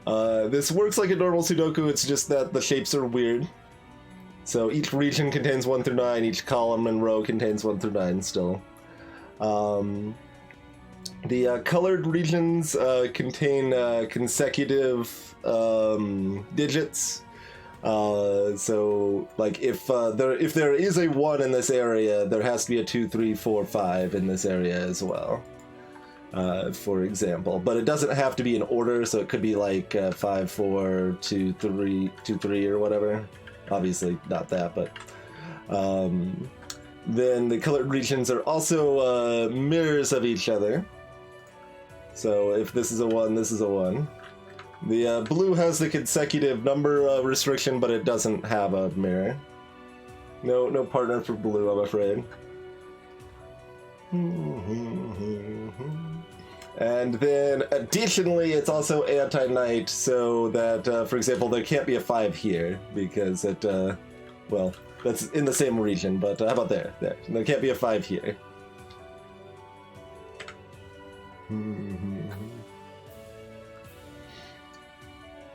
This works like a normal Sudoku, it's just that the shapes are weird. So each region contains 1 through 9, each column and row contains 1 through 9 still. The colored regions contain consecutive digits. So, like, if there is a 1 in this area, there has to be a 2, 3, 4, 5 in this area as well. For example, but it doesn't have to be in order, so it could be like 5, 4, 2, 3, 2, 3, or whatever. Obviously, not that, but then the colored regions are also mirrors of each other. So if this is a 1, this is a 1. The blue has the consecutive number restriction, but it doesn't have a mirror. No partner for blue, I'm afraid. And then additionally, it's also anti-night, so that, for example, there can't be a 5 here, because it, well, that's in the same region, but how about there? There. There can't be a 5 here.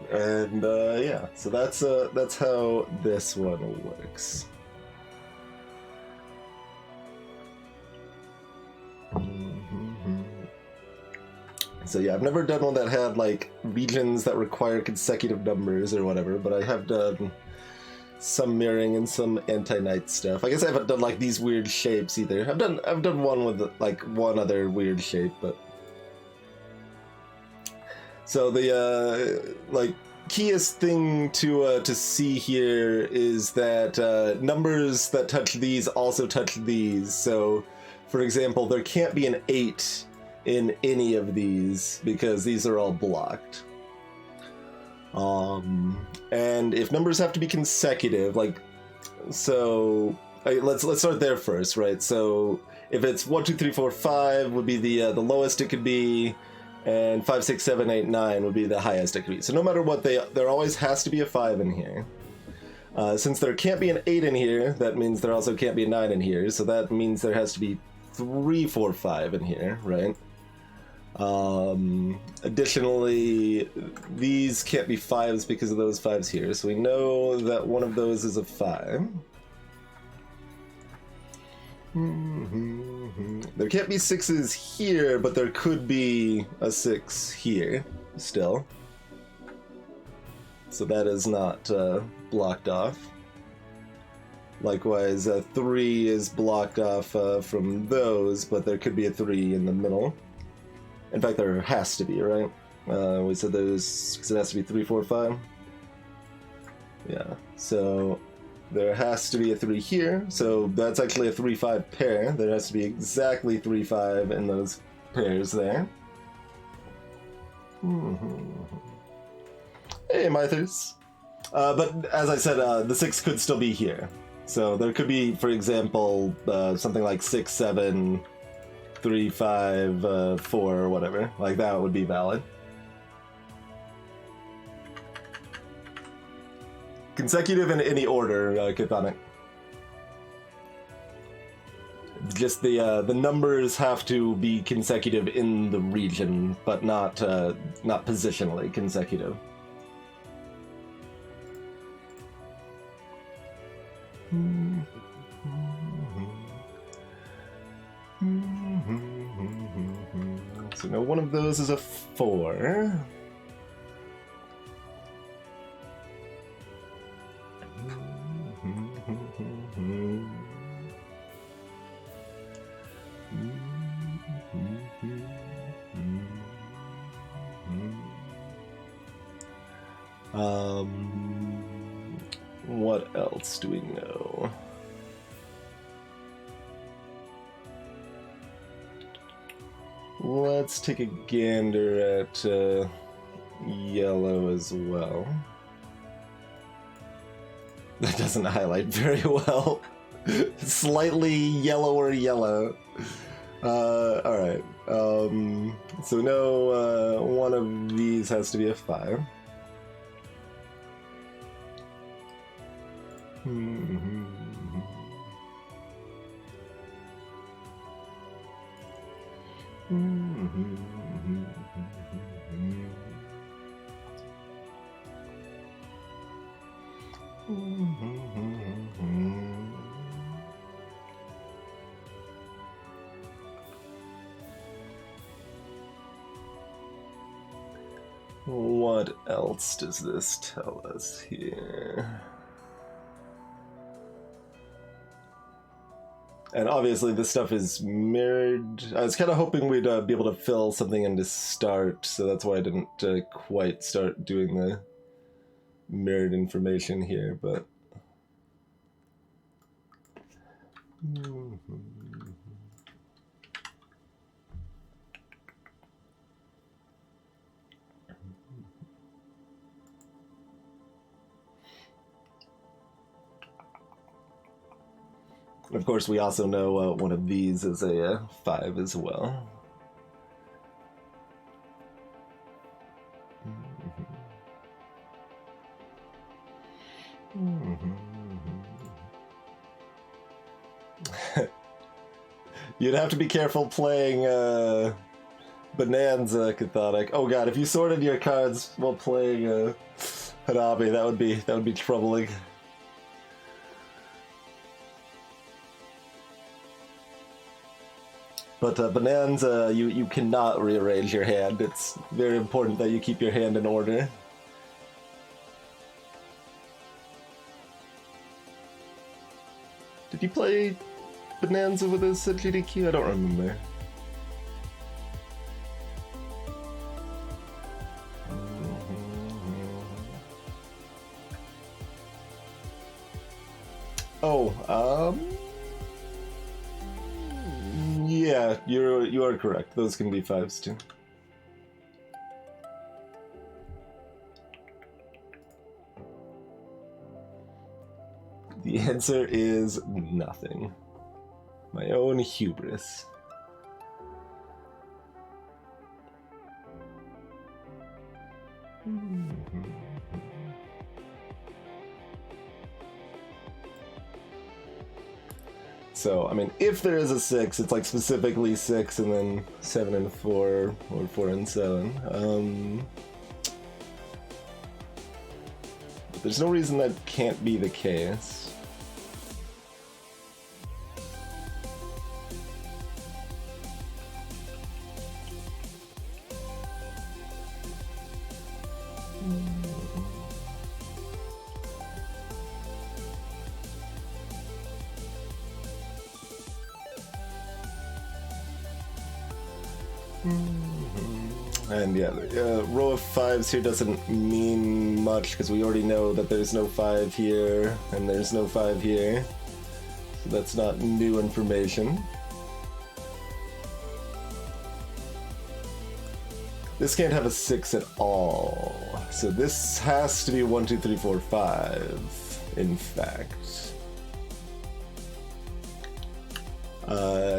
And yeah, so that's how this one works. So yeah, I've never done one that had like regions that require consecutive numbers or whatever, but I have done some mirroring and some anti-night stuff. I guess I haven't done like these weird shapes either. I've done one with like one other weird shape, but so the like keyest thing to see here is that numbers that touch these also touch these. So, for example, there can't be an 8 in any of these because these are all blocked. And if numbers have to be consecutive, like, so let's start there first, right? So if it's 1, 2, 3, 4, 5 would be the lowest it could be, and 5, 6, 7, 8, 9 would be the highest it could be. So no matter what, there always has to be a 5 in here. Since there can't be an 8 in here, that means there also can't be a 9 in here. So that means there has to be 3, 4, 5 in here, right? Additionally, these can't be 5s because of those 5s here. So we know that one of those is a 5. There can't be 6s here, but there could be a 6 here still. So that is not blocked off. Likewise, 3 is blocked off from those, but there could be a 3 in the middle. In fact, there has to be, right? We said there's, because it has to be 3, 4, 5. Yeah, so there has to be a 3 here, so that's actually a 3-5 pair. There has to be exactly 3-5 in those pairs there. Hey, Mythers. But as I said, the 6 could still be here. So there could be, for example, something like 6, 7, 3, 5, 4, or whatever. Like that would be valid. Consecutive in any order, Chthonic. Just the numbers have to be consecutive in the region, but not positionally consecutive. So now one of those is a 4. What else do we know? Let's take a gander at yellow as well. That doesn't highlight very well. Slightly yellower yellow. Alright. So no, one of these has to be a 5. What else does this tell us here? And obviously this stuff is mirrored. I was kind of hoping we'd be able to fill something in to start, so that's why I didn't quite start doing the mirrored information here, but... Of course, we also know one of these is a 5 as well. You'd have to be careful playing Bonanza Cathodic. Oh god, if you sorted your cards while playing Hanabi, that would be troubling. But Bonanza, you cannot rearrange your hand. It's very important that you keep your hand in order. Did you play Bonanza with us at GDQ? I don't remember. Oh, yeah, you are correct. Those can be 5s too. The answer is nothing. My own hubris. So, I mean, if there is a 6, it's like specifically 6 and then 7 and 4, or 4 and 7. But there's no reason that can't be the case. And yeah, row of 5s here doesn't mean much because we already know that there's no 5 here and there's no 5 here. So that's not new information. This can't have a 6 at all. So this has to be 1, 2, 3, 4, 5, in fact.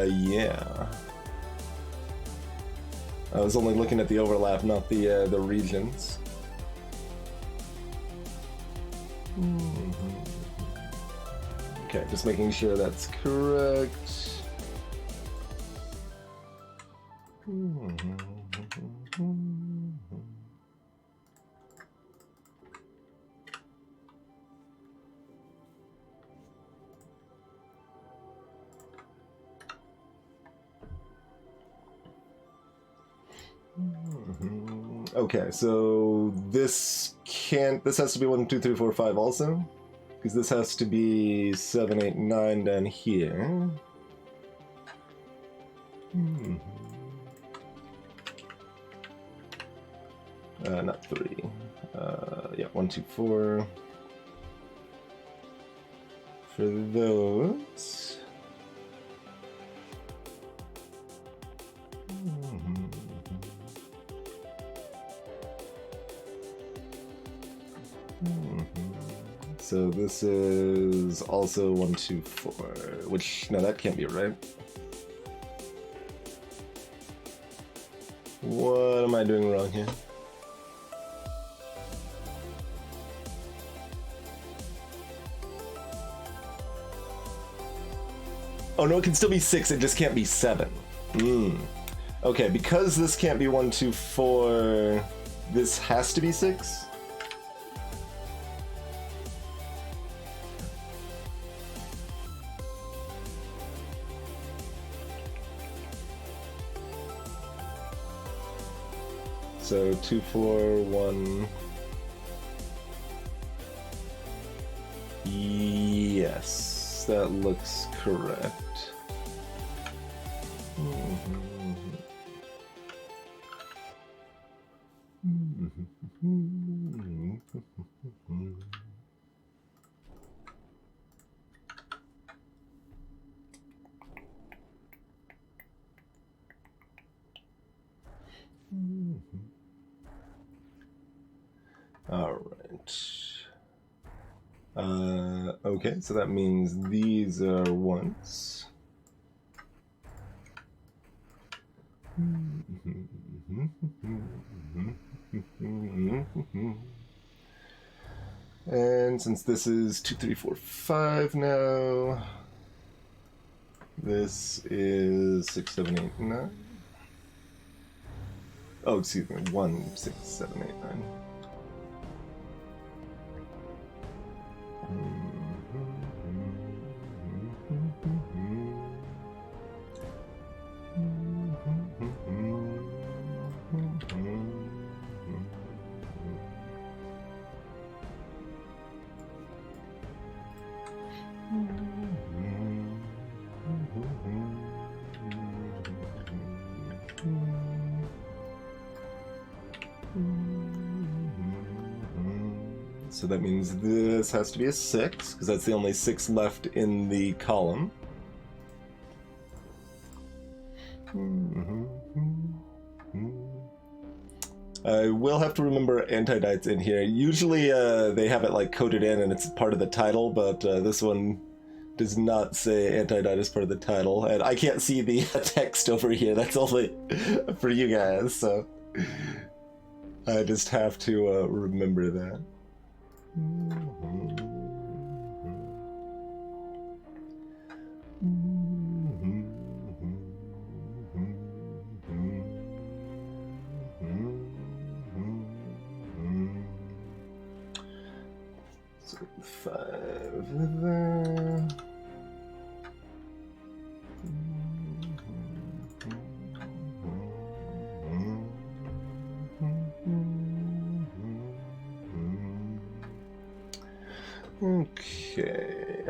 Yeah. I was only looking at the overlap, not the regions. Okay, just making sure that's correct. Okay, so this has to be 1, 2, 3, 4, 5 also? Because this has to be 7, 8, 9 down here. Not 3. Yeah, 1, 2, 4. For those. So this is also 1, 2, 4, which, no, that can't be right. What am I doing wrong here? Oh no, it can still be 6, it just can't be 7. Okay, because this can't be 1, 2, 4, this has to be 6? So 2, 4, 1. Yes, that looks correct. All right. Okay, so that means these are ones. And since this is 2, 3, 4, 5 now, this is 6, 7, 8, 9. Oh, excuse me, 1, 6, 7, 8, 9. So that means this has to be a 6, because that's the only 6 left in the column. I will have to remember anti-dites in here. Usually they have it like coded in and it's part of the title, but this one does not say anti-dite as part of the title. And I can't see the text over here. That's only for you guys, so I just have to remember that. So 5 there. Okay,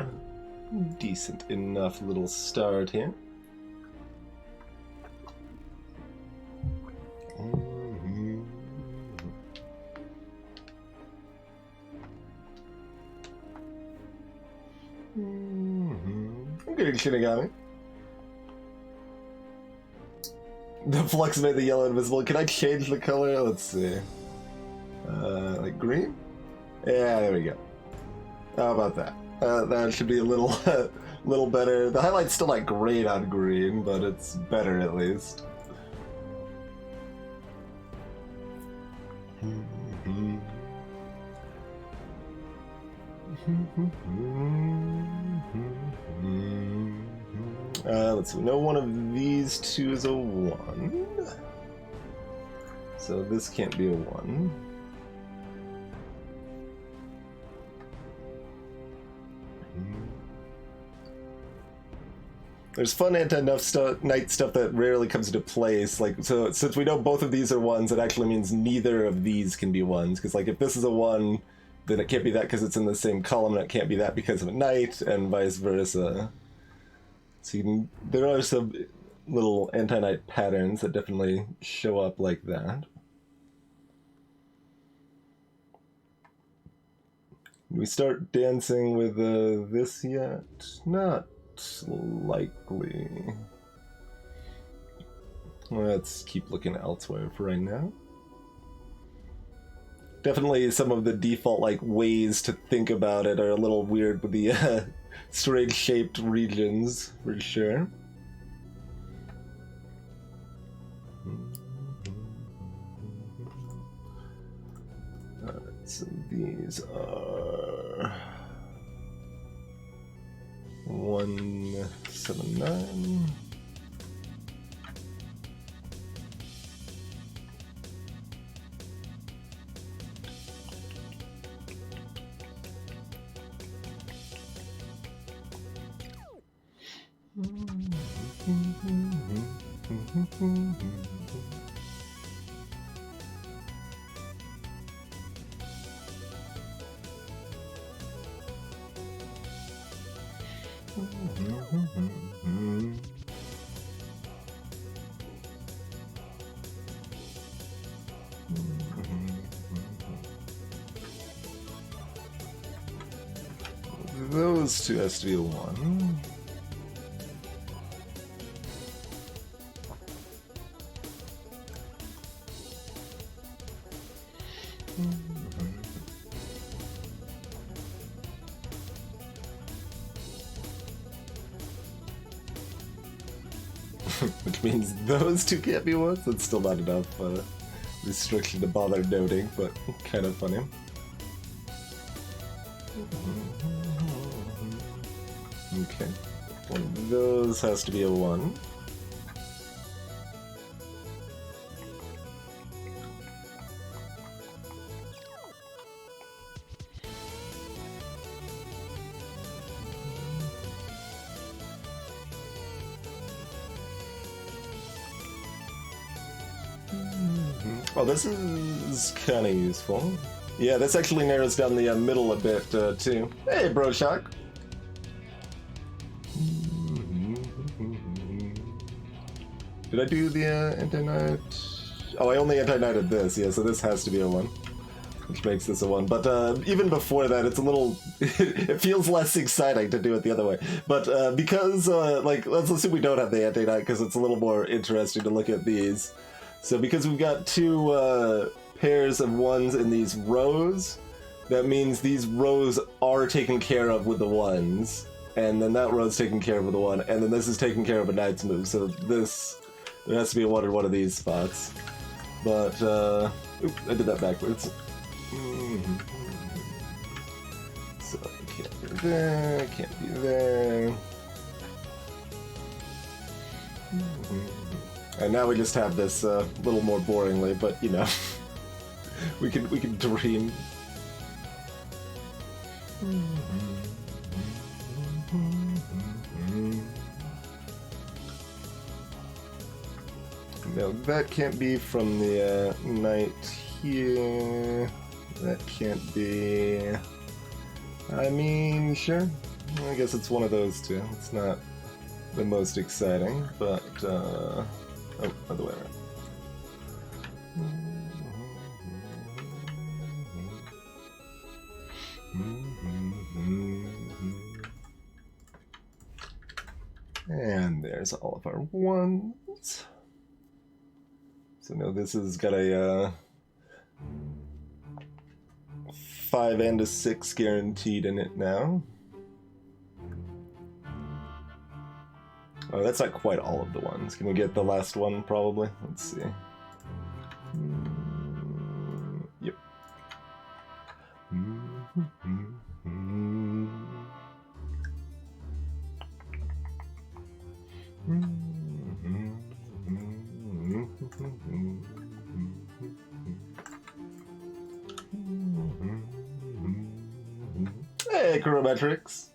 decent enough little start here. I'm getting Shinigami. The flux made the yellow invisible. Can I change the color? Let's see. Like green? Yeah, there we go. How about that? That should be a little, little better. The highlight's still like great on green, but it's better at least. Let's see. No one of these two is a 1. So this can't be a 1. There's fun anti-night stuff that rarely comes into place. Like, so since we know both of these are 1s, it actually means neither of these can be 1s. Because like if this is a 1, then it can't be that because it's in the same column, and it can't be that because of a night, and vice versa. So there are some little anti-night patterns that definitely show up like that. Do we start dancing with this yet? Not likely. Let's keep looking elsewhere for right now. Definitely some of the default like ways to think about it are a little weird with the strange shaped regions, for sure. Alright, so these are 179. Those two has to be a 1. Which means those two can't be 1s. That's still not enough restriction to bother noting, but kind of funny. Okay, one of those has to be a 1. Oh, this is kind of useful. Yeah, this actually narrows down the middle a bit, too. Hey, Bro Shock! Did I do the anti-night? Oh, I only anti-nighted this, yeah, so this has to be a 1. Which makes this a 1. But even before that, it's a little... it feels less exciting to do it the other way. But because, like, let's assume we don't have the anti-night, because it's a little more interesting to look at these. So because we've got 2 pairs of 1s in these rows, that means these rows are taken care of with the 1s. And then that row's taken care of with a 1, and then this is taken care of a knight's move. So this... there has to be a 1 in one of these spots. But, oop, I did that backwards. So, can't be there, can't be there. And now we just have this a little more boringly, but you know, we can dream. No, that can't be from the knight here. That can't be. I mean, sure. I guess it's one of those two. It's not the most exciting, but oh, other way around. And there's all of our 1s. So now this has got a 5 and a 6 guaranteed in it now. Oh, that's not quite all of the 1s. Can we get the last one, probably? Let's see. Yep. Hey, Chronometrics!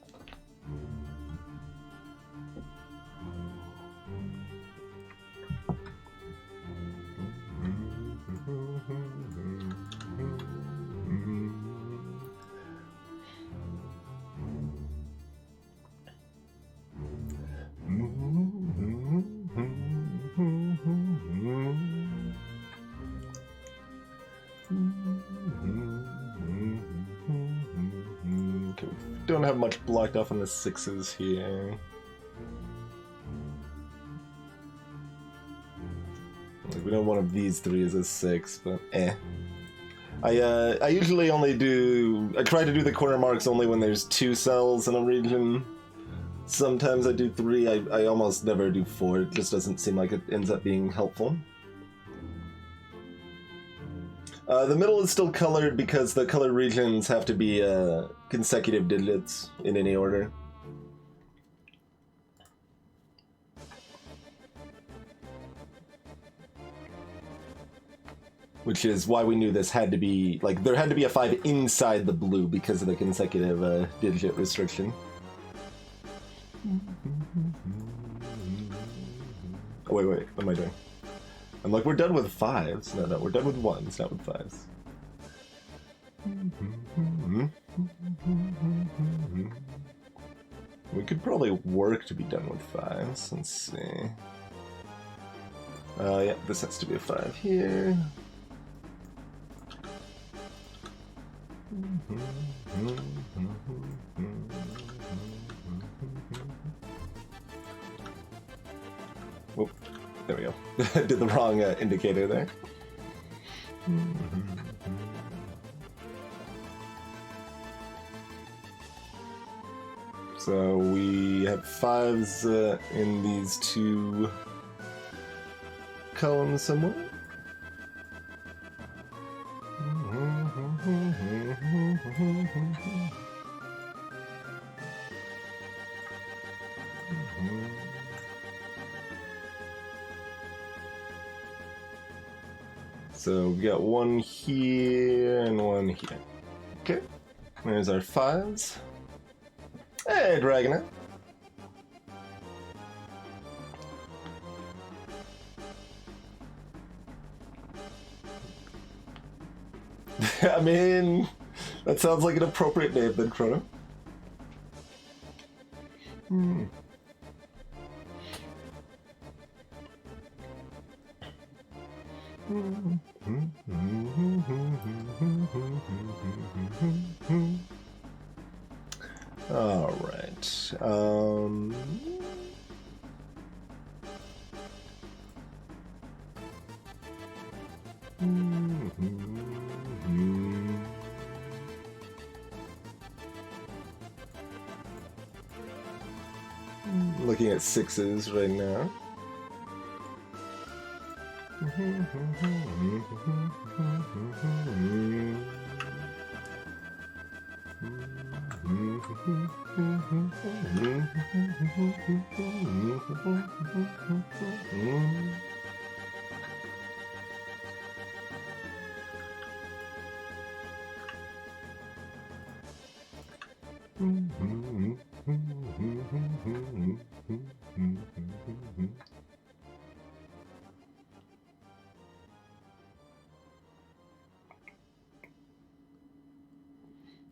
Don't have much blocked off on the 6s here. Like, we know one of these 3 is a 6, but eh. I usually only I try to do the corner marks only when there's 2 cells in a region. Sometimes I do 3, I almost never do 4, it just doesn't seem like it ends up being helpful. The middle is still colored because the colored regions have to be consecutive digits in any order. Which is why we knew this had to be, like, there had to be a 5 inside the blue because of the consecutive digit restriction. Oh, wait, what am I doing? I'm like, we're done with 5s. No, we're done with 1s, not with 5s. We we could probably work to be done with 5s. Let's see. Yeah, this has to be a 5 here. Whoop, there we go. Did the wrong indicator there. So we have 5s in these 2 columns somewhere. So we got 1 here and 1 here. Okay, there's our 5s. Hey, Dragonite. I mean, that sounds like an appropriate name then, Chrono. All right. Looking at 6s right now.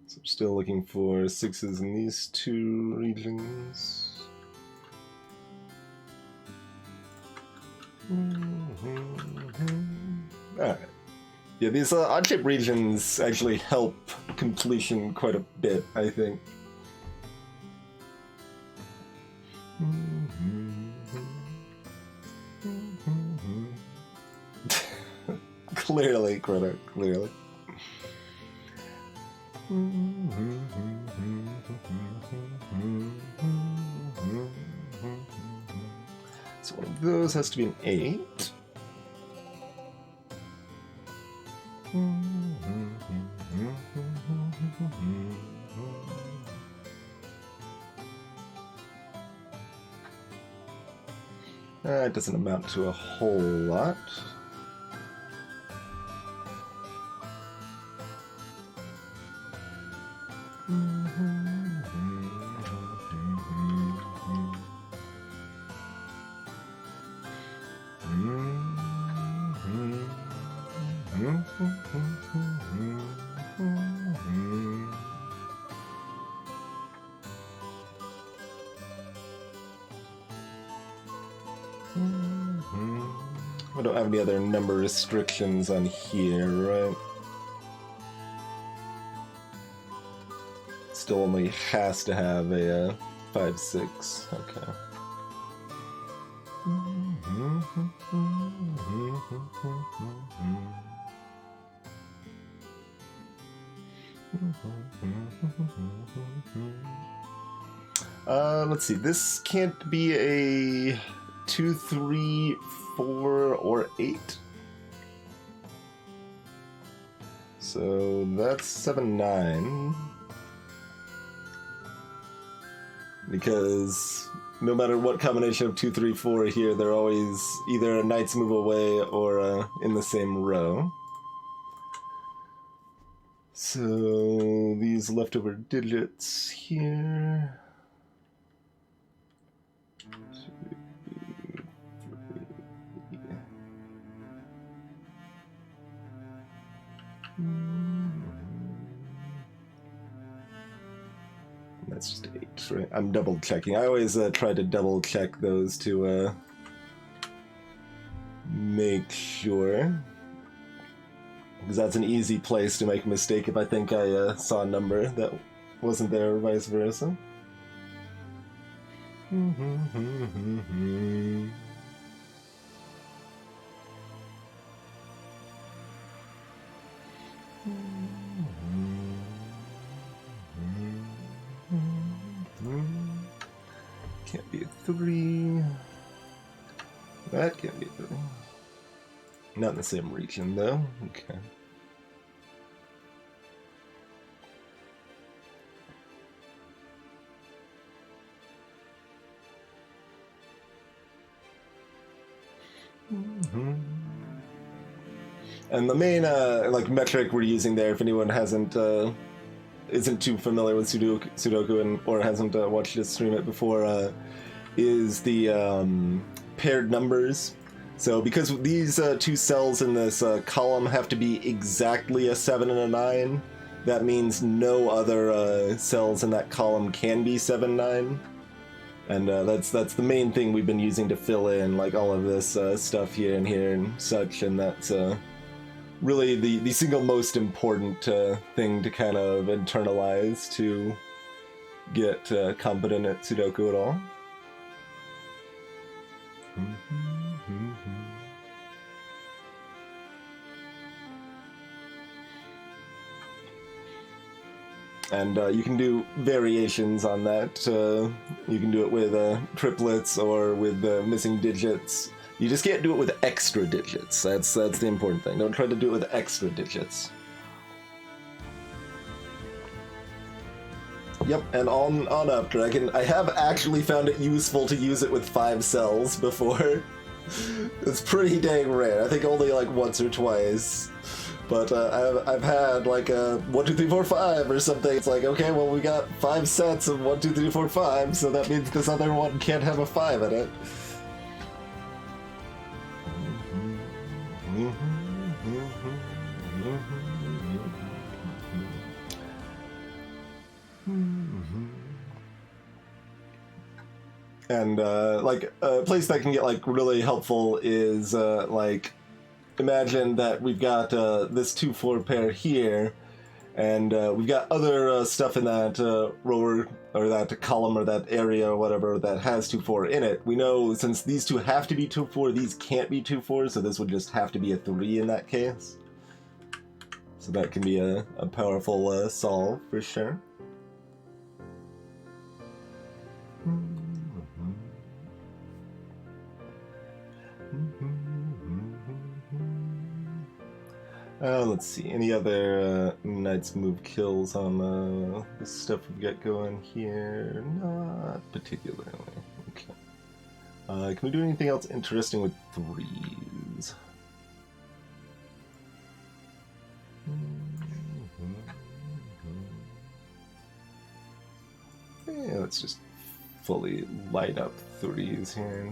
So I'm still looking for 6s in these 2 regions. Alright. Yeah, these odd-shaped regions actually help completion quite a bit, I think. Clearly, Greta, clearly. So one of those has to be an 8. It doesn't amount to a whole lot. I don't have any other number restrictions on here, right? Still only has to have a 5/6. Okay. Let's see. This can't be a 2, 3, 4, or 8. So that's 7, 9. Because no matter what combination of 2, 3, 4 here, they're always either a knight's move away or in the same row. So these leftover digits here. 2, 3. That's just 8. right? I'm double checking. I always try to double check those to make sure. Because that's an easy place to make a mistake if I think I saw a number that wasn't there or vice versa. Can't be a 3. That can't be a 3. Not in the same region, though. Okay. And the main like metric we're using there, if anyone hasn't isn't too familiar with Sudoku and or hasn't watched us stream it before, is the paired numbers. So because these two cells in this column have to be exactly a 7 and a 9, that means no other cells in that column can be 7, 9. And that's the main thing we've been using to fill in like all of this stuff here and such, and that's really the single most important thing to kind of internalize to get competent at Sudoku at all. And you can do variations on that. You can do it with triplets or with missing digits. You just can't do it with extra digits. That's the important thing. Don't try to do it with extra digits. Yep, and on up, Dragon. I have actually found it useful to use it with 5 cells before. It's pretty dang rare. I think only like once or twice. But I've had like a 1, 2, 3, 4, 5 or something. It's like, okay, well we got 5 sets of 1, 2, 3, 4, 5, so that means this other one can't have a 5 in it. And like a place that can get like really helpful is like, imagine that we've got this 2-4 pair here, and we've got other stuff in that row or that column or that area or whatever that has 2-4 in it. We know since these two have to be 2-4, these can't be 2-4, so this would just have to be a 3 in that case. So that can be a powerful solve for sure. Let's see, any other Knight's Move kills on the stuff we've got going here? Not particularly. Okay. Can we do anything else interesting with 3s? Yeah, let's just fully light up 3s here.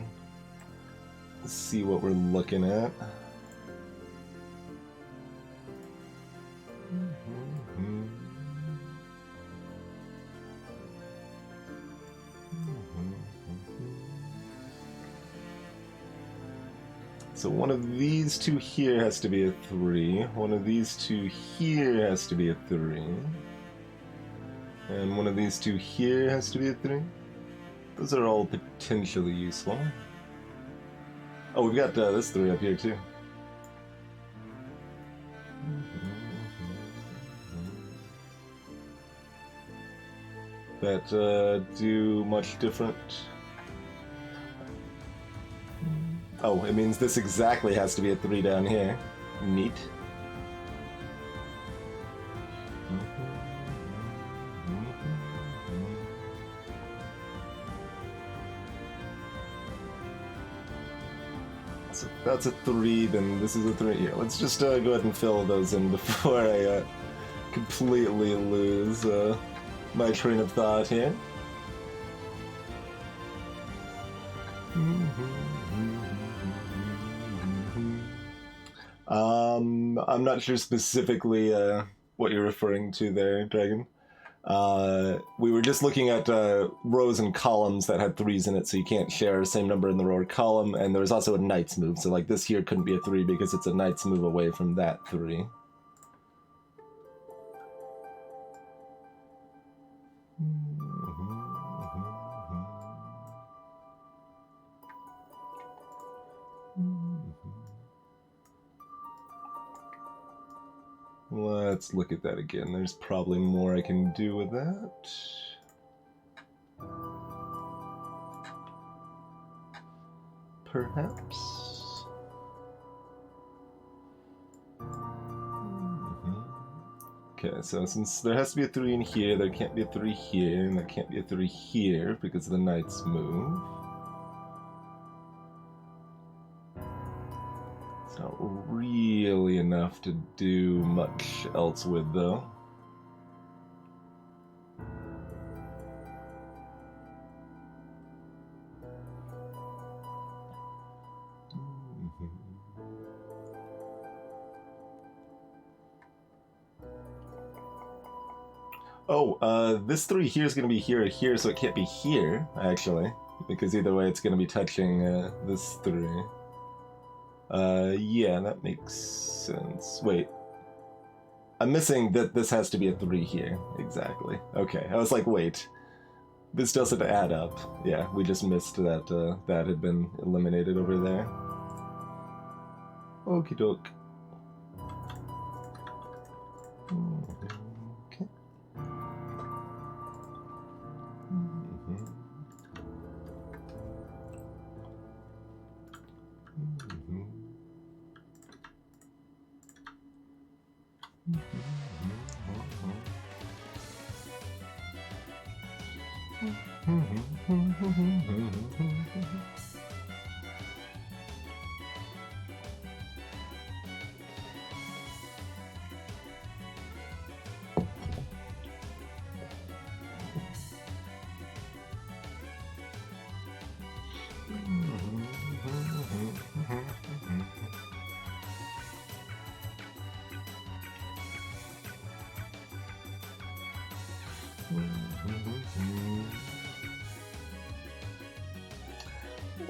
Let's see what we're looking at. So one of these two here has to be a 3, one of these two here has to be a 3, and one of these two here has to be a 3. Those are all potentially useful. Oh, we've got this 3 up here too. That do much different. Oh, it means this exactly has to be a 3 down here. Neat. So if that's a 3, then this is a 3. Here, let's just go ahead and fill those in before I completely lose my train of thought here. I'm not sure specifically what you're referring to there, Dragon. We were just looking at rows and columns that had 3s in it, so you can't share the same number in the row or column, and there was also a knight's move, so like this here couldn't be a 3 because it's a knight's move away from that 3. Let's look at that again. There's probably more I can do with that. Perhaps. Okay, so since there has to be a 3 in here, there can't be a 3 here, and there can't be a 3 here because of the knight's move. It's not really enough to do much else with, though. Oh, this 3 here is going to be here or here, so it can't be here, actually. Because either way, it's going to be touching this 3. Yeah, that makes sense. Wait. I'm missing that this has to be a 3 here. Exactly. Okay, I was like, wait. This doesn't add up. Yeah, we just missed that that had been eliminated over there. Okie doke. Okay.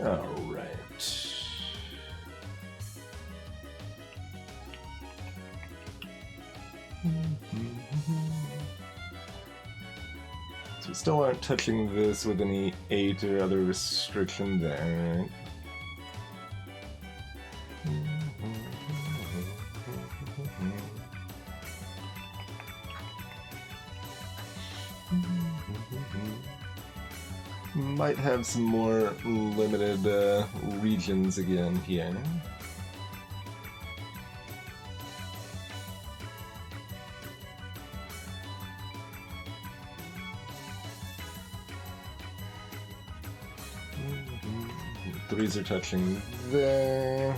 All right. So we still aren't touching this with any 8 or other restriction there, right? Might have some more limited regions again here. Threes are touching there.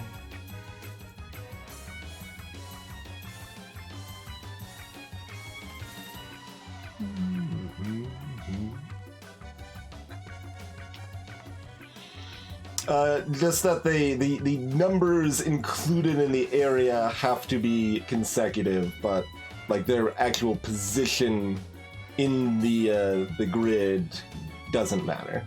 Just that the numbers included in the area have to be consecutive, but like their actual position in the grid doesn't matter.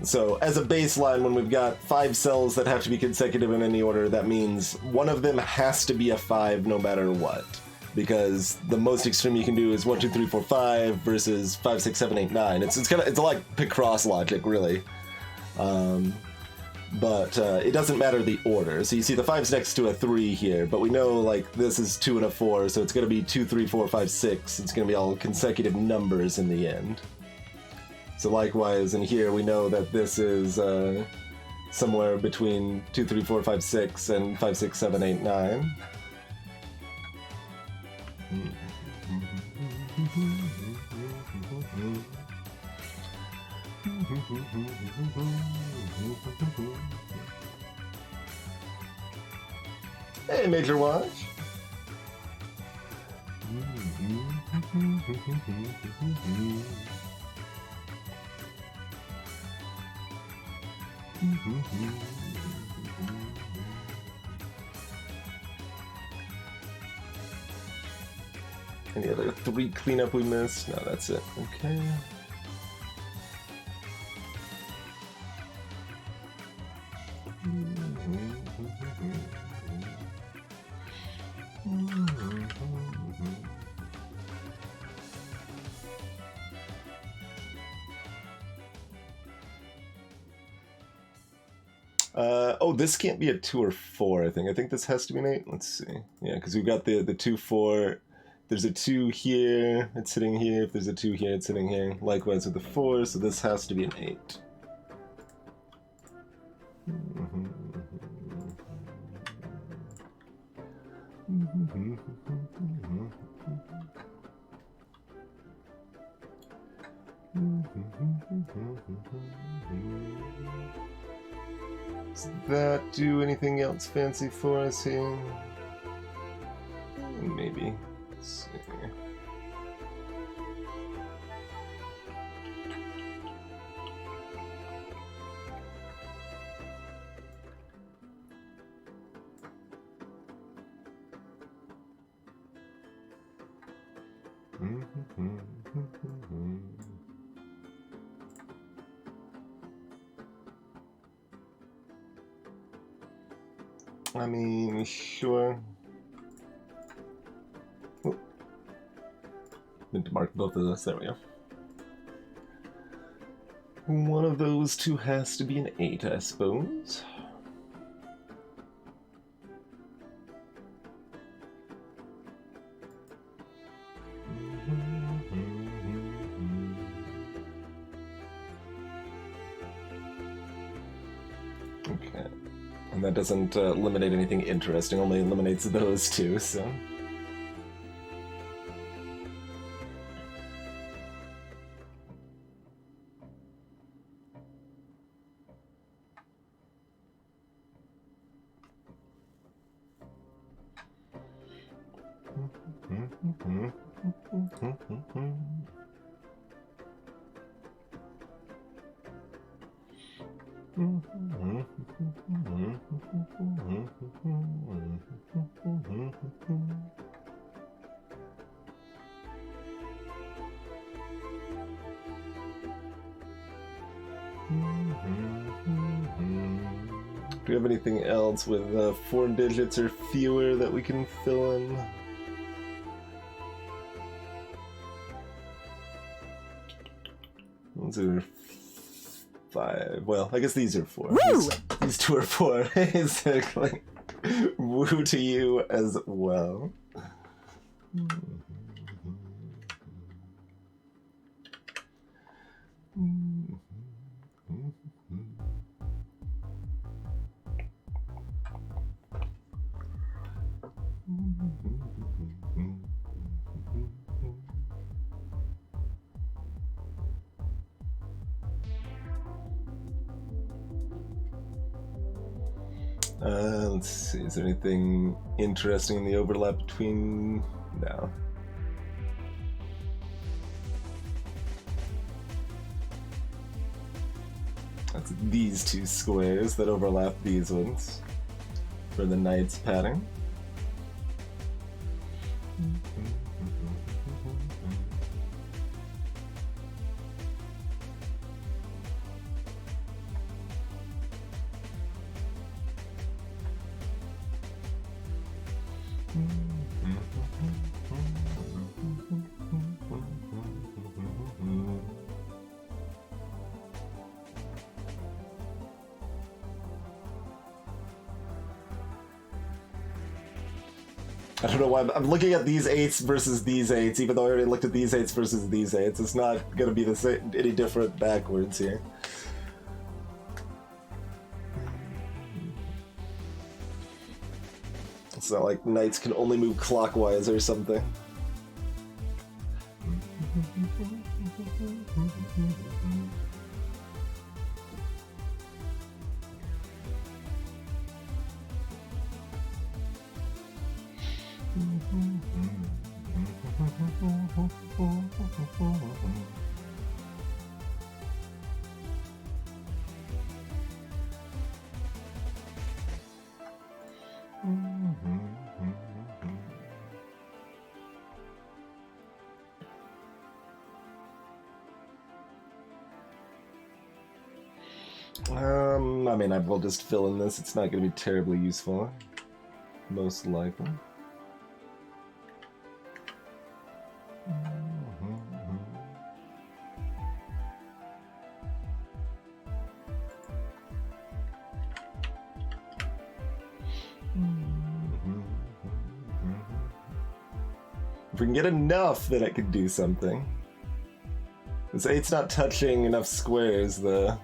So as a baseline, when we've got 5 cells that have to be consecutive in any order, that means one of them has to be a 5 no matter what. Because the most extreme you can do is 1, 2, 3, 4, 5 versus 5, 6, 7, 8, 9. It's like pick cross logic, really. But it doesn't matter the order. So you see the 5's next to a 3 here, but we know like this is 2 and a 4, so it's going to be 2, 3, 4, 5, 6. It's going to be all consecutive numbers in the end. So likewise in here we know that this is somewhere between 2, 3, 4, 5, 6 and 5, 6, 7, 8, 9. Hey, Major Watch. Any other 3 cleanup we missed? No, that's it. Okay. Oh, this can't be a 2 or 4, I think. I think this has to be an 8. Let's see. Yeah, because we've got the 2, 4. There's a 2 here, it's sitting here. If there's a 2 here, it's sitting here. Likewise with the 4, so this has to be an 8. Does that do anything else fancy for us here? Maybe. Let's see. I mean, sure. Oop. Meant to mark both of those. There we go. One of those 2 has to be an 8, I suppose. Okay. And that doesn't eliminate anything interesting, only eliminates those 2, so... Do we have anything else with 4 digits or fewer that we can fill in? Those are 5. Well, I guess these are 4. These 2 are 4, basically. Woo to you as well. Let's see, is there anything interesting in the overlap between... No. That's these 2 squares that overlap these ones for the knight's pattern. I don't know why I'm looking at these 8s versus these 8s, even though I already looked at these 8s versus these 8s. It's not going to be the same, any different backwards here. It's not like knights can only move clockwise or something. I mean, I will just fill in this. It's not going to be terribly useful. Most likely. If we can get enough, then I could do something. This 8's not touching enough squares, though.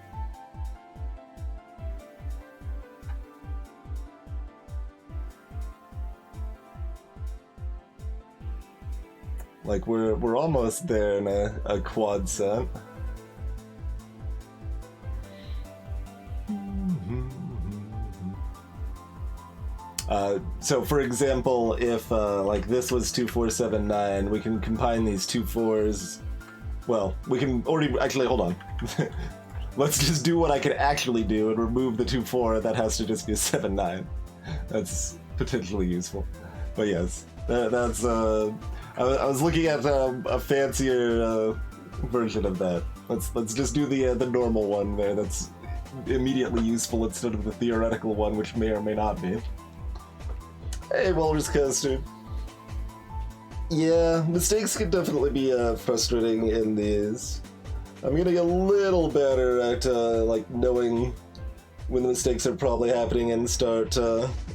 Like, we're almost there in a quad set. So for example, if like this was 2, 4, 7, 9, we can combine these 2 4s. Well, we can already actually hold on. Let's just do what I can actually do and remove the 2, 4. That has to just be a 7, 9. That's potentially useful. But yes, that's. I was looking at a fancier version of that. Let's just do the normal one there. That's immediately useful instead of the theoretical one, which may or may not be. Hey, Walrus Coaster. Yeah, mistakes can definitely be frustrating in these. I'm getting a little better at like knowing when the mistakes are probably happening and start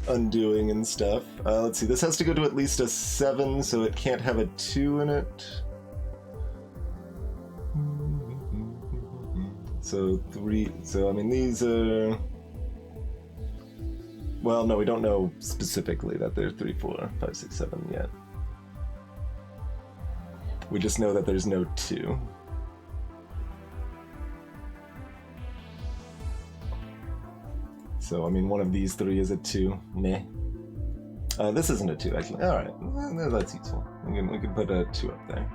undoing and stuff. Let's see, this has to go to at least a 7, so it can't have a 2 in it. So 3, so I mean these are... Well, no, we don't know specifically that they're 3, 4, 5, 6, 7 yet. We just know that there's no 2. So, I mean, one of these 3 is a 2. Meh. This isn't a 2, actually. Alright, that's useful. We can put a 2 up there.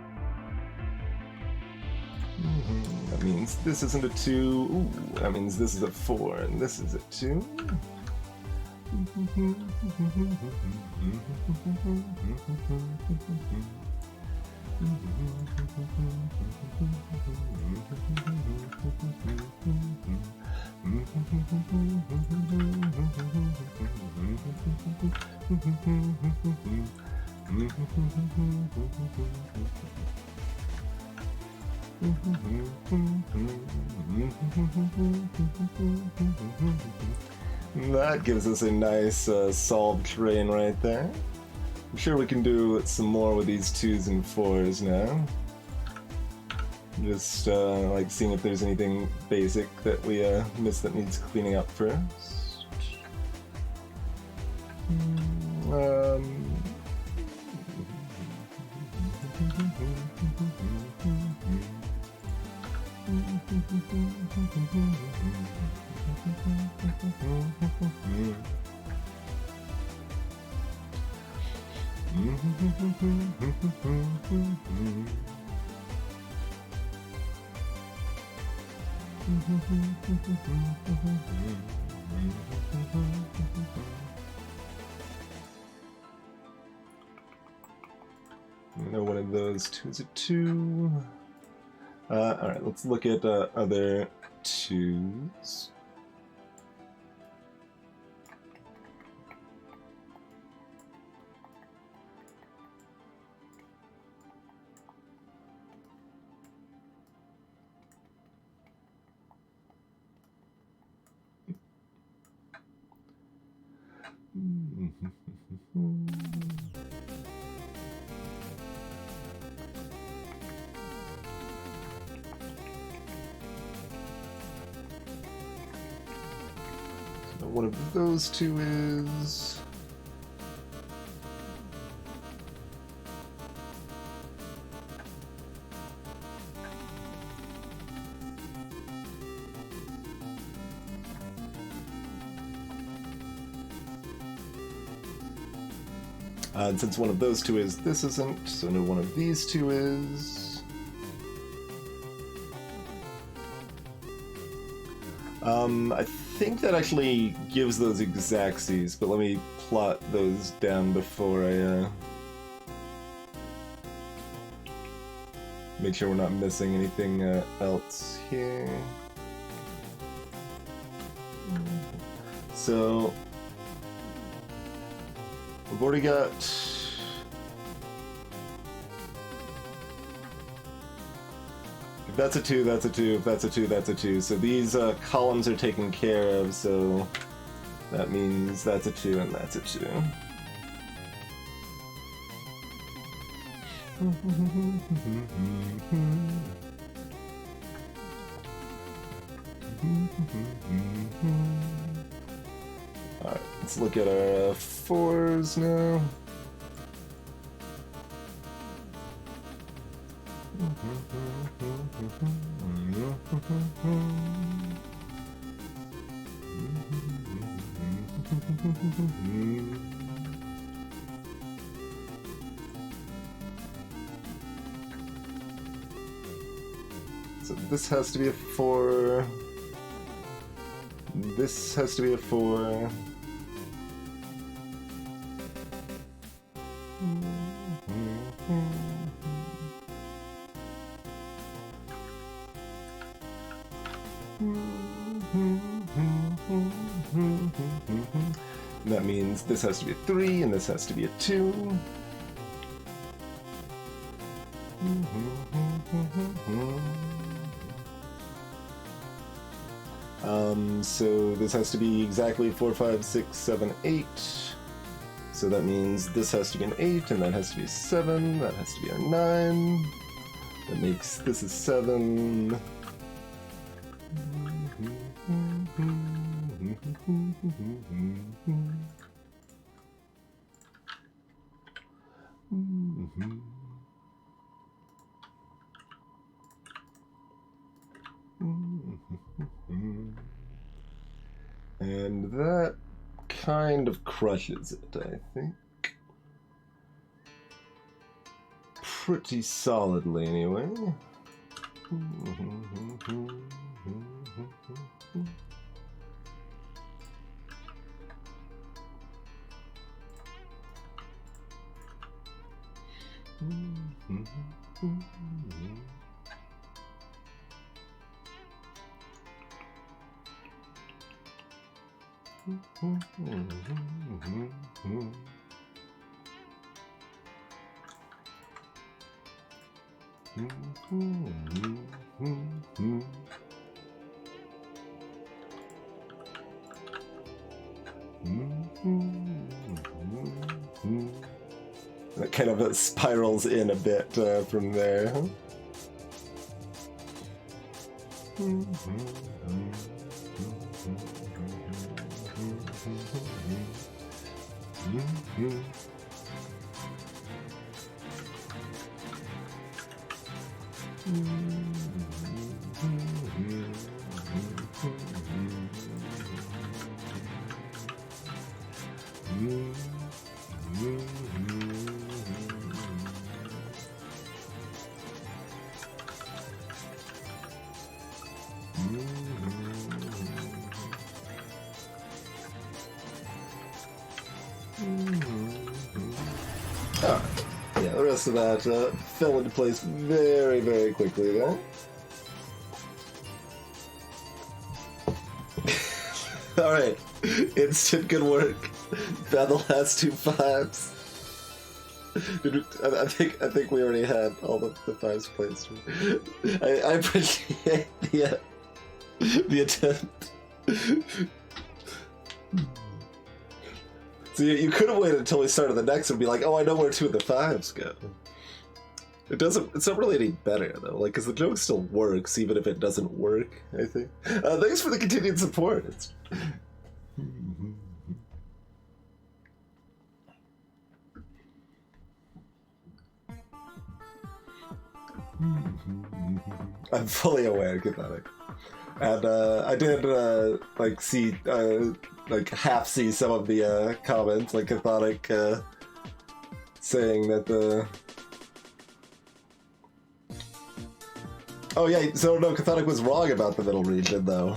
That means this isn't a 2. Ooh, that means this is a 4, and this is a 2. That gives us a nice solved terrain right there. I'm sure we can do some more with these 2s and 4s now. Just like seeing if there's anything basic that we missed that needs cleaning up first. No, one of those 2 is a 2. Alright, let's look at other 2s. So one of those 2 is... and since one of those 2 is, this isn't, so no one of these 2 is. I think that actually gives those exactsies, but let me plot those down before I make sure we're not missing anything else here. So we've already got. If that's a 2, that's a 2. If that's a 2, that's a 2. So these columns are taken care of, so that means that's a 2 and that's a 2. Alright, let's look at our 4s now. So this has to be a 4. This has to be a 4. That means this has to be a 3 and this has to be a 2. So this has to be exactly 4, 5, 6, 7, 8. So that means this has to be an 8 and that has to be a 7. That has to be a 9. That makes this is 7. And that kind of crushes it, I think. Pretty solidly, anyway. That kind of spirals in a bit from there. Yeah, the rest of that fell into place very, very quickly there. Alright, instant good work. Found the last 2 5s. I think we already had all the 5s placed. I appreciate the attempt. So you could have waited until we started the next and be like, oh, I know where 2 of the 5s go. It's not really any better though, like, because the joke still works even if it doesn't work, I think. Thanks for the continued support. I'm fully aware, Cathartic. And I did like see like half see some of the comments, like Cathartic saying that the oh yeah, so no, Cathartic was wrong about the middle region though.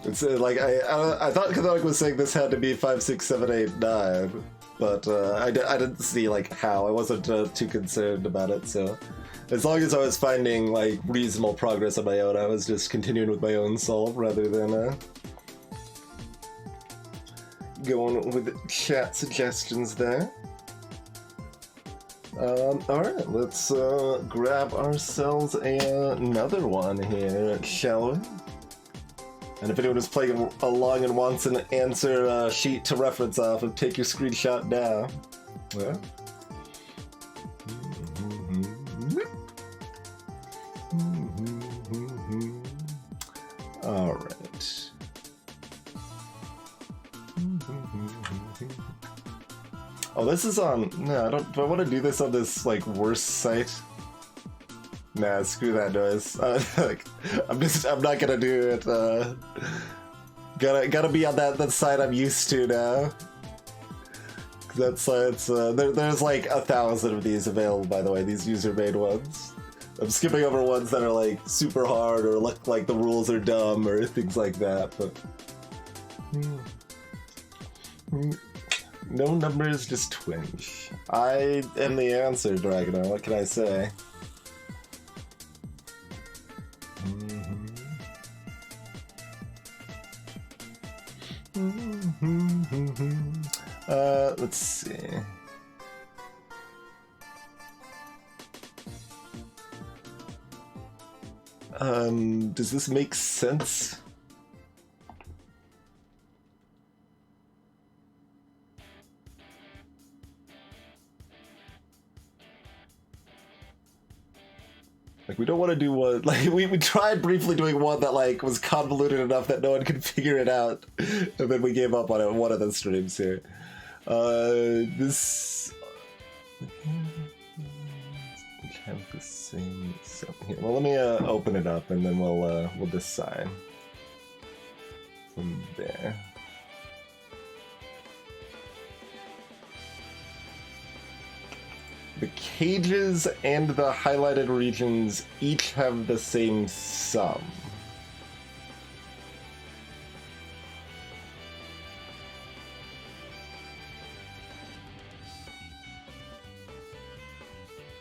It's like I thought Catholic was saying this had to be 5, 6, 7, 8, 9, but I didn't see like how. I wasn't too concerned about it. So as long as I was finding like reasonable progress on my own, I was just continuing with my own solve rather than going with chat suggestions there. Alright, let's grab ourselves another one here, shall we? And if anyone is playing along and wants an answer sheet to reference off of, take your screenshot now. Yeah. Alright. Oh, this is on... No, do I want to do this on this, like, worse site? Nah, screw that noise. Like, I'm not gonna do it. Gotta be on that site I'm used to now. That site's, there's like 1,000 of these available, by the way, these user-made ones. I'm skipping over ones that are, like, super hard or look like the rules are dumb or things like that, but... No numbers, just twinge. I am the answer, Dragonar. What can I say? Let's see. Does this make sense? Like, we don't want to do one, like, we tried briefly doing one that, like, was convoluted enough that no one could figure it out, and then we gave up on it on one of the streams here. This... We have the same... Here. Well, let me open it up, and then we'll decide from there. The cages and the highlighted regions each have the same sum.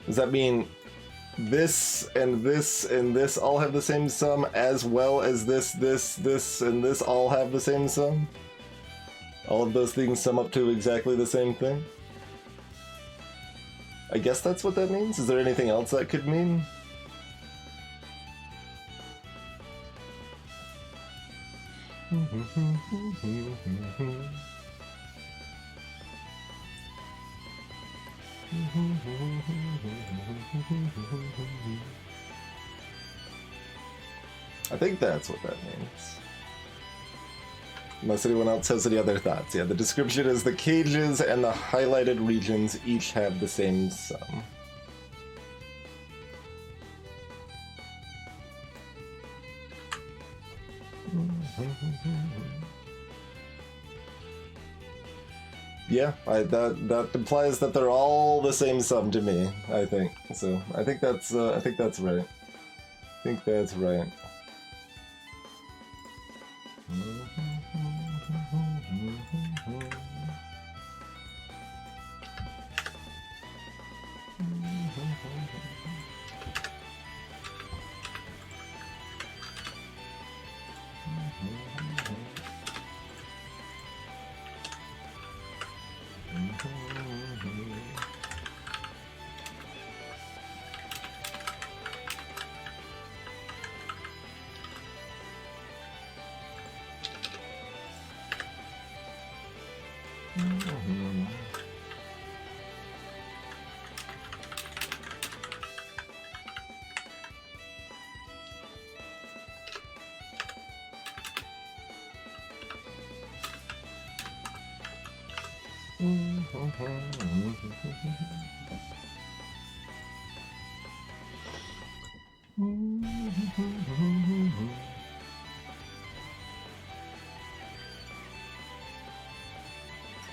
Does that mean this and this and this all have the same sum, as well as this, and this all have the same sum? All of those things sum up to exactly the same thing? I guess that's what that means? Is there anything else that could mean? I think that's what that means. Unless anyone else has any other thoughts. Yeah, the description is the cages and the highlighted regions each have the same sum. Yeah, that implies that they're all the same sum to me, I think. So I think that's right. I think that's right.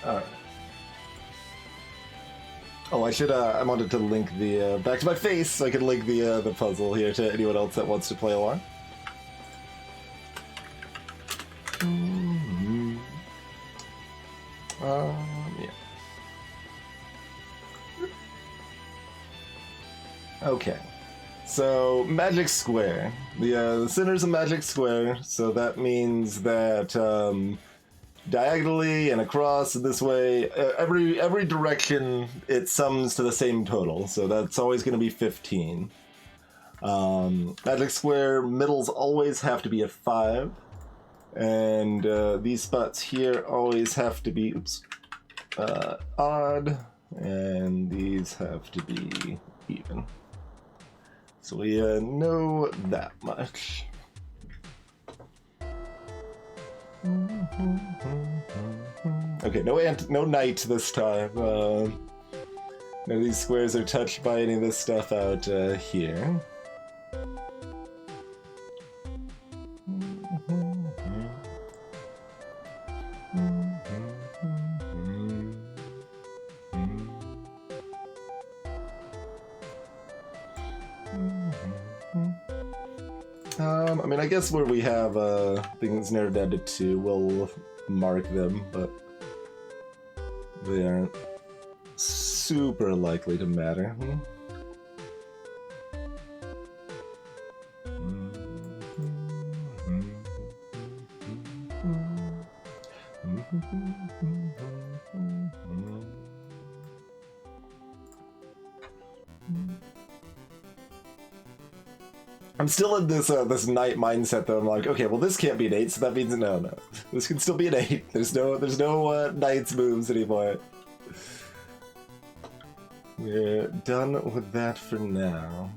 Alright. Oh, I wanted to link the, back to my face, so I can link the puzzle here to anyone else that wants to play along. Okay. So, magic square. The center's a magic square, so that means that diagonally and across this way, every direction it sums to the same total. So that's always going to be 15. Magic square middles always have to be a 5, and these spots here always have to be odd, and these have to be even. So we know that much. Okay, no knight this time. None of these squares are touched by any of this stuff out here. I mean, I guess where we have things narrowed down to 2, we'll mark them, but they aren't super likely to matter. I'm still in this this knight mindset though. I'm like, okay, well this can't be an 8, so that means no. This can still be an 8. There's no knight's moves anymore. We're done with that for now.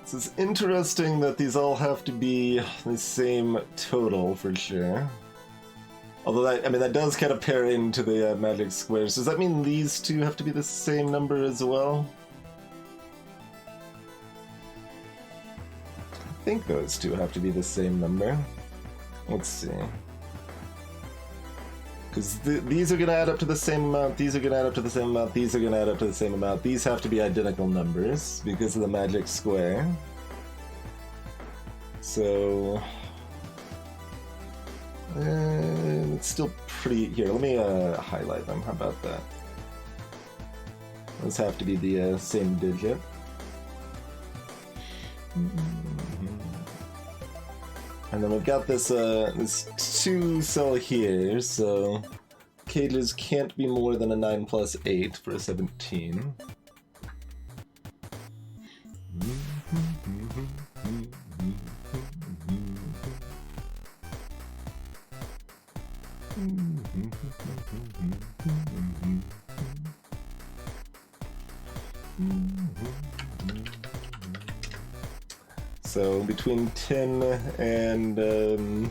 So it's interesting that these all have to be the same total for sure. Although that does kind of pair into the magic squares. Does that mean these two have to be the same number as well? I think those two have to be the same number. Let's see. Because these are going to add up to the same amount, these are going to add up to the same amount, these are going to add up to the same amount. These have to be identical numbers because of the magic square. So... it's still pretty... Here, let me highlight them. How about that? Those have to be the same digit. And then we've got this this 2 cell here, so cages can't be more than a 9 plus 8 for a 17. So between 10 and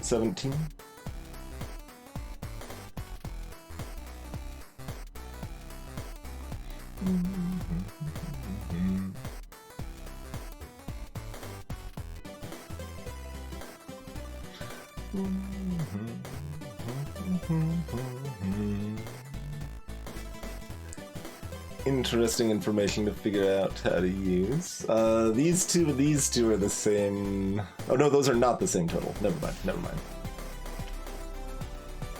17. Interesting information to figure out how to use. These two are the same. Oh no, those are not the same total. Never mind.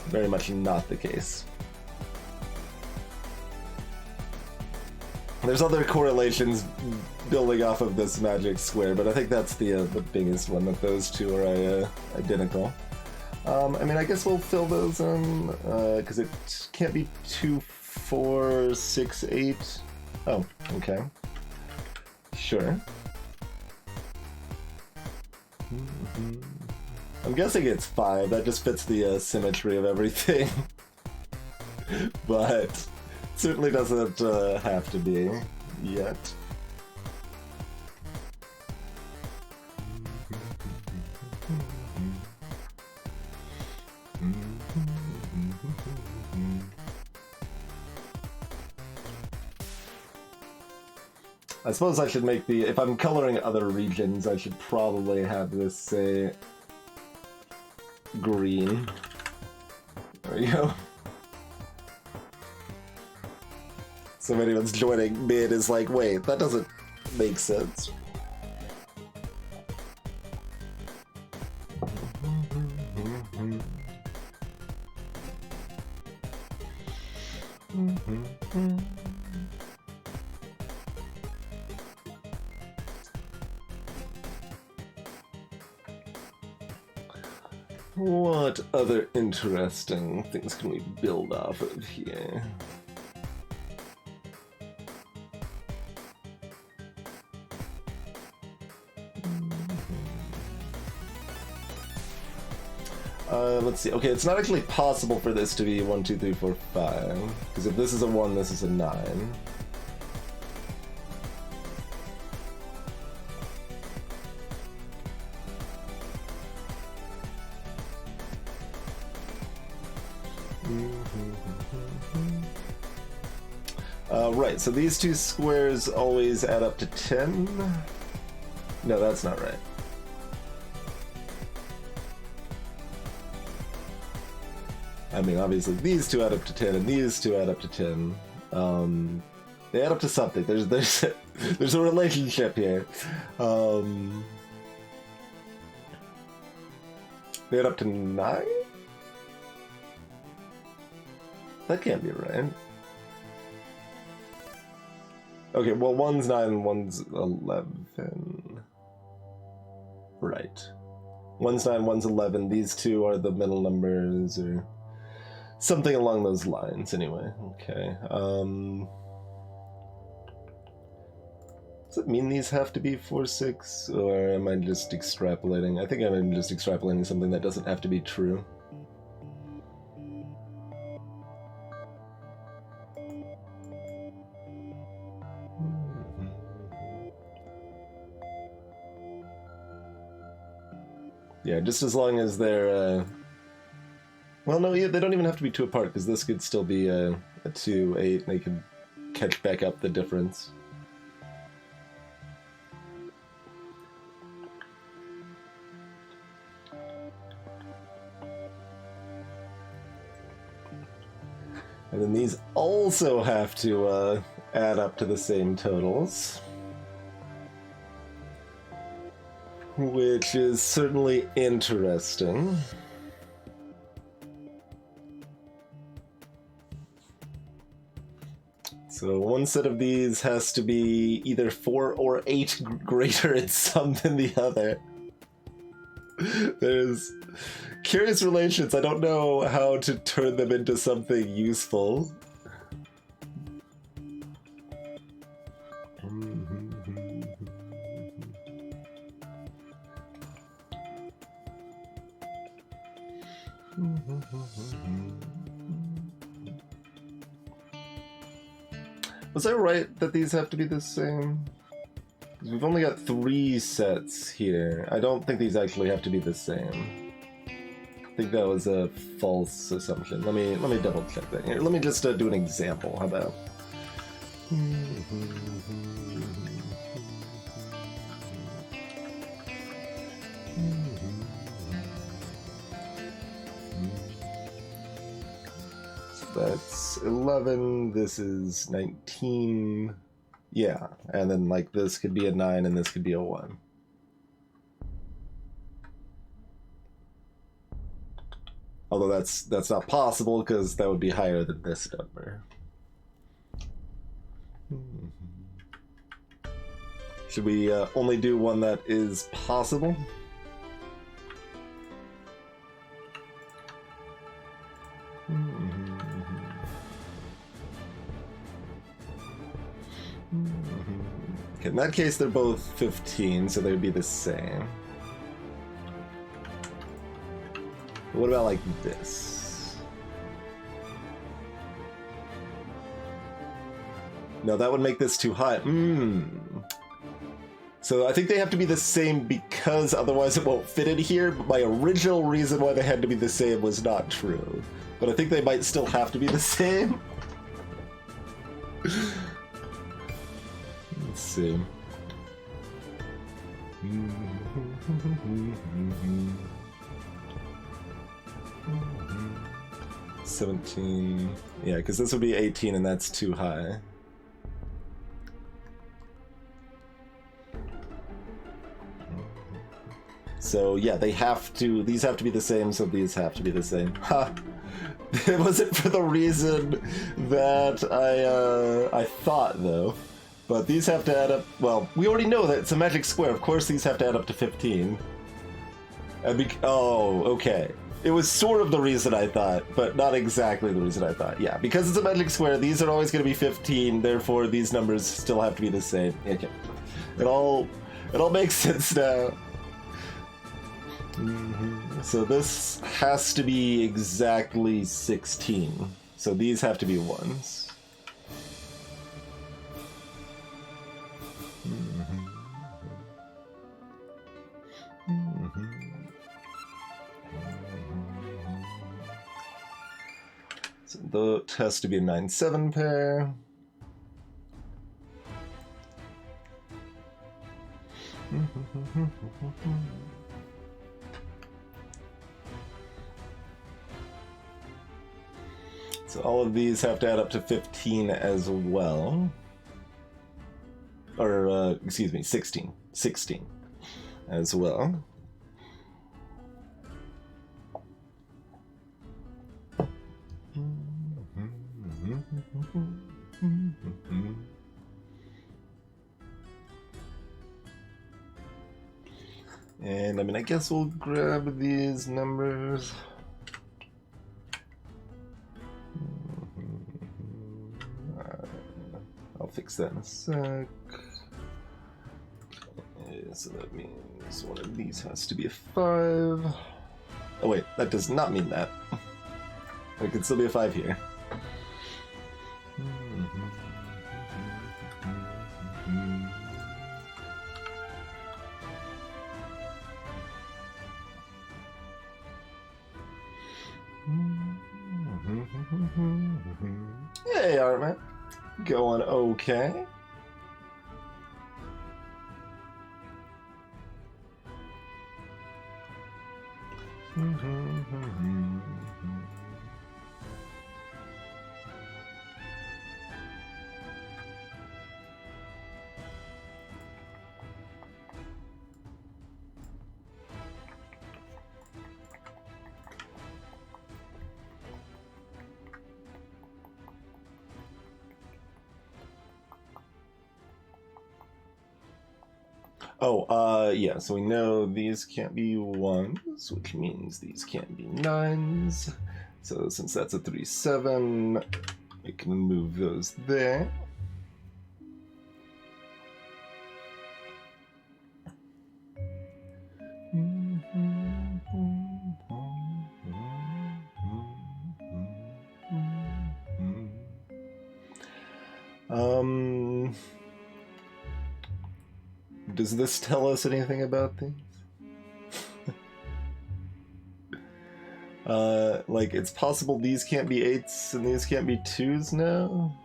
Very much not the case. There's other correlations building off of this magic square, but I think that's the biggest one, that those two are identical. I mean, I guess we'll fill those in, because it can't be 2, 4, 6, 8. Oh, okay. Sure. I'm guessing it's 5. That just fits the symmetry of everything. But certainly doesn't have to be yet. I suppose I should make the... If I'm coloring other regions, I should probably have this say... green. There you go. So if anyone's joining mid is like, wait, that doesn't make sense. What other interesting things can we build off of here? Let's see. Okay, it's not actually possible for this to be 1, 2, 3, 4, 5. Because if this is a 1, this is a 9. Right, so these two squares always add up to 10? No, that's not right. I mean, obviously, these two add up to 10, and these two add up to 10. They add up to something. There's a relationship here. They add up to 9? That can't be right. Okay, well, one's 9 and one's 11. Right. One's 9, one's 11. These two are the middle numbers, or something along those lines, anyway. Okay. Does it mean these have to be 4, 6, or am I just extrapolating? I think I'm just extrapolating something that doesn't have to be true. Yeah, just as long as they're, well, no, yeah, they don't even have to be 2 apart, because this could still be a 2, 8, and they could catch back up the difference. And then these also have to add up to the same totals. Which is certainly interesting. So one set of these has to be either 4 or 8 greater in sum than the other. There's curious relations. I don't know how to turn them into something useful. Was I right that these have to be the same? We've only got 3 sets here. I don't think these actually have to be the same. I think that was a false assumption. Let me double check that here. Let me just do an example. How about? That's 11, this is 19, yeah, and then like this could be a 9 and this could be a 1. Although that's not possible because that would be higher than this number. Should we only do one that is possible? Okay, in that case, they're both 15, so they would be the same. What about like this? No, that would make this too high. So I think they have to be the same because otherwise it won't fit in here, but my original reason why they had to be the same was not true. But I think they might still have to be the same. Let's see. 17. Yeah, because this would be 18 and that's too high. So yeah, these have to be the same, so these have to be the same. Ha! It wasn't for the reason that I thought, though. But these have to add up, well, we already know that it's a magic square. Of course these have to add up to 15. And oh, okay. It was sort of the reason I thought, but not exactly the reason I thought. Yeah, because it's a magic square, these are always going to be 15, therefore these numbers still have to be the same. Okay. It all makes sense now. So this has to be exactly 16. So these have to be 1s. So that has to be a 9-7 pair. So all of these have to add up to 15 as well. Or, excuse me, 16. 16 as well. And I mean, I guess we'll grab these numbers. I'll fix that in a sec. So that means one of these has to be a 5. Oh wait, that does not mean that. It could still be a 5 here. Hey, Artman. Going okay. Yeah, so we know these can't be 1s, which means these can't be 9s. So since that's a 3-7, we can move those there. Does this tell us anything about things? Like, it's possible these can't be 8s and these can't be 2s now?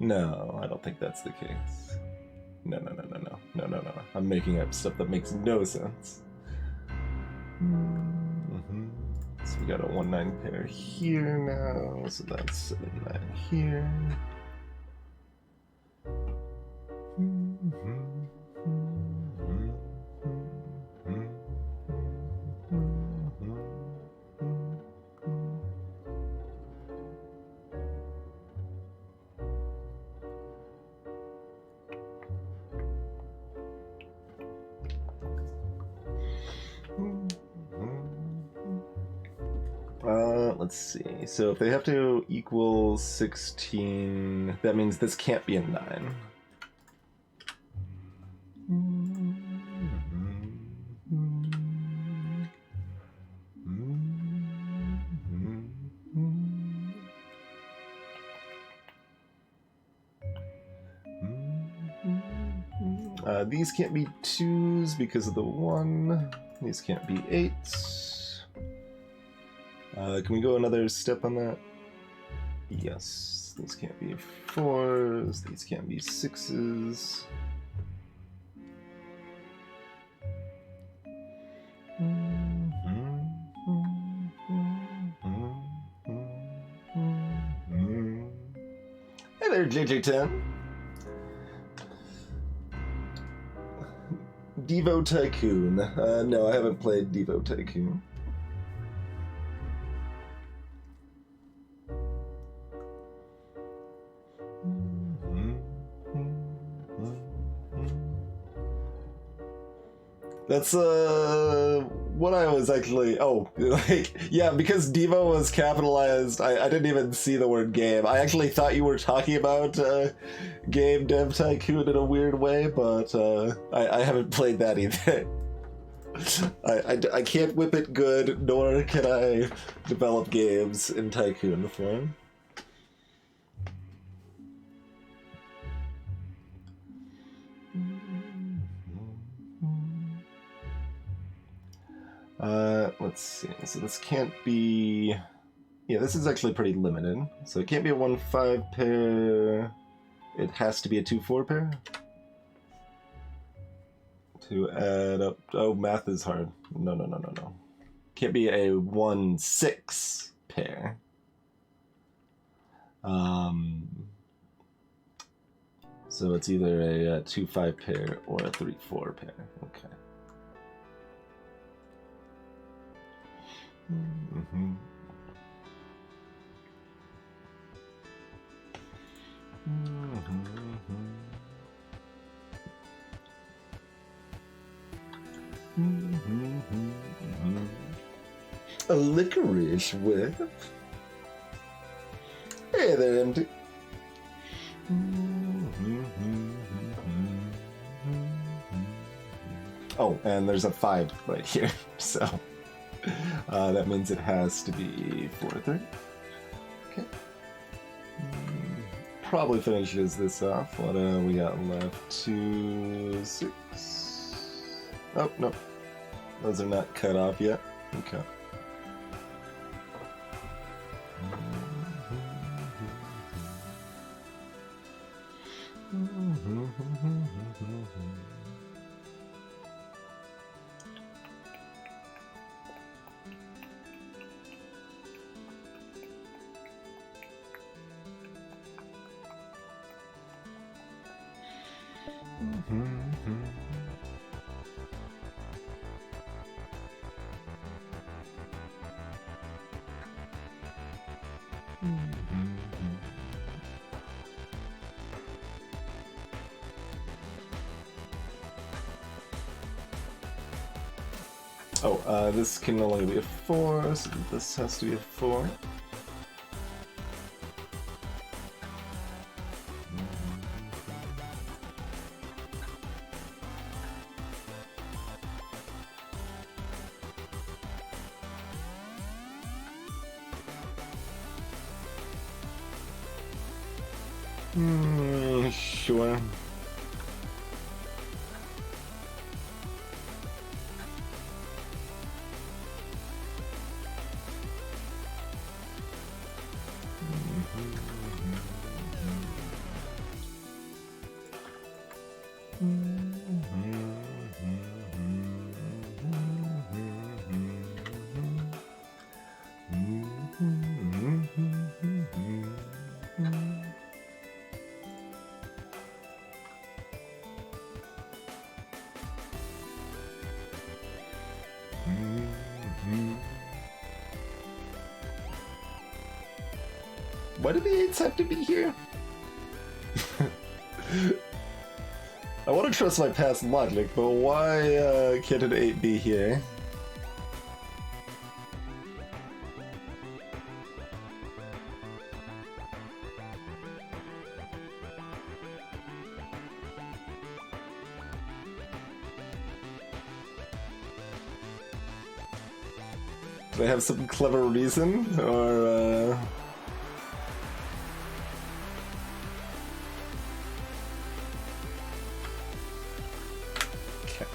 No, I don't think that's the case. No. I'm making up stuff that makes no sense. So we got a 1-9 pair here now, so that's 7-9 here. Let's see. So if they have to equal 16, that means this can't be a 9. These can't be 2s because of the 1. These can't be 8s. Can we go another step on that? Yes. These can't be 4s. These can't be 6s. Hey there, JJ10. Devo Tycoon. No, I haven't played Devo Tycoon. That's, what I was actually, oh, like, yeah, because Devo was capitalized, I didn't even see the word game. I actually thought you were talking about Game Dev Tycoon in a weird way, but I haven't played that either. I can't whip it good, nor can I develop games in Tycoon form. Let's see. So this can't be... Yeah, this is actually pretty limited. So it can't be a 1-5 pair. It has to be a 2-4 pair. To add up... Oh, math is hard. No. Can't be a 1-6 pair. So it's either a 2-5 pair or a 3-4 pair. Okay. Mm-hmm. A licorice whip. Hey there, empty. Oh, and there's a 5 right here, so that means it has to be 4-3. Okay. Probably finishes this off. What we got left? 2, 6. Oh, no. Those are not cut off yet. Okay. Oh, this can only be a 4, so this has to be a 4. Sure. Why do the 8s have to be here? I want to trust my past logic, but why can't an 8 be here? Do they have some clever reason, or Okay.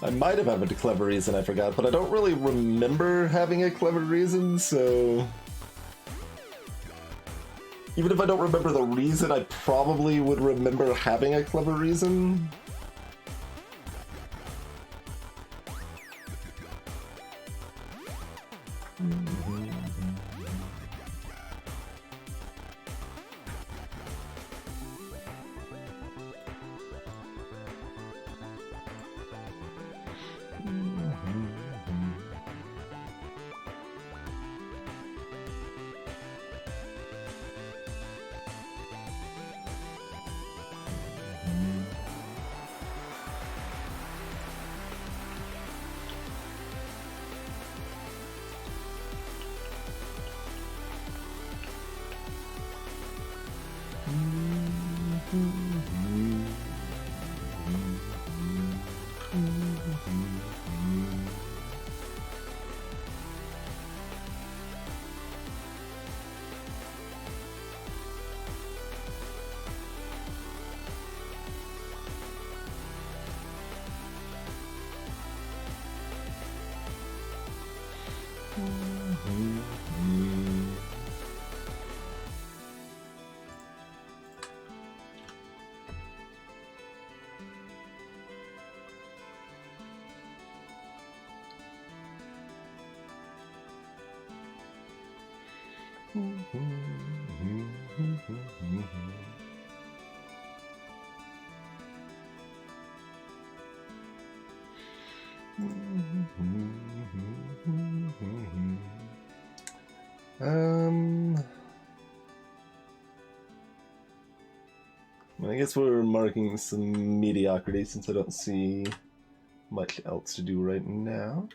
I might have had a clever reason, I forgot, but I don't really remember having a clever reason, so... Even if I don't remember the reason, I probably would remember having a clever reason. I guess we're marking some mediocrity since I don't see much else to do right now.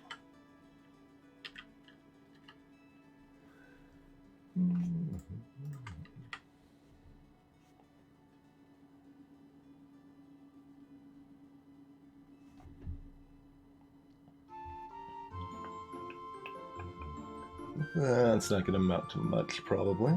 That's not going to amount to much, probably.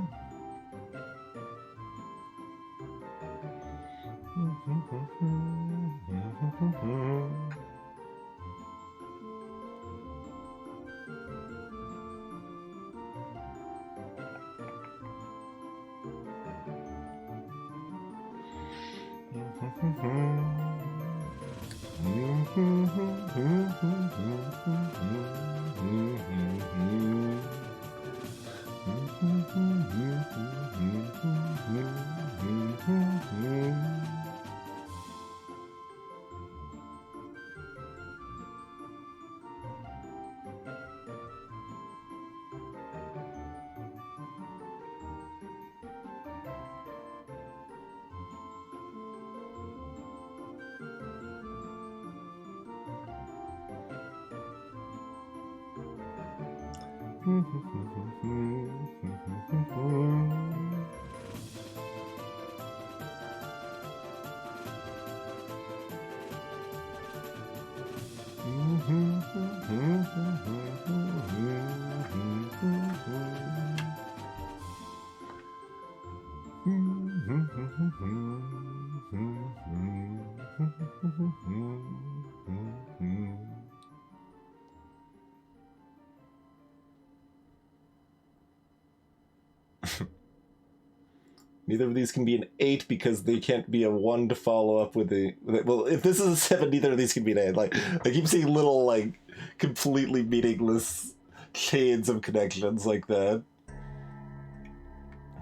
Neither of these can be an 8 because they can't be a 1 to follow up with a... Well, if this is a 7, neither of these can be an 8. Like, I keep seeing little, like, completely meaningless chains of connections like that.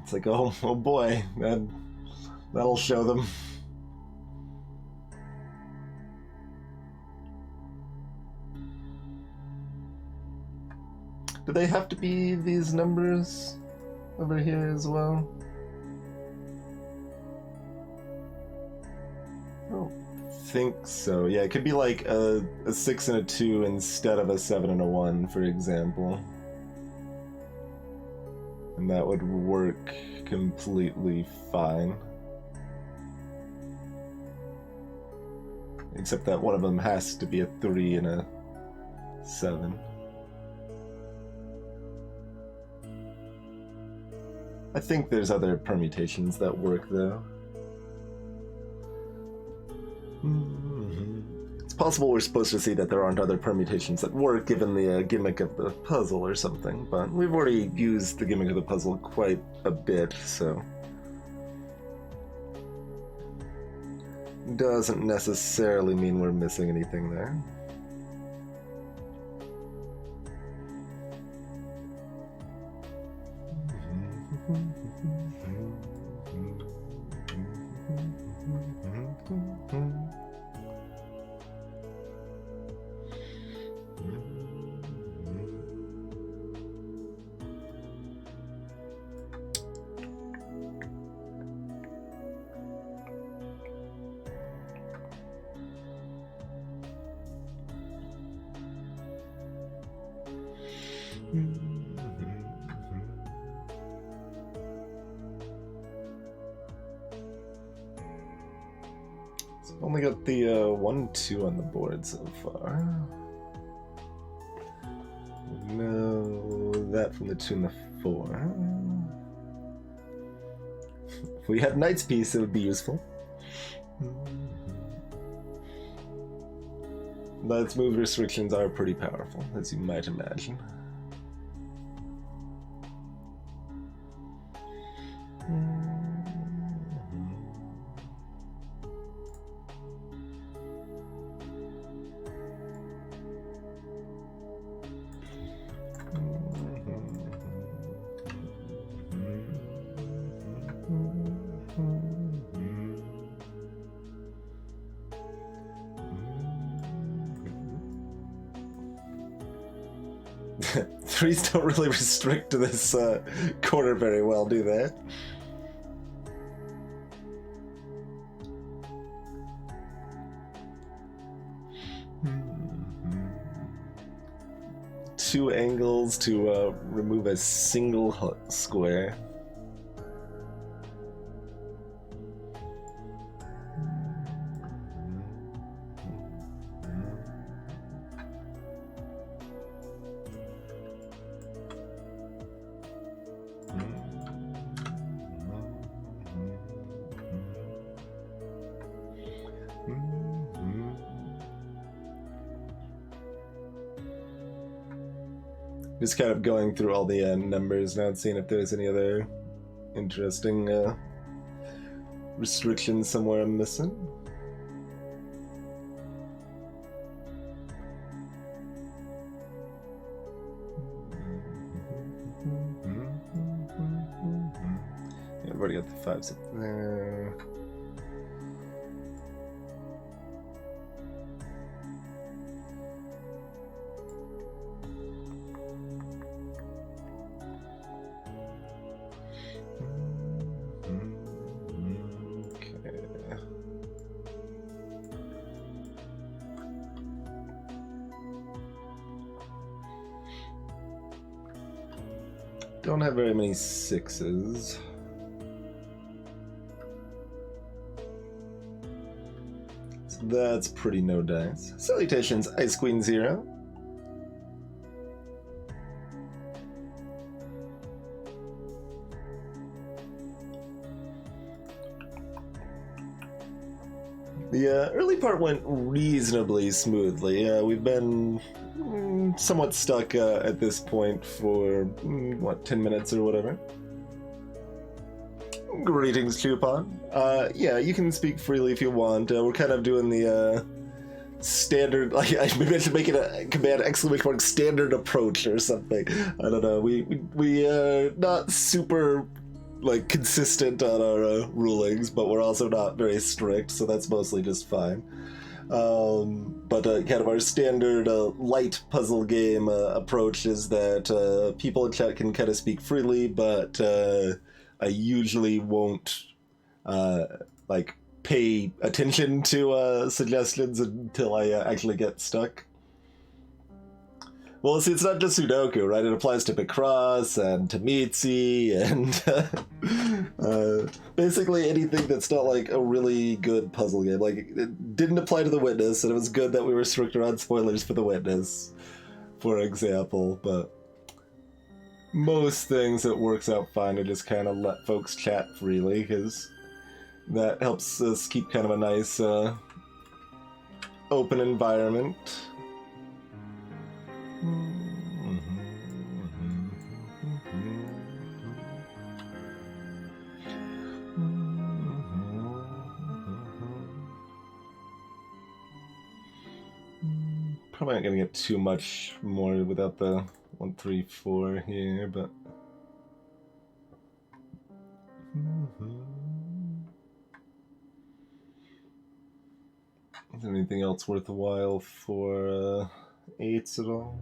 It's like, oh boy, that'll show them. Do they have to be these numbers over here as well? I don't think so. Yeah, it could be like a 6 and a 2 instead of a 7 and a 1, for example. And that would work completely fine. Except that one of them has to be a 3 and a 7. I think there's other permutations that work, though. It's possible we're supposed to see that there aren't other permutations that work given the gimmick of the puzzle or something, but we've already used the gimmick of the puzzle quite a bit, so... Doesn't necessarily mean we're missing anything there. So I've only got the 1-2 on the board so far. No, that from the 2 and the 4. If we had Knight's Piece, it would be useful. But its move restrictions are pretty powerful, as you might imagine. Threes don't really restrict to this corner very well, do they? Two angles to remove a single square. Just kind of going through all the numbers now and seeing if there's any other interesting restrictions somewhere I'm missing. Yeah, I've already got the 5s up there. Don't have very many 6s. So that's pretty no dice. Salutations, Ice Queen 0. The early part went reasonably smoothly. We've been somewhat stuck at this point for, 10 minutes or whatever. Greetings, Chupon. Yeah, you can speak freely if you want. We're kind of doing the standard, maybe I should make it a command exclamation mark standard approach or something. I don't know. We are not super consistent on our rulings, but we're also not very strict, so that's mostly just fine. But kind of our standard light puzzle game approach is that people in chat can kind of speak freely, but I usually won't pay attention to suggestions until I actually get stuck. Well, see, it's not just Sudoku, right? It applies to Picross and to Mitzi and basically anything that's not a really good puzzle game. It didn't apply to The Witness, and it was good that we were stricter on spoilers for The Witness, for example, but most things it works out fine to just kind of let folks chat freely, because that helps us keep kind of a nice open environment. Probably not gonna get too much more without the 1, 3, 4 here, but is there anything else worthwhile for 8s at all?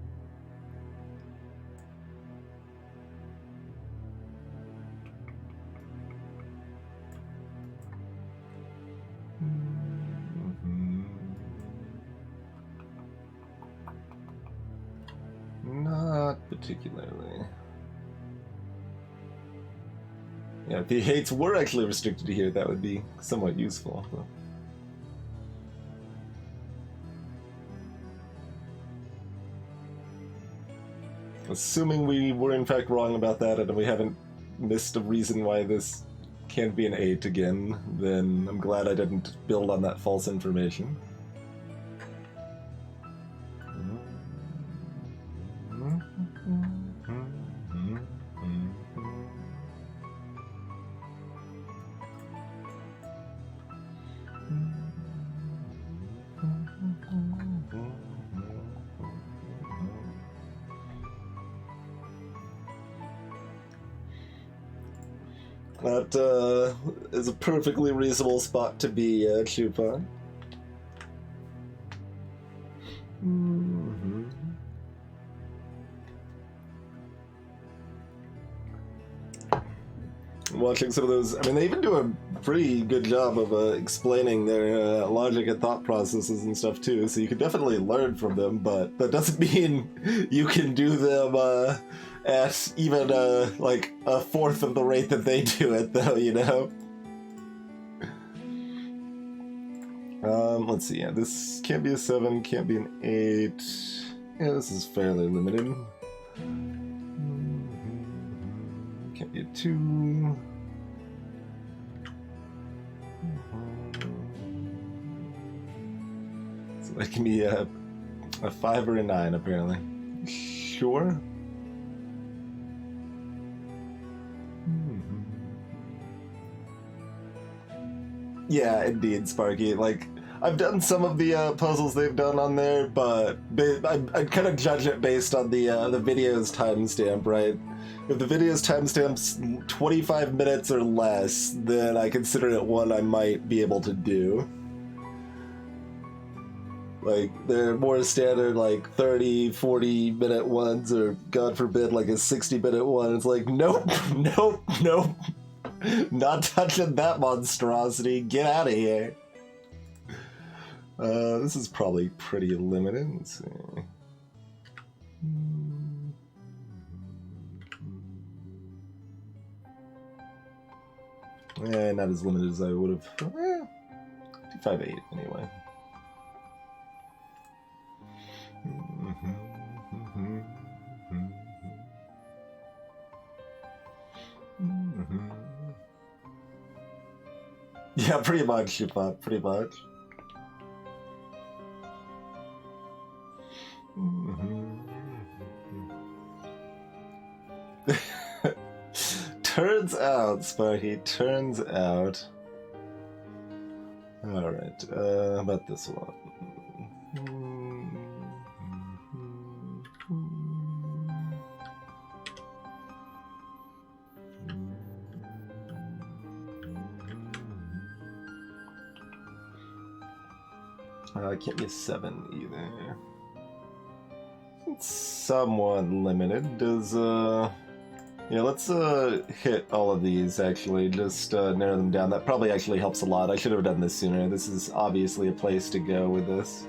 Not particularly. Yeah, if the 8s were actually restricted to here, that would be somewhat useful. But assuming we were in fact wrong about that and we haven't missed a reason why this can't be an 8 again, then I'm glad I didn't build on that false information. That is a perfectly reasonable spot to be, Chupon. watching some of those. I mean, they even do a pretty good job of explaining their logic and thought processes and stuff too. So you can definitely learn from them, but that doesn't mean you can do them at even like a fourth of the rate that they do it, though. You know. Let's see. Yeah, this can't be a 7, can't be an 8. Yeah, this is fairly limited. Can't be a 2. So that can be a 5 or a 9, apparently. Sure. Yeah, indeed, Sparky. Like, I've done some of the puzzles they've done on there, but I kind of judge it based on the video's timestamp, right? If the video's timestamp's 25 minutes or less, then I consider it one I might be able to do. Like, they're more standard, like, 30, 40-minute ones, or, God forbid, like a 60-minute one. It's like, nope, nope, nope. Not touching that monstrosity. Get out of here. This is probably pretty limited. Let's see. Not as limited as I would have. 5-8 anyway. Yeah, pretty much, Shipot, pretty much. Turns out, Sparky, turns out. Alright, how about this one? Can't be a 7 either. It's somewhat limited. Does, yeah, let's hit all of these, actually. Just narrow them down. That probably actually helps a lot. I should have done this sooner. This is obviously a place to go with this.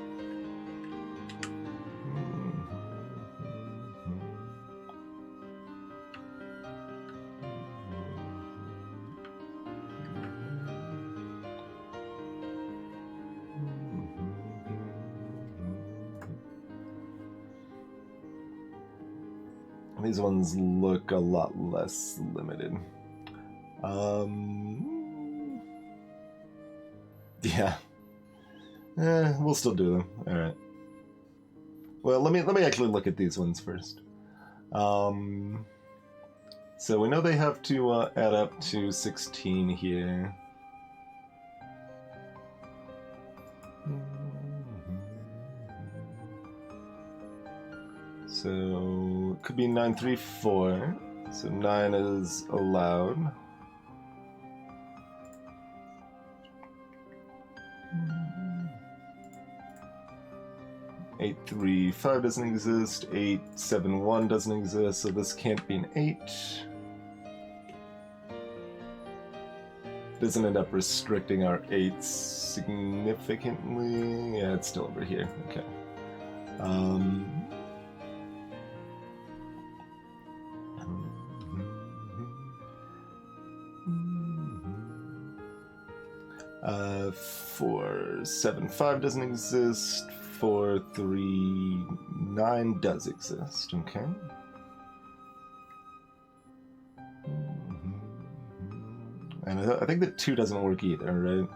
These ones look a lot less limited. Yeah. We'll still do them. All right. Well, let me actually look at these ones first. So we know they have to add up to 16 here. So it could be 9, 3, 4. So 9 is allowed. Eight, 3, 5 doesn't exist. 8, 7, 1 doesn't exist. So this can't be an 8. Doesn't end up restricting our 8s significantly. Yeah, it's still over here. Okay. 4, 7, 5 doesn't exist. 4, 3, 9 does exist. Okay. And I think that 2 doesn't work either, right?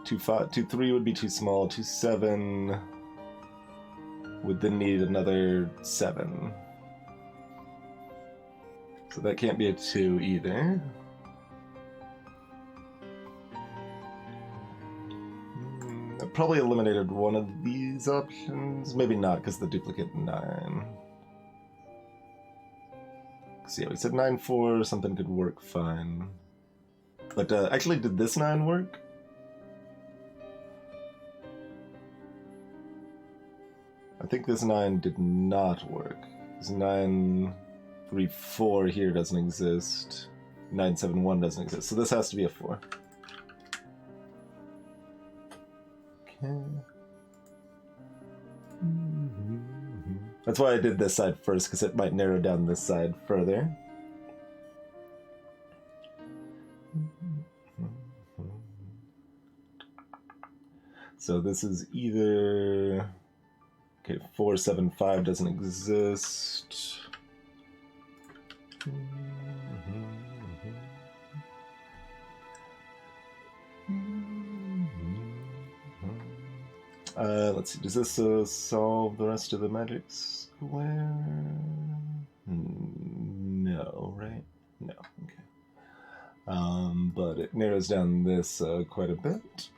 2, 5, 2, 3 would be too small. 2, 7 would then need another 7. So that can't be a 2 either. I probably eliminated one of these options. Maybe not, because the duplicate 9. So yeah, we said 9, 4, something could work fine. But actually, did this 9 work? I think this 9 did not work. This 9, 3, 4 here doesn't exist. 971 doesn't exist, so this has to be a 4. Okay. That's why I did this side first, because it might narrow down this side further. So this is either... Okay, 475 doesn't exist. Let's see, does this solve the rest of the magic square? No, right? No, okay. But it narrows down this quite a bit.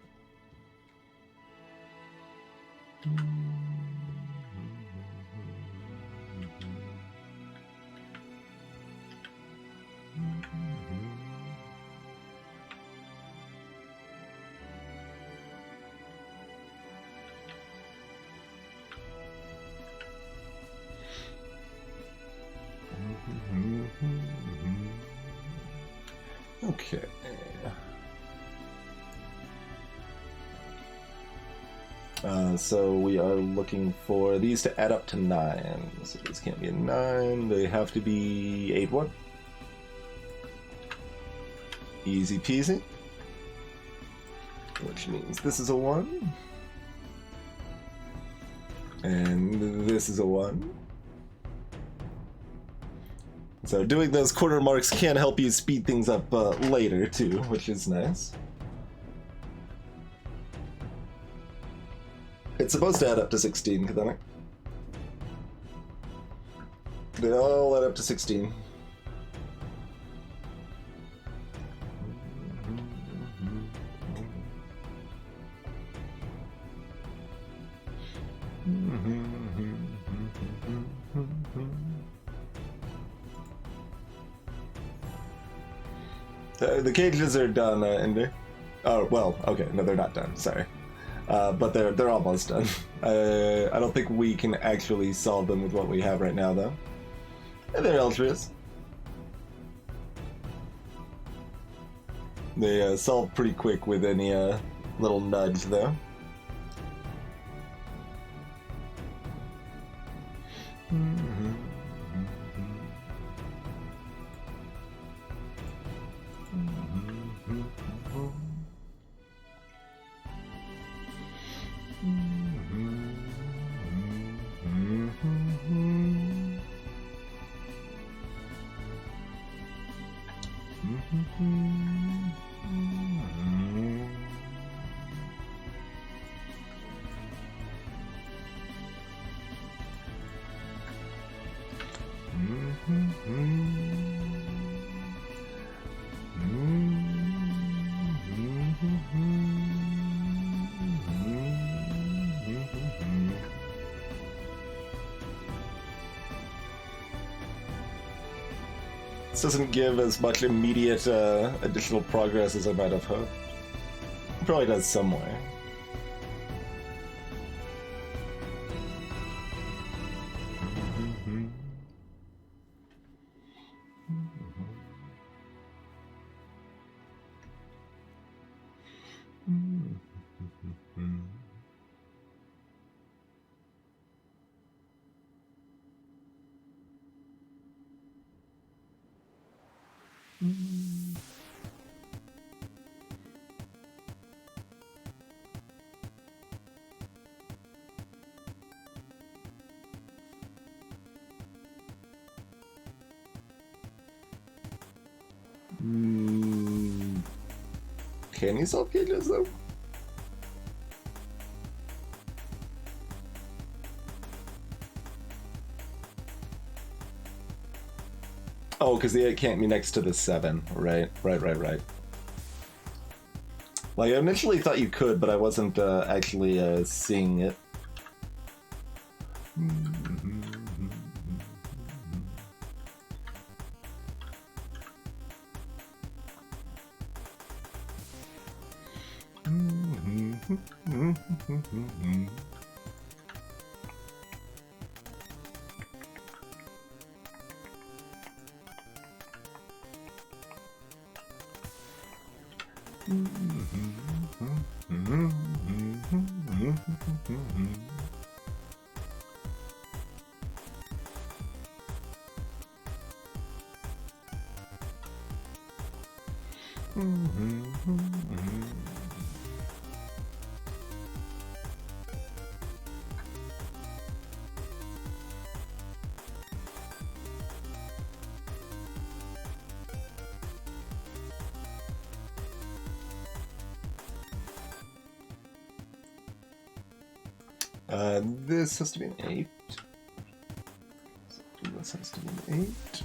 Okay. So we are looking for these to add up to 9. So this can't be a 9. They have to be 8-1. Easy peasy. Which means this is a 1. And this is a 1. So doing those quarter marks can help you speed things up later too, which is nice. It's supposed to add up to 16, Kathenic. They all add up to 16. The cages are done, Ender. Oh, well, okay, no, they're not done, sorry. But they're almost done. I don't think we can actually solve them with what we have right now, though. And they're Eltrius. They solve pretty quick with any little nudge, though. This doesn't give as much immediate additional progress as I might have hoped. It probably does somewhere. Can you solve cages though? Oh, because the 8 can't be next to the 7. Right. Like, I initially thought you could, but I wasn't actually seeing it. This has to be an 8. So this has to be an 8.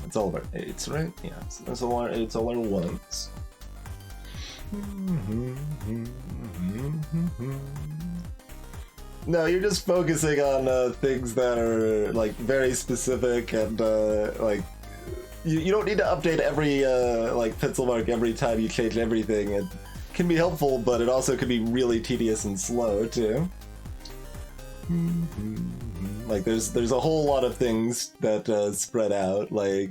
It's all of our 8s, right? Yeah, so that's all our 8s, all our 1s. No, you're just focusing on things that are like very specific and like you don't need to update every like pencil mark every time you change everything. It can be helpful, but it also could be really tedious and slow too. Like there's a whole lot of things that spread out, like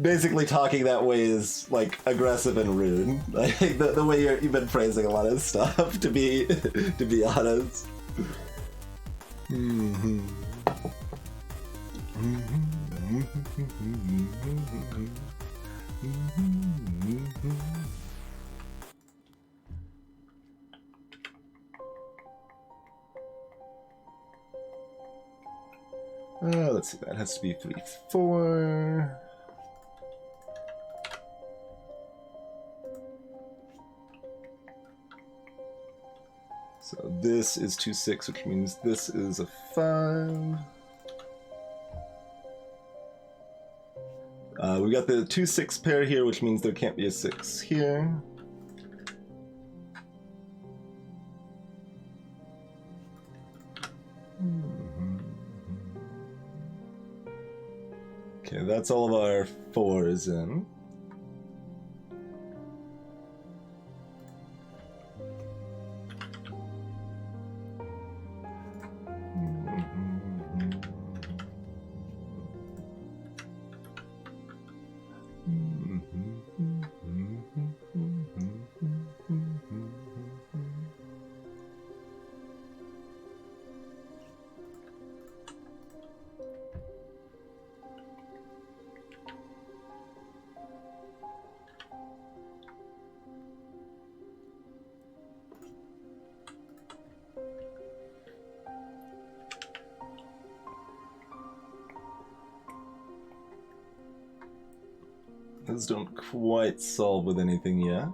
basically talking that way is like aggressive and rude. Like the way you've been phrasing a lot of stuff, to be honest. Let's see, that has to be 3, 4. So this is 2, 6, which means this is a 5. We got the 2, 6 pair here, which means there can't be a 6 here. Okay, that's all of our 4s in. Those don't quite solve with anything yet.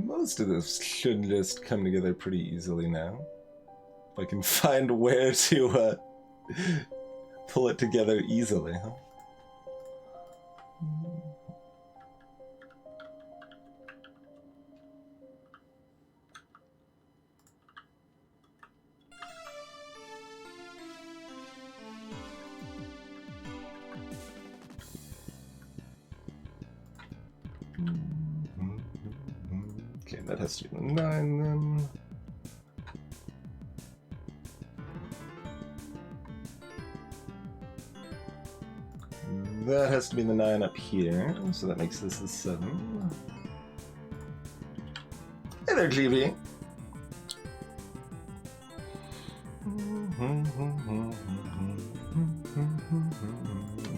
Most of this should just come together pretty easily now. If I can find where to pull it together easily, huh? Okay, that has to be the 9 then. That has to be the 9 up here, so that makes this the 7. Hey there, GB!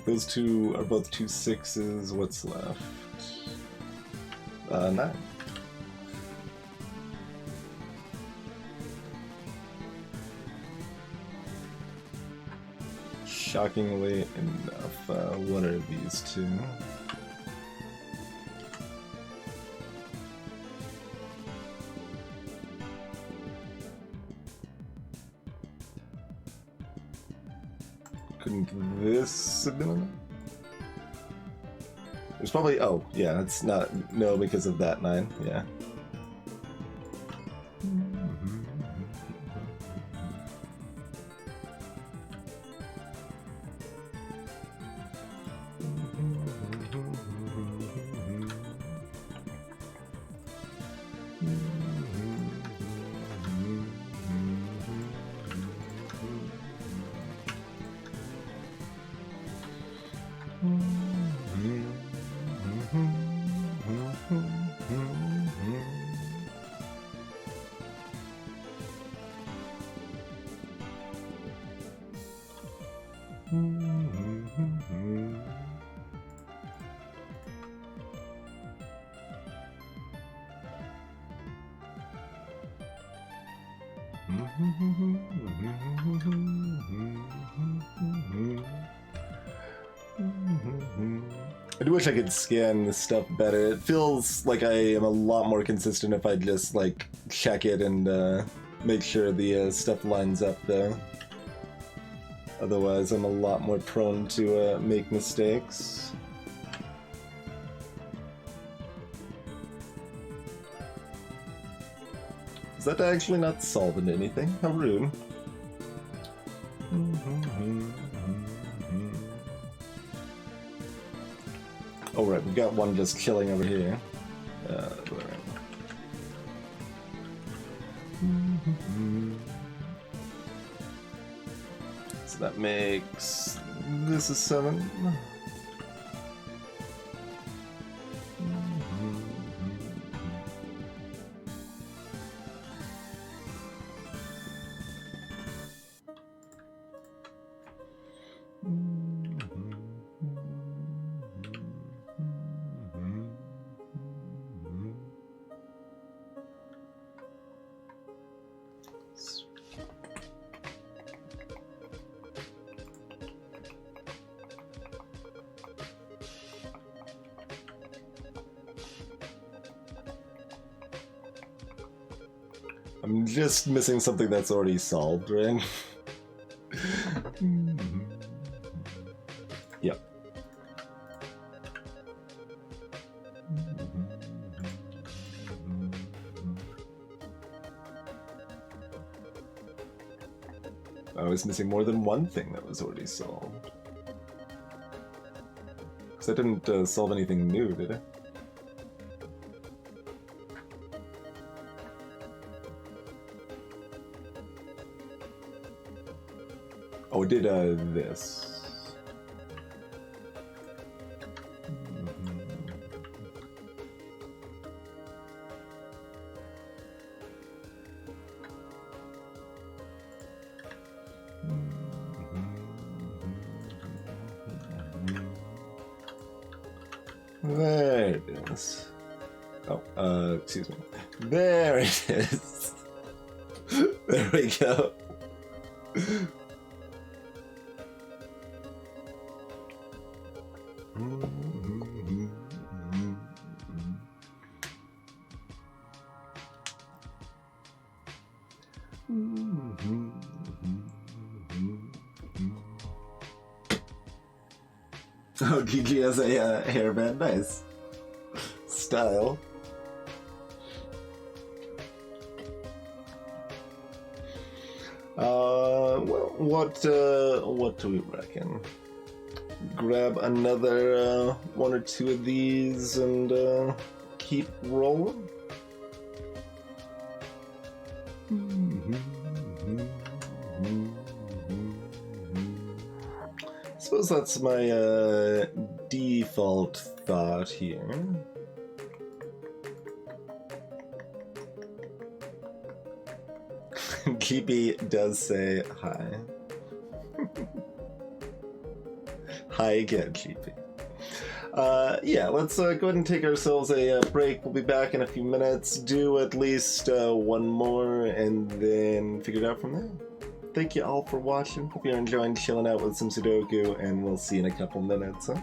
Those two are both 2 6s. What's left? 9. Shockingly enough, what are these two? Couldn't this have been enough? There's probably, oh, yeah, it's not, no, because of that 9, yeah. I do wish I could scan this stuff better. It feels like I am a lot more consistent if I just, like, check it and make sure the stuff lines up, though. Otherwise, I'm a lot more prone to make mistakes. Is that actually not solving anything? How rude. Oh right, we've got one just chilling over here. So that makes... this is 7. I'm just missing something that's already solved, right? Yep. I was missing more than one thing that was already solved. Because I didn't solve anything new, did I? Oh, it did this. There it is. Oh, excuse me. There it is. There we go. Oh, Gigi has a hairband. Nice. Style. Well, what do we reckon? Grab another 1 or 2 of these and keep rolling. I suppose that's my default thought here. Keepy does say hi. Hi again, Sheepy. Yeah, let's go ahead and take ourselves a break. We'll be back in a few minutes. Do at least one more, and then figure it out from there. Thank you all for watching. Hope you're enjoying chilling out with some Sudoku, and we'll see you in a couple minutes, huh?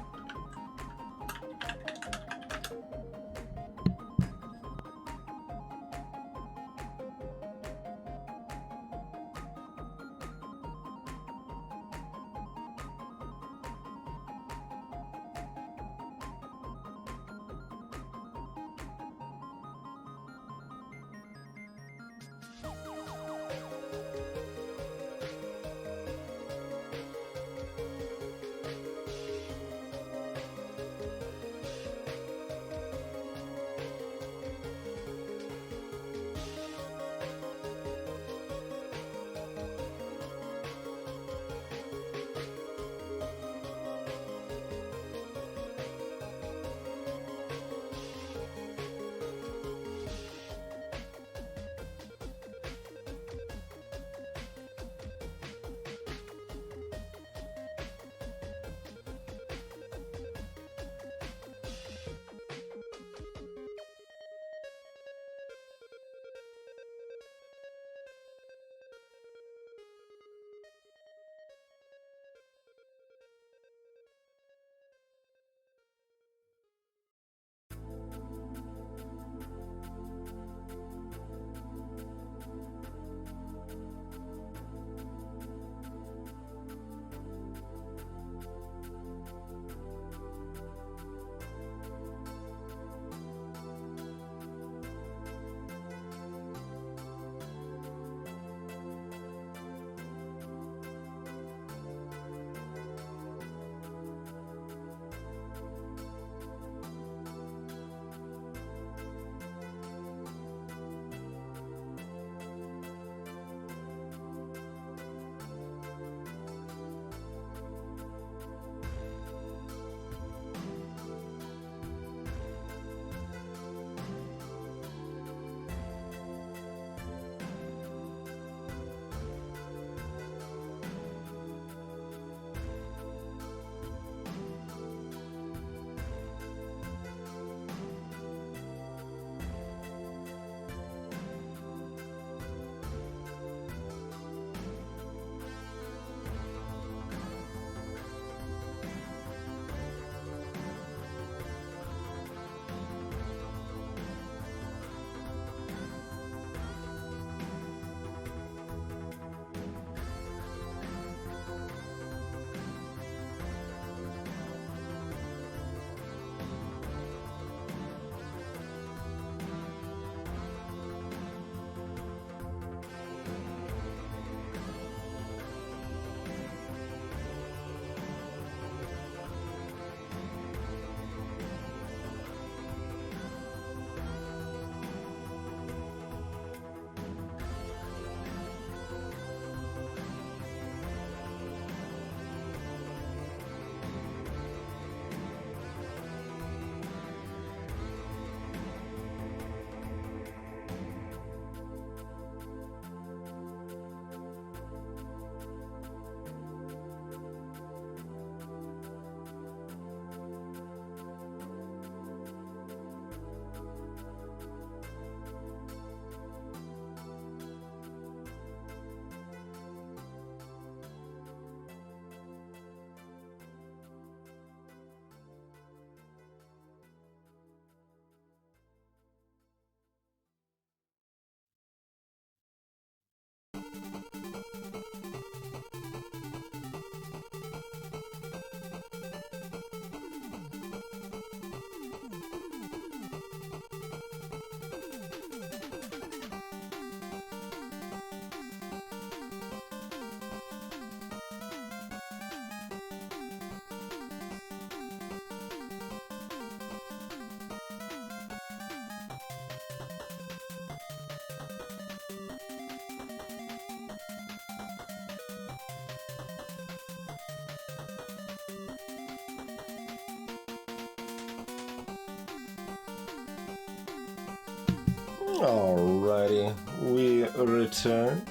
Alrighty, we return.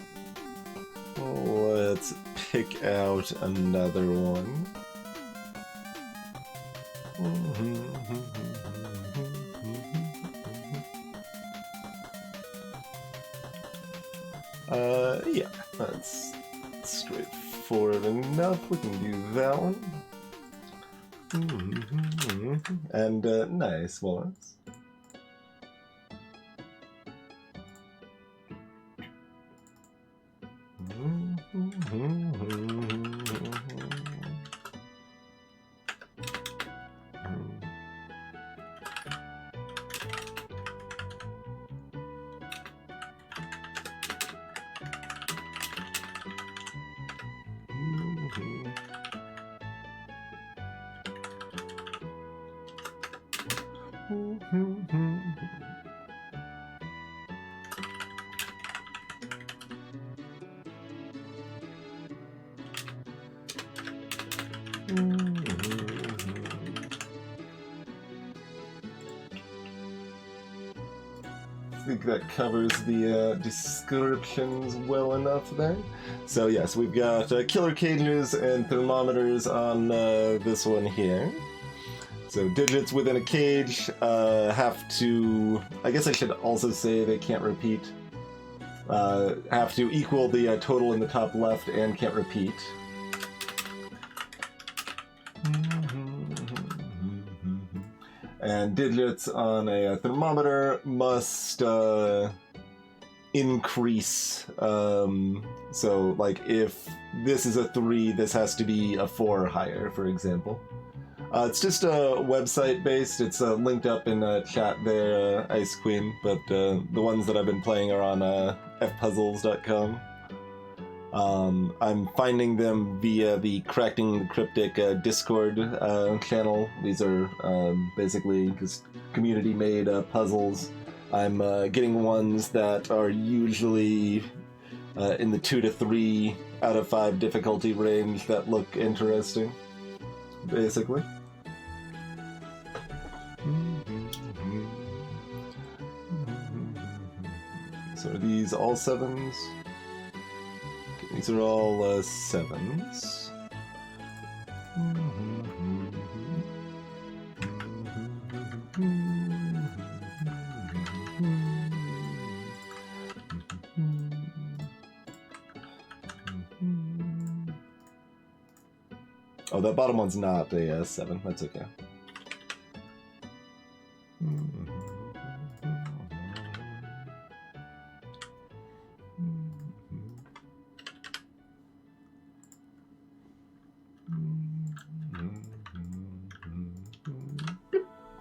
Let's pick out another one. straightforward enough. We can do that one. And nice ones. I think that covers the descriptions well enough there. So yes, we've got killer cages and thermometers on this one here. So digits within a cage have to, I guess I should also say they can't repeat, have to equal the total in the top left and can't repeat. And digits on a thermometer must increase. So, like, if this is a 3, this has to be a 4 or higher, for example. It's just website based. It's linked up in chat there, Ice Queen. But the ones that I've been playing are on fpuzzles.com. I'm finding them via the Cracking the Cryptic Discord channel. These are basically just community-made puzzles. I'm getting ones that are usually in the 2 to 3 out of 5 difficulty range that look interesting, basically. So are these all 7s? These are all 7s. Oh, that bottom one's not a 7. That's okay.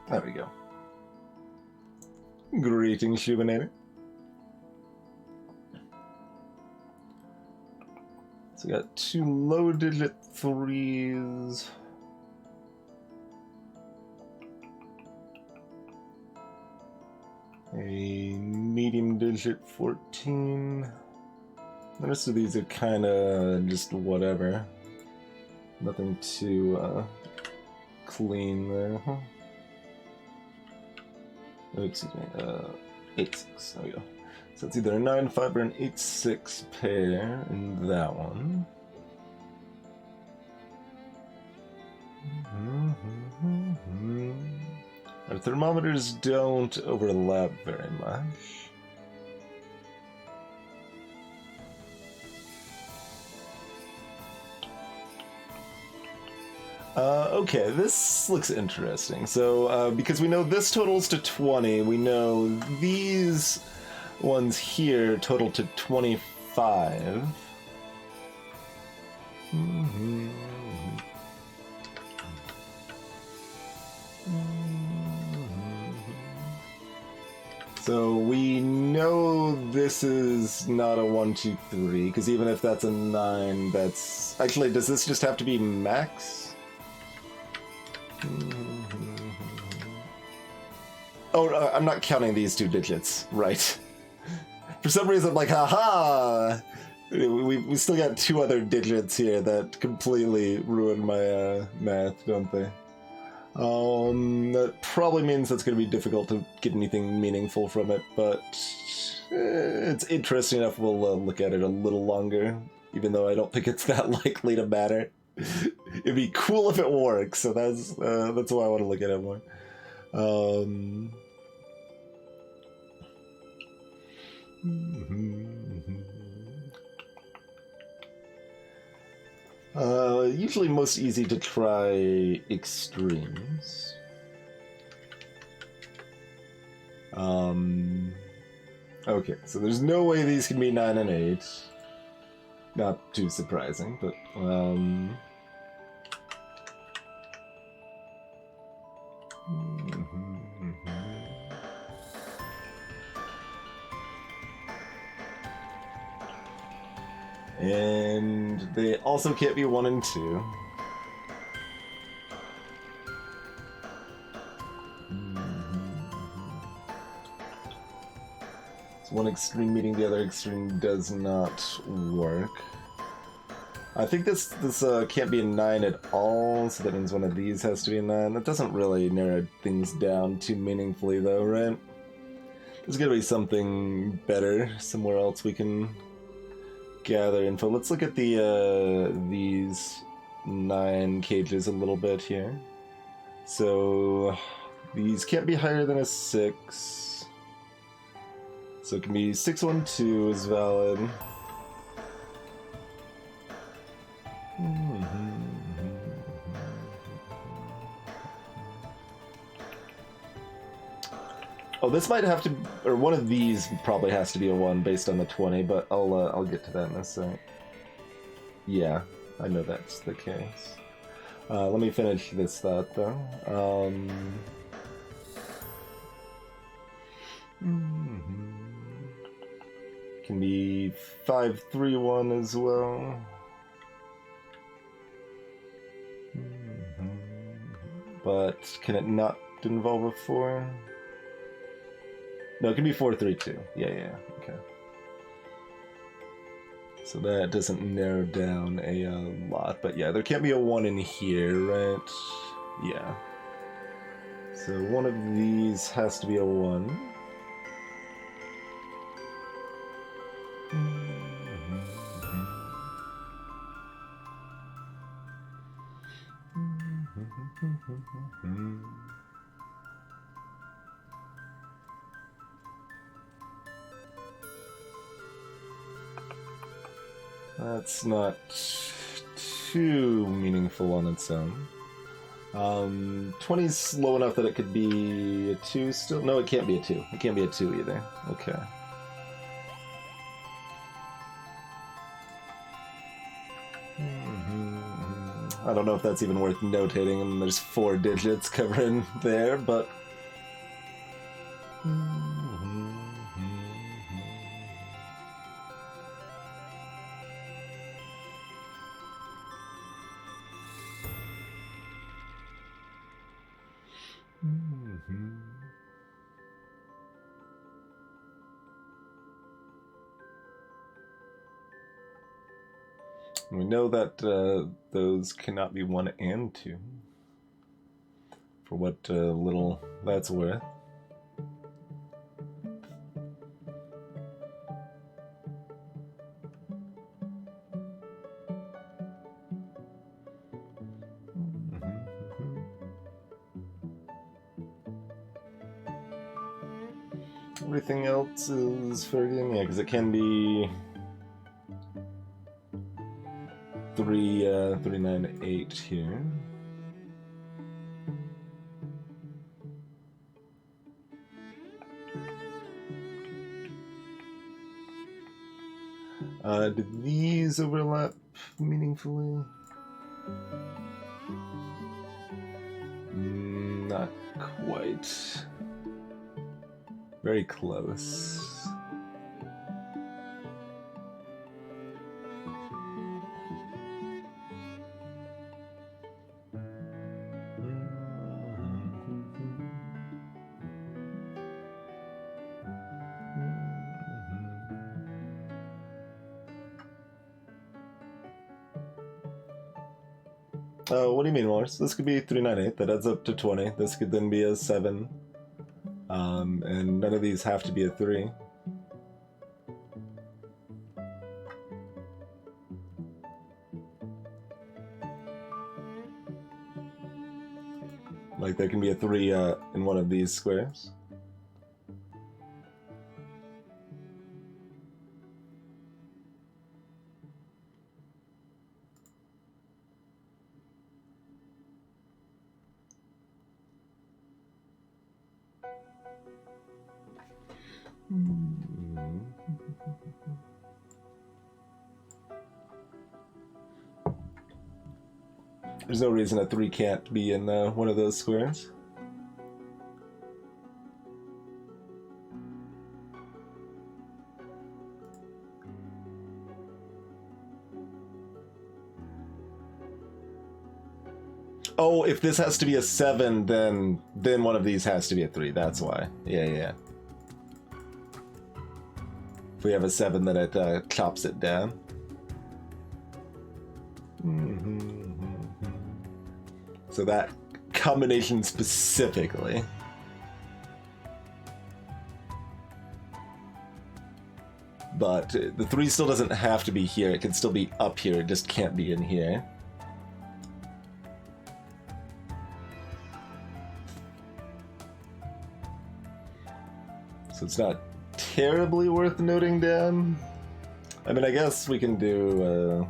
There we go. Greetings, Shubinator. So we got 2 low-digit 3s. A medium-digit 14. The rest of these are kind of just whatever. Nothing too clean there. Huh? Oh, excuse me. 8-6. There we go. So it's either a 9-5 or an 8-6 pair in that one. Our thermometers don't overlap very much. Okay, this looks interesting. So, because we know this totals to 20, we know these ones here total to 25. So we know this is not a 1, 2, 3, because even if that's a 9, that's... Actually, does this just have to be max? Oh, I'm not counting these 2 digits, right. For some reason, I'm like, haha! We still got 2 other digits here that completely ruin my math, don't they? That probably means that's going to be difficult to get anything meaningful from it, but it's interesting enough. We'll look at it a little longer, even though I don't think it's that likely to matter. It'd be cool if it works, so that's why I want to look at it more. Usually most easy to try extremes. Okay, so there's no way these can be 9 and 8. Not too surprising, but, And they also can't be 1 and 2. So one extreme meeting the other extreme does not work. I think this can't be a 9 at all, so that means one of these has to be a 9. That doesn't really narrow things down too meaningfully though, right? There's gotta be something better, somewhere else we can gather info. Let's look at the these 9 cages a little bit here. So these can't be higher than a 6. So it can be 612 is valid. Oh, this might have to, or one of these probably has to be a 1 based on the 20, but I'll get to that in a sec. Yeah, I know that's the case. Let me finish this thought though. Can be 531 as well. But can it not involve a 4? No, it can be 432. Yeah, okay. So that doesn't narrow down a lot, but yeah, there can't be a 1 in here, right? Yeah. So one of these has to be a 1. That's not too meaningful on its own. 20's low enough that it could be a 2 still? No, it can't be a 2. It can't be a 2 either. Okay. I don't know if that's even worth notating, and there's 4 digits covering there, but... We know that those cannot be 1 and 2, for what little that's worth. Everything else is fair game, yeah, because it can be 398 here. Did these overlap meaningfully? Not quite. Very close. What do you mean, Morris? This could be 398. That adds up to 20. This could then be a 7. And none of these have to be a 3. Like, there can be a 3 in one of these squares. There's no reason a 3 can't be in one of those squares. Oh, if this has to be a 7, then one of these has to be a 3. That's why. Yeah. If we have a 7, then it chops it down. So that combination specifically. But the 3 still doesn't have to be here. It can still be up here. It just can't be in here. So it's not terribly worth noting down. I mean, I guess we can do...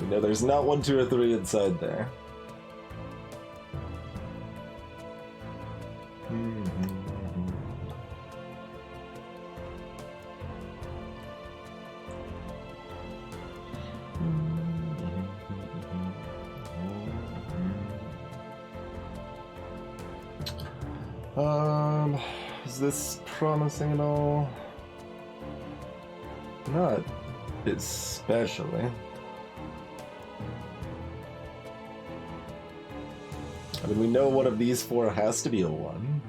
No, there's not 1, 2, or 3 inside there. Is this promising at all? Not especially. I mean, we know one of these 4 has to be a 1.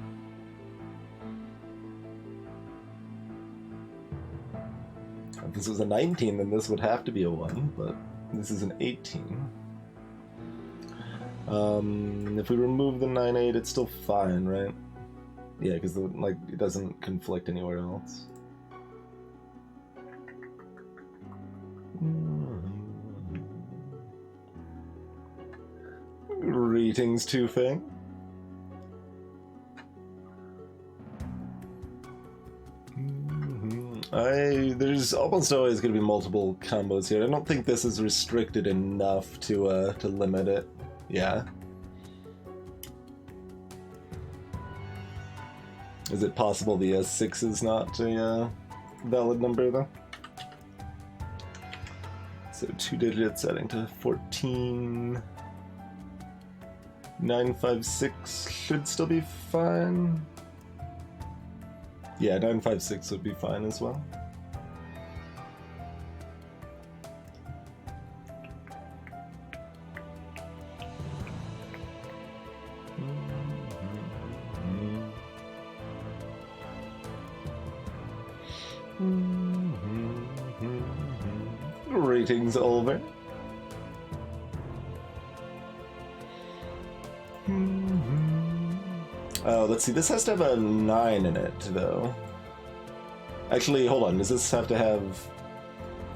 If this was a 19, then this would have to be a 1, but this is an 18. If we remove the 9, 8, it's still fine, right? Yeah, because like it doesn't conflict anywhere else. Greetings, Two-Fang. There's almost always going to be multiple combos here. I don't think this is restricted enough to limit it. Yeah. Is it possible the 6 is not a valid number, though? So 2 digits adding to 14. 956 should still be fine. Yeah, 956 would be fine as well. Ratings over. Oh, let's see. This has to have a 9 in it, though. Actually, hold on. Does this have to have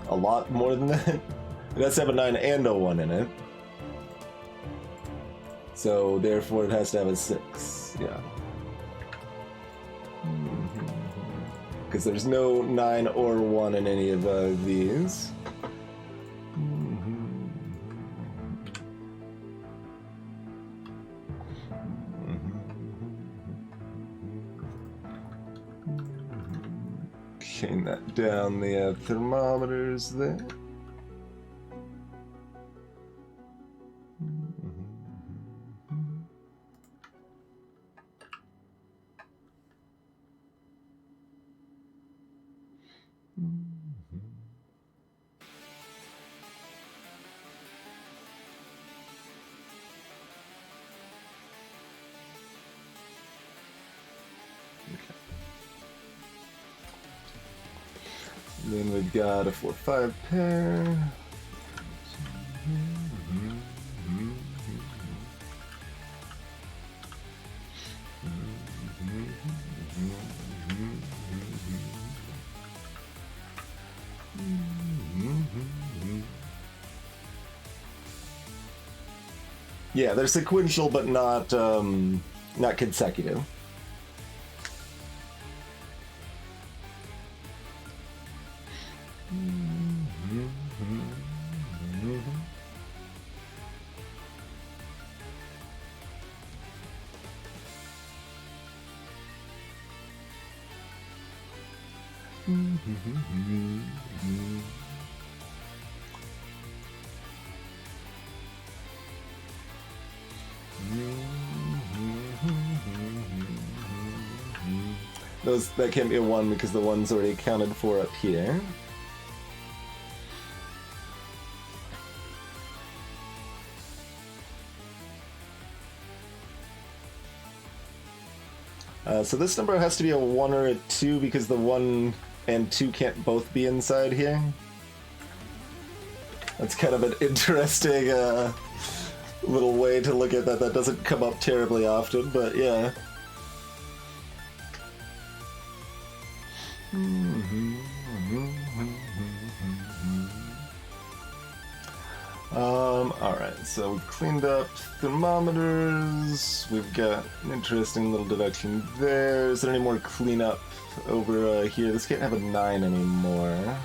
a lot more than that? It has to have a 9 and a 1 in it. So, therefore, it has to have a 6. Yeah. Because there's no 9 or 1 in any of these. Chain that down the thermometers there. And then we've got a 4-5 pair. Yeah, they're sequential, but not consecutive. That can't be a 1 because the 1's already accounted for up here. So this number has to be a 1 or a 2 because the 1 and 2 can't both be inside here. That's kind of an interesting little way to look at that. That doesn't come up terribly often, but yeah. Alright, so we cleaned up thermometers. We've got an interesting little deduction there. Is there any more cleanup over here? This can't have a 9 anymore.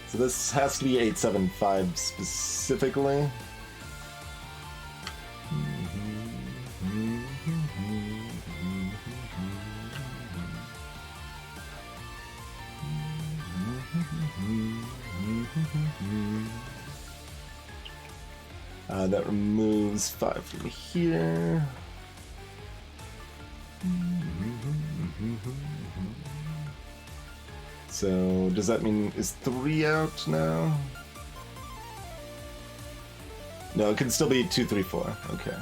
So this has to be 875 specifically. That removes 5 from here. So does that mean is 3 out now? No, it can still be 2, 3, 4. Okay.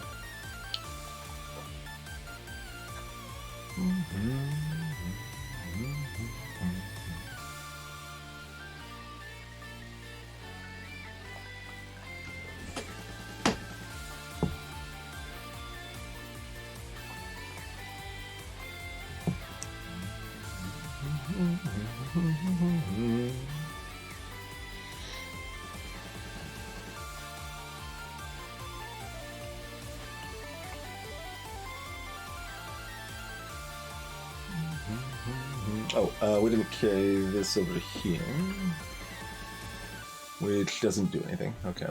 We didn't carry this over here, which doesn't do anything. Okay.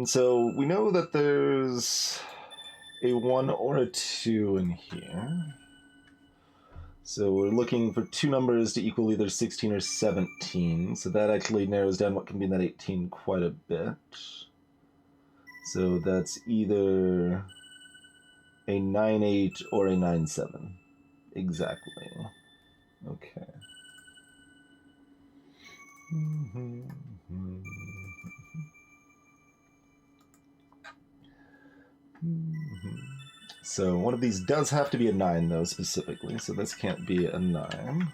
So we know that there's a 1 or a 2 in here. So we're looking for 2 numbers to equal either 16 or 17. So that actually narrows down what can be in that 18 quite a bit. So that's either a 9-8 or a 9-7. Exactly. Okay. So one of these does have to be a 9, though, specifically. So this can't be a 9.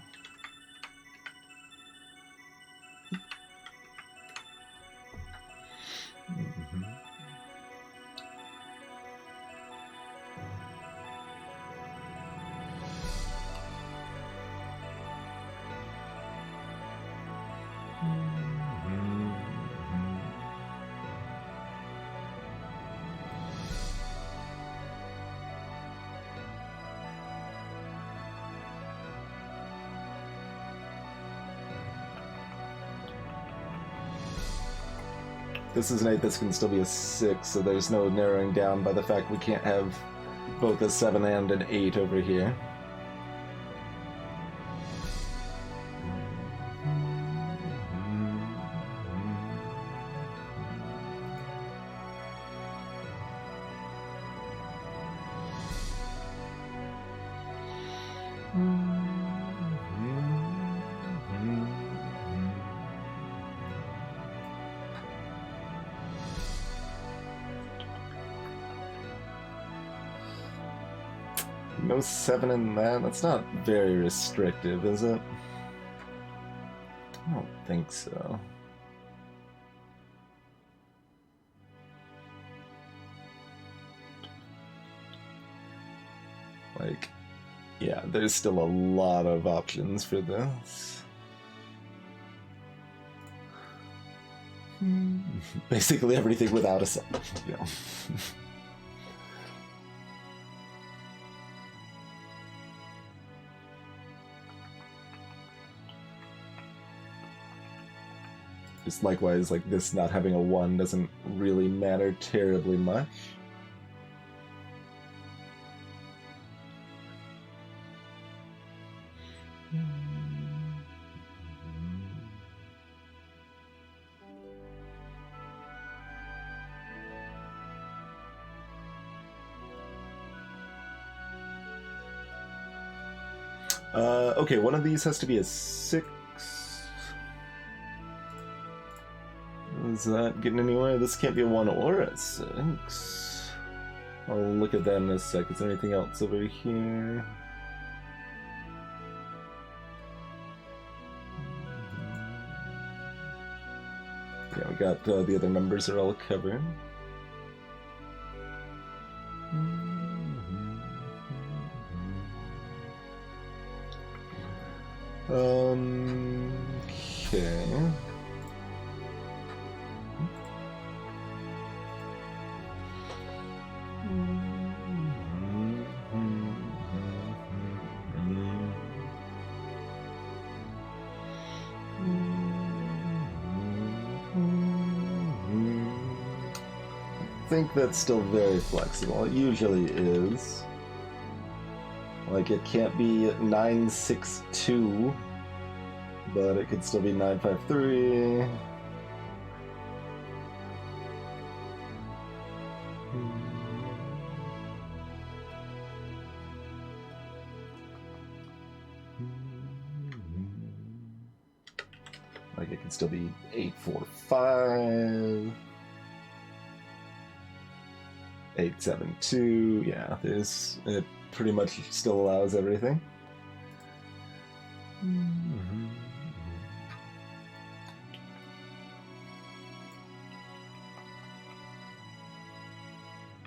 This is an 8, this can still be a 6, so there's no narrowing down by the fact we can't have both a 7 and an 8 over here. No 7 in that? That's not very restrictive, is it? I don't think so. Like, yeah, there's still a lot of options for this. Basically everything without a set. Yeah. Just likewise, like this not having a 1 doesn't really matter terribly much. Okay, one of these has to be a 6. Is that getting anywhere? This can't be a 1 or a 6. I'll look at that in a sec. Is there anything else over here? Yeah, we got the other numbers are all covered. Okay. I think that's still very flexible. It usually is. Like, it can't be 962, but it could still be 953. Like, it could still be 845. 872. Yeah, it pretty much still allows everything.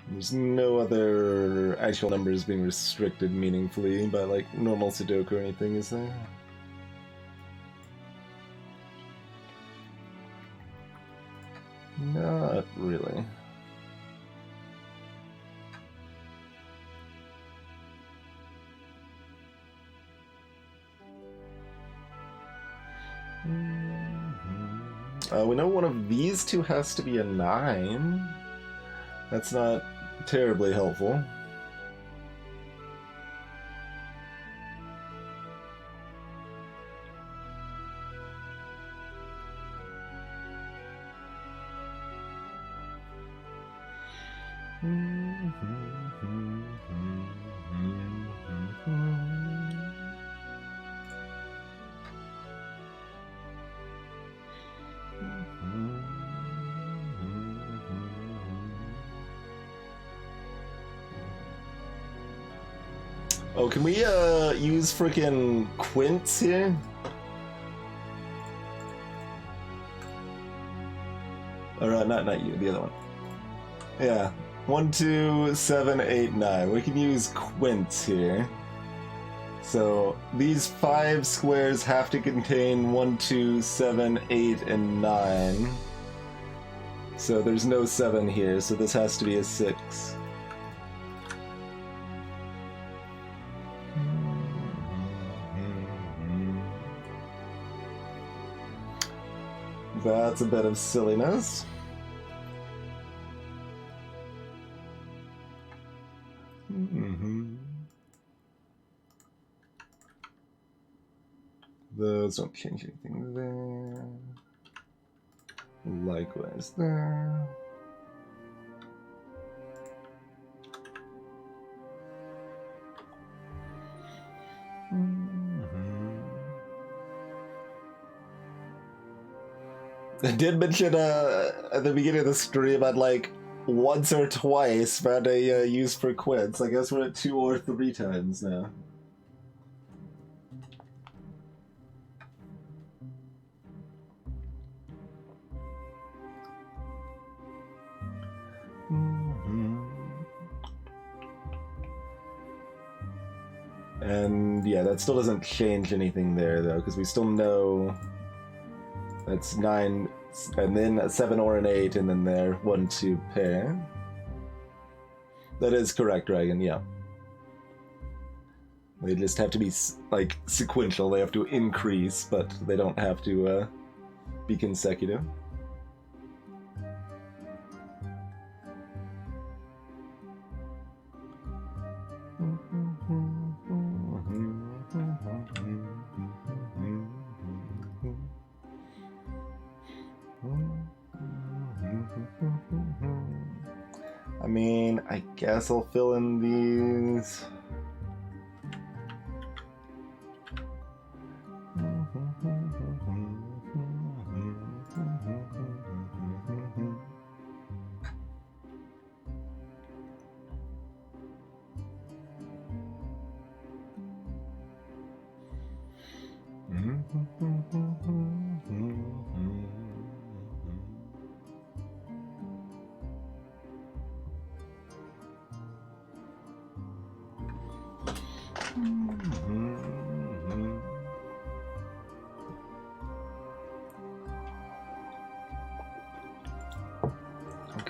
There's no other actual numbers being restricted meaningfully by like normal Sudoku or anything, is there? Not really. We know one of these two has to be a 9. That's not terribly helpful. Oh, can we use frickin' quints here? Alright, not you, the other one. Yeah. 1, 2, 7, 8, 9. We can use quints here. So these 5 squares have to contain 1, 2, 7, 8, and 9. So there's no 7 here, so this has to be a 6. That's a bit of silliness. Those don't change anything there. Likewise there. I did mention at the beginning of the stream I'd like once or twice found a use for quints. I guess we're at 2 or 3 times now. And yeah, that still doesn't change anything there though, because we still know That's 9, and then a 7 or an 8, and then their 1-2 pair. That is correct, Dragon, yeah. They just have to be, like, sequential. They have to increase, but they don't have to be consecutive. I mean, I guess I'll fill in these.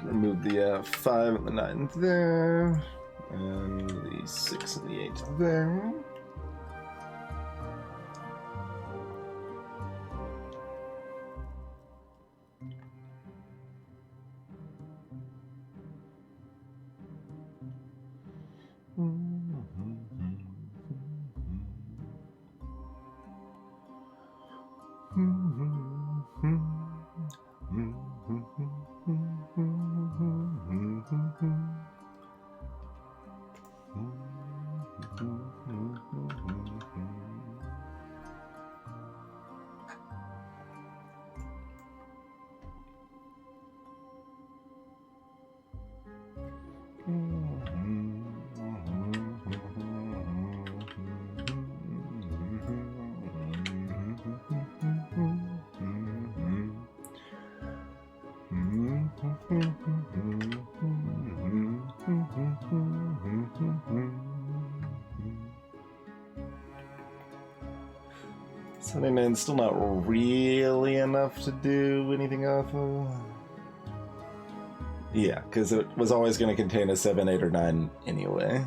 Remove the 5 and the 9 there, and the 6 and the 8 there. It's still not really enough to do anything off of. Yeah, because it was always going to contain a 7, 8, or 9 anyway.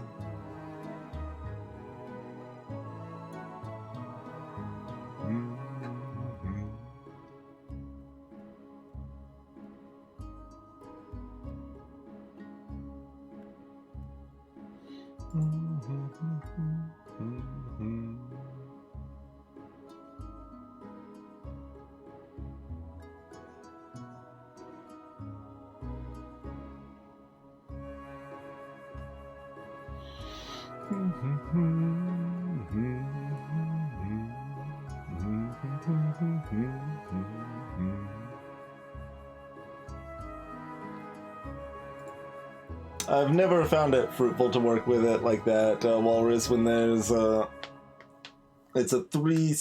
I've never found it fruitful to work with it like that, Walrus, when there's it's a three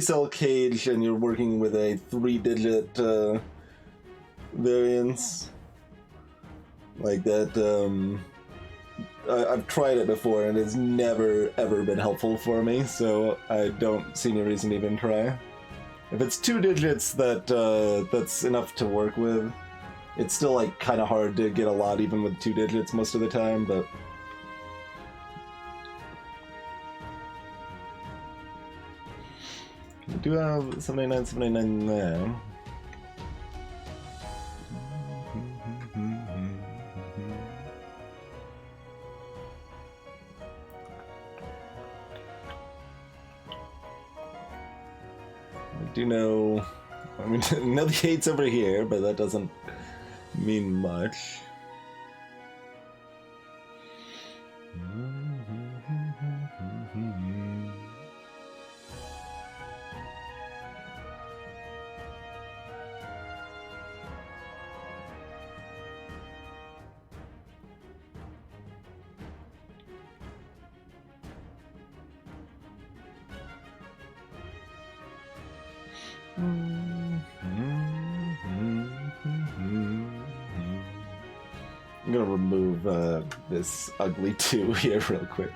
cell cage and you're working with a 3-digit variance like that. I've tried it before and it's never ever been helpful for me, so I don't see any reason to even try. If it's 2 digits, that's enough to work with. It's still like kind of hard to get a lot even with 2 digits most of the time, but we do have 79, 79 there. I do know, I mean, know the 8's over here, but that doesn't mean much. I'm gonna remove this ugly 2 here real quick.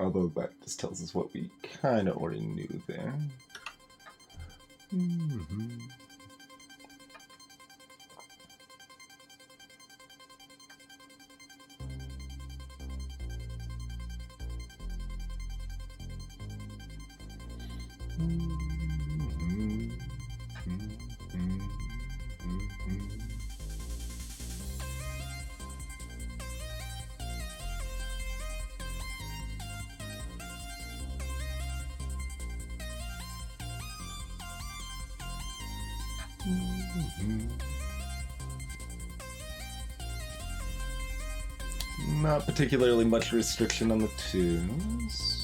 Although that just tells us what we kind of already knew there. Not particularly much restriction on the twos.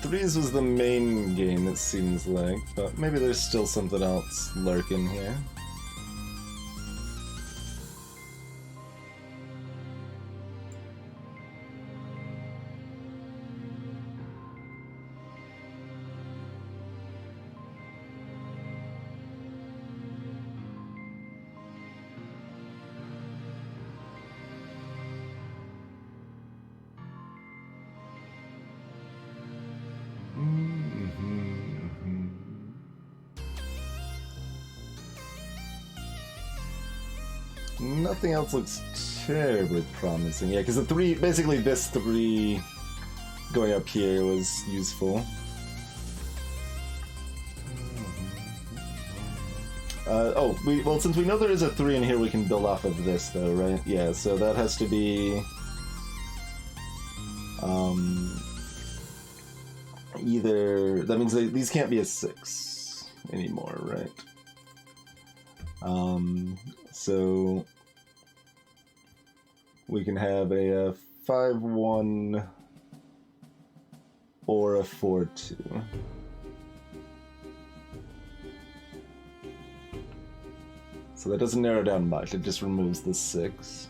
Threes was the main game, it seems like, but maybe there's still something else lurking here. Nothing else looks terribly promising. Yeah, because the three, basically this three going up here was useful. Well, since we know there is a 3 in here, we can build off of this, though, right? Yeah, so that has to be... either... That means these can't be a 6 anymore, right? So... we can have a 5-1 or a 4-2. So that doesn't narrow down much, it just removes the 6.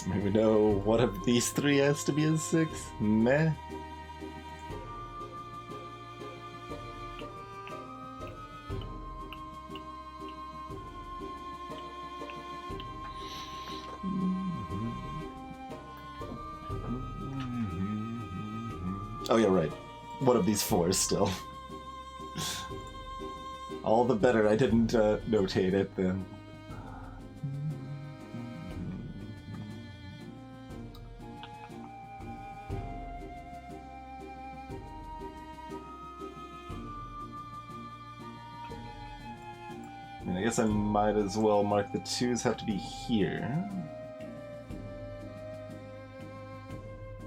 Maybe know one of these 3 has to be a 6? Meh. Oh yeah, right. One of these 4 still. All the better I didn't notate it then. I guess I might as well mark the 2s have to be here.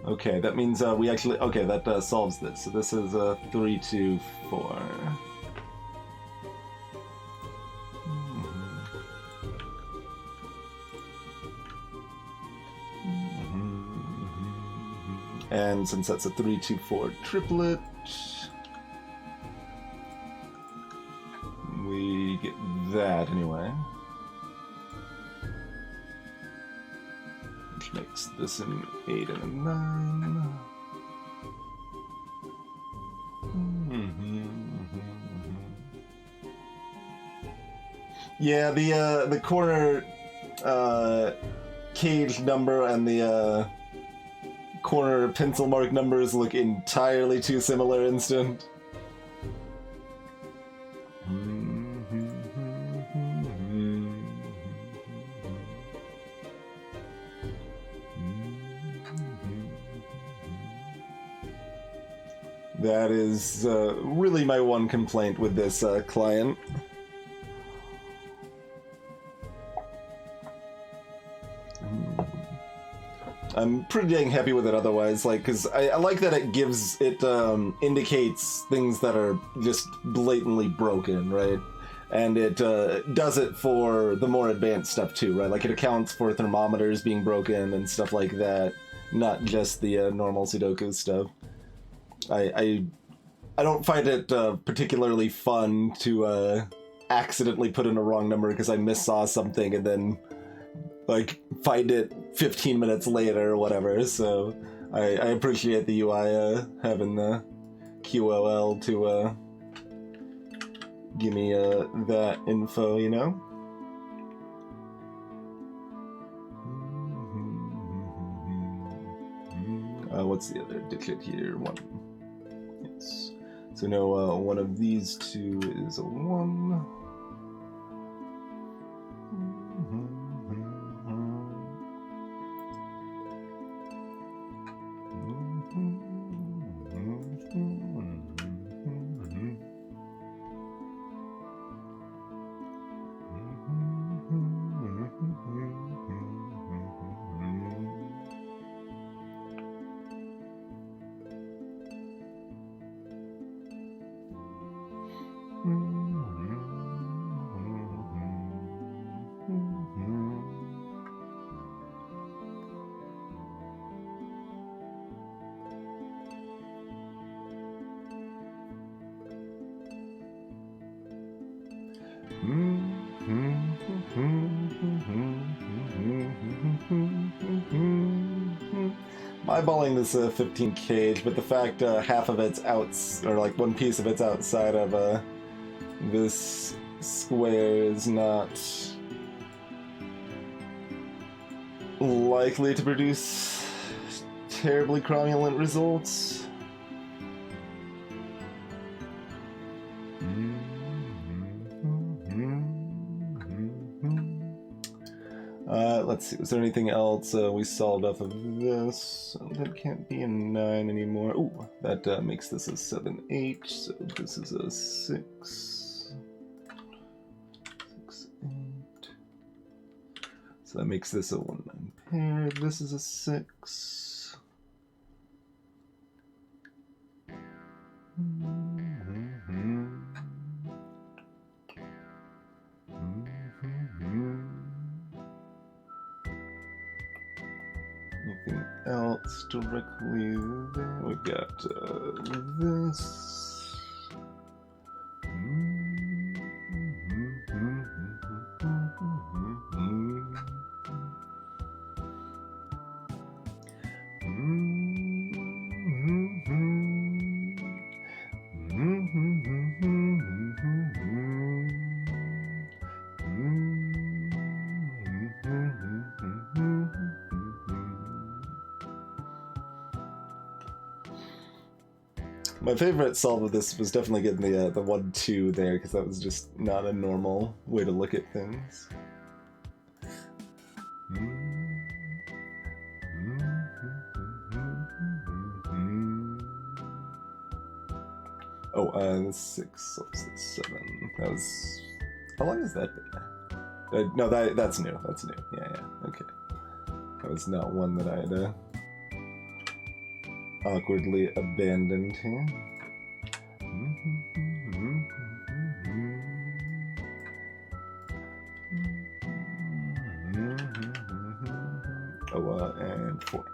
Okay, that means we actually... Okay, that solves this. So this is 3, 2, 4. And since that's a 3, 2, 4 triplet, we get that anyway. Which makes this an 8 and a 9. Yeah, the corner cage number and the corner pencil mark numbers look entirely too similar instant. That is really my one complaint with this client. I'm pretty dang happy with it otherwise, like, because I like that it gives, it indicates things that are just blatantly broken, right? And it does it for the more advanced stuff too, right? Like it accounts for thermometers being broken and stuff like that, not just the normal Sudoku stuff. I don't find it particularly fun to accidentally put in a wrong number because I missaw something and then like find it 15 minutes later or whatever. So I appreciate the UI having the QOL to give me that info, you know? What's the other digit here? 1. Yes. So no, one of these two is a 1. Eyeballing this 15 cage, but the fact half of it's out, or like one piece of it's outside of this square is not likely to produce terribly cromulent results. Let's see, was there anything else we solved off of this? That can't be a 9 anymore. Ooh, that makes this a 7-8, so this is a 6. 6, 8. So that makes this a 1-9 pair. This is a 6. Anything else directly there? We've got this. My favorite solve of this was definitely getting the 1-2 there, because that was just not a normal way to look at things. Oh, the 6, so it's 7. That was... How long has that been? No, that's new. That's new. Yeah, okay. That was not one that I had awkwardly abandoned here. Oh, and 4.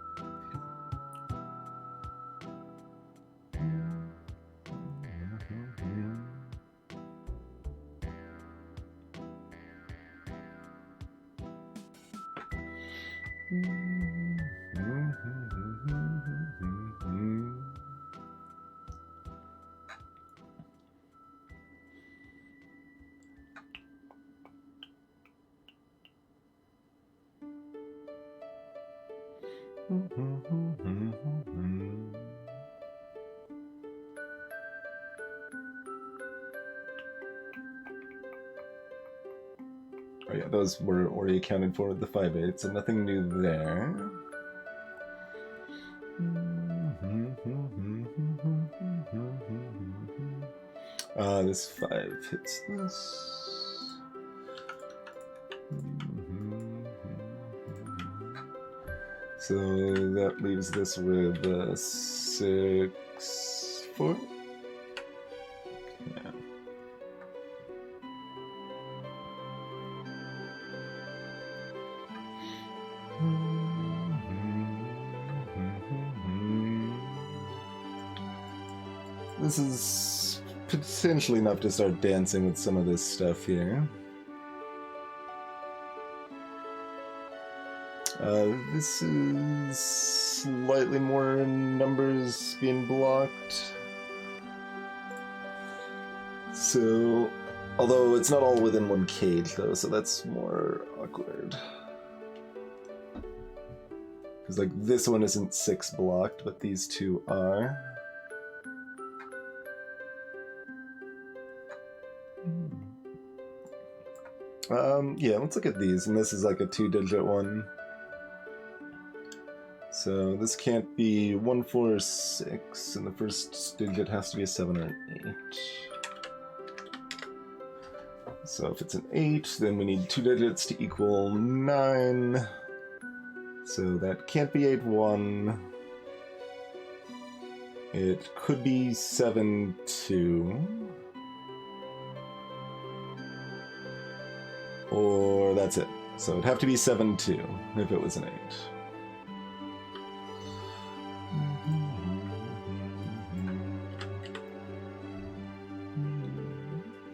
Oh yeah, those were already accounted for with the 5/8, so nothing new there. This 5 hits this. So that leaves this with 6, 4. Yeah. This is potentially enough to start dancing with some of this stuff here. This is slightly more numbers being blocked. So, although it's not all within one cage though, so that's more awkward. Because like this one isn't 6 blocked, but these two are. Yeah, let's look at these, and this is like a 2-digit one. So this can't be 1, 4, or 6, and the first digit has to be a 7 or an 8. So if it's an 8, then we need 2 digits to equal 9. So that can't be 8, 1. It could be 7, 2. Or that's it. So it'd have to be 7, 2 if it was an 8.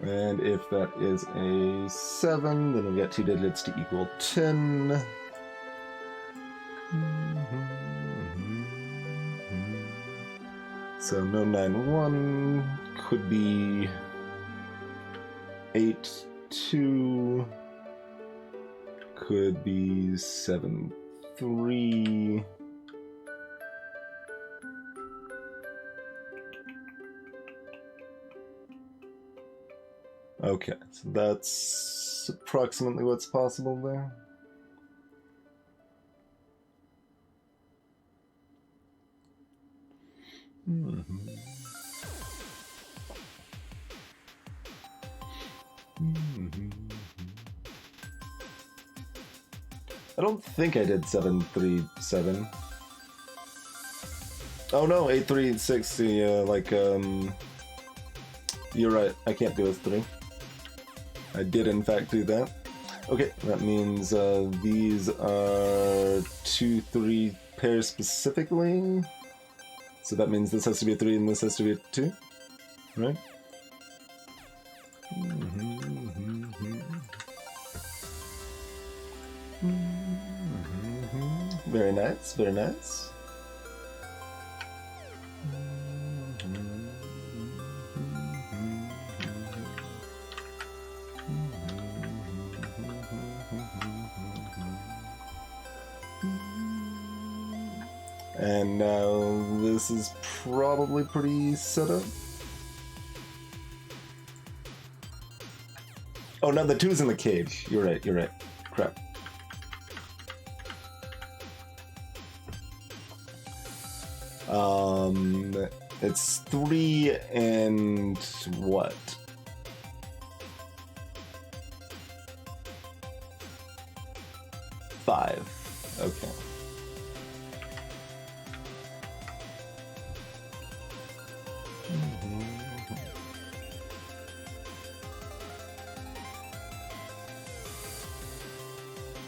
And if that is a 7, then we'll get 2 digits to equal 10. So no 9, 1 could be 8, 2, could be 7, 3. Okay, so that's approximately what's possible there. I don't think I did 7, 3, 7. Oh no, 8, 3, 6. You're right. I can't do a 3. I did in fact do that. Okay, that means these are 2, 3 pairs specifically. So that means this has to be a 3 and this has to be a 2, right? Very nice, very nice. And now this is probably pretty set up. Oh, no, the 2's in the cage. You're right, you're right. Crap. It's 3 and what? Five. Okay.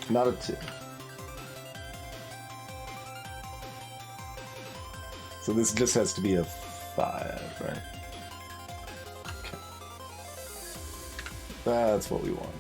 Not a 2. So this just has to be a 5, right? Okay. That's what we want.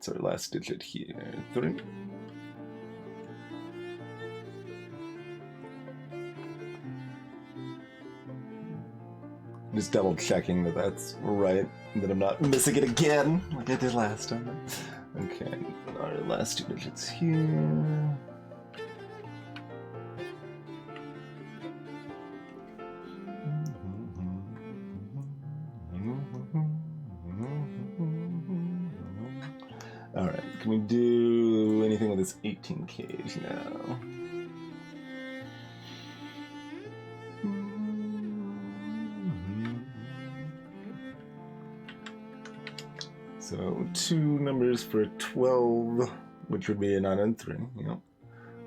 what's our last digit here? 3. Just double checking that that's right, that I'm not missing it again, like I did last time. Okay, our last 2 digits here. Alright, can we do anything with this 18 cage now? So 2 numbers for 12, which would be a 9 and 3, yeah.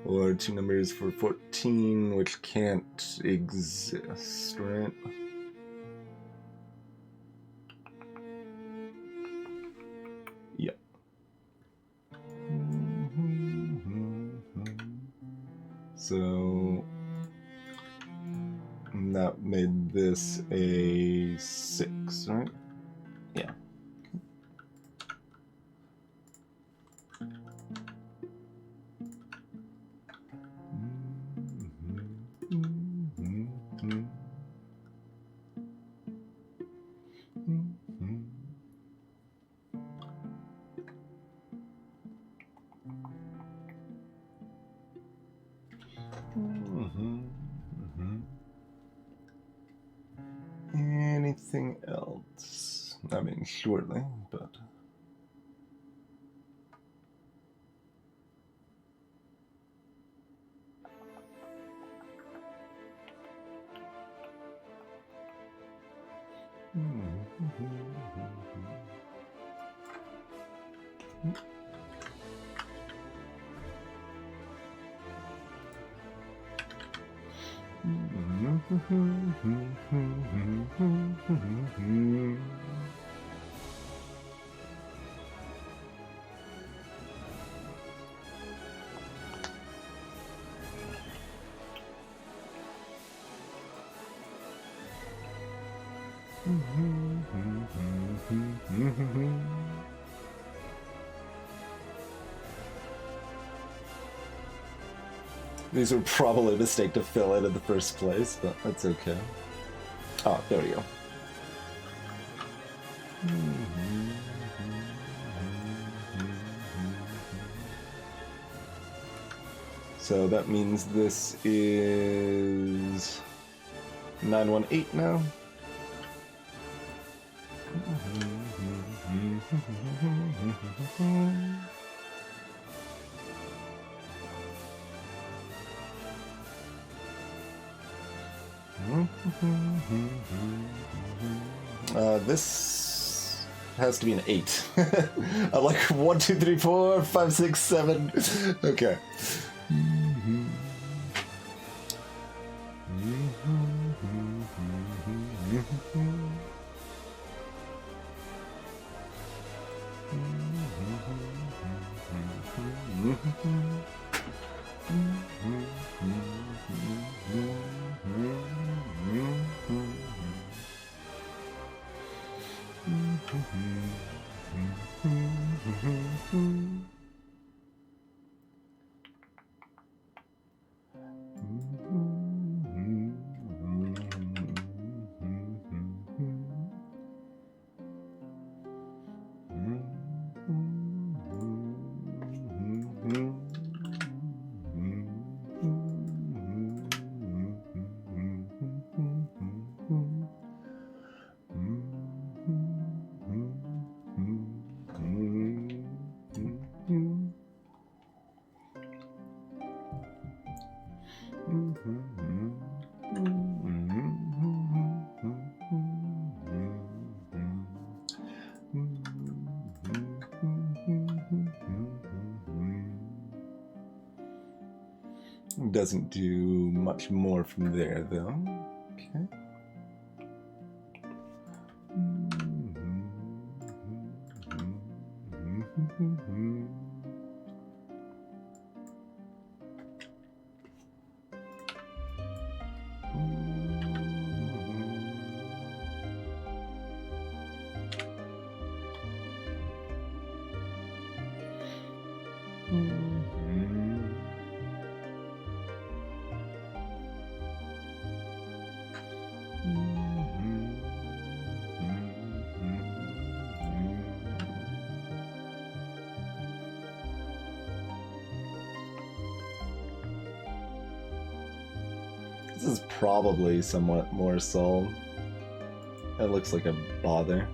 Or 2 numbers for 14, which can't exist, right? Yep. So that made this a 6, right? Yeah. Anything else? I mean, surely, but... These were probably a mistake to fill in the first place, but that's okay. Oh, there we go. So that means this is 918 now. This has to be an 8. I'm like 1, 2, 3, 4, 5, 6, 7. Okay. Doesn't do much more from there, though. Okay. This is probably somewhat more Sol. That looks like a bother.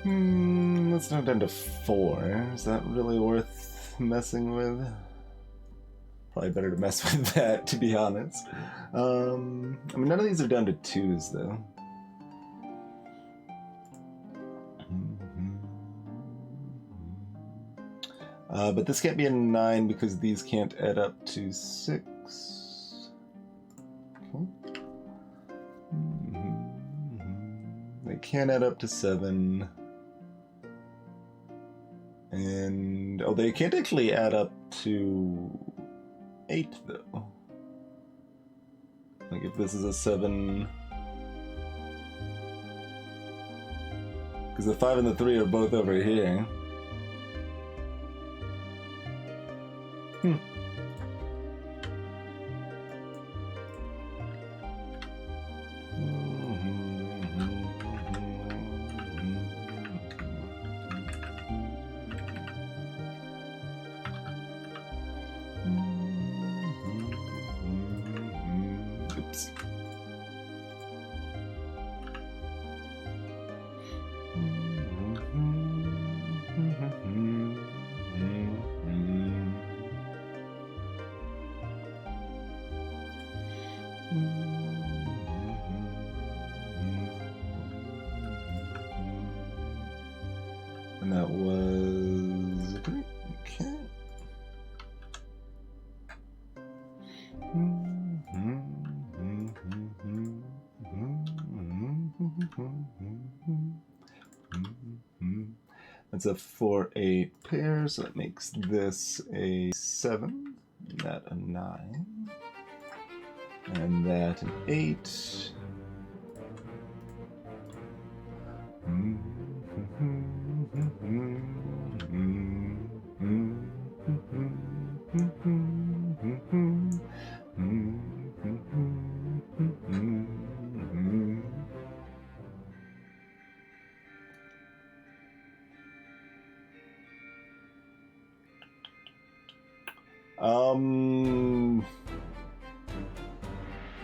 Let's not down to 4. Is that really worth messing with? Probably better to mess with that, to be honest. I mean, none of these are down to 2s, though. But this can't be a 9 because these can't add up to 6. Okay. They can't add up to 7. And, oh, they can't actually add up to 8, though. Like, if this is a 7... Because the 5 and the 3 are both over here. Oops. And that was okay. That's a 4-8 pair, so that makes this a 7, that a 9, and that an 8.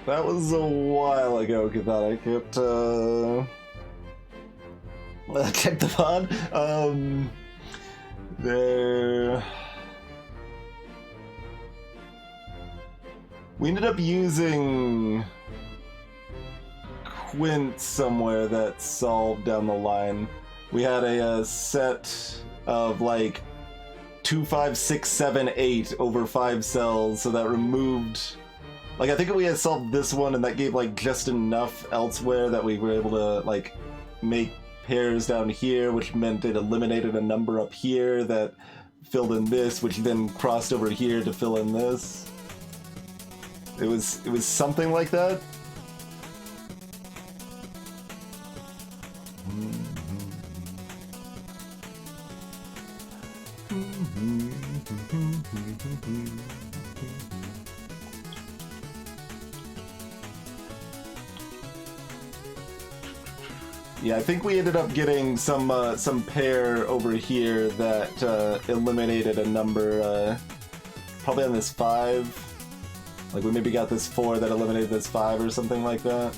That was a while ago, Cathon. I kept the pod. There... We ended up using Quint somewhere that solved down the line. We had a set of like 2, 5, 6, 7, 8 over 5 cells, so that removed... Like, I think we had solved this one, and that gave, like, just enough elsewhere that we were able to, like, make pairs down here, which meant it eliminated a number up here that filled in this, which then crossed over here to fill in this. It was something like that. Yeah, I think we ended up getting some pair over here that eliminated a number, probably on this 5. Like, we maybe got this 4 that eliminated this 5 or something like that.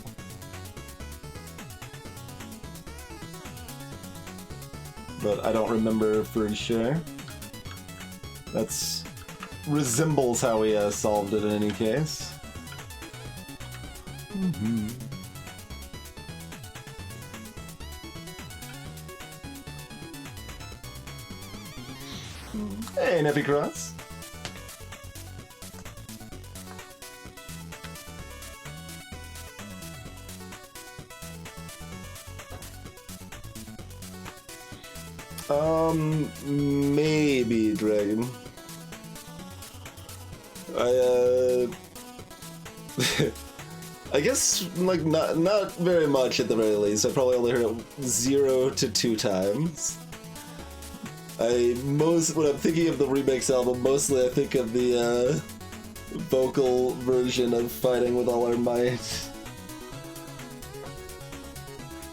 But I don't remember for sure. That's resembles how we solved it in any case. Hey, Neppy Cross. Maybe Dragon. I guess like not very much at the very least. I probably only heard it 0 to 2 times. When I'm thinking of the remix album, mostly I think of the vocal version of Fighting with All Our Might.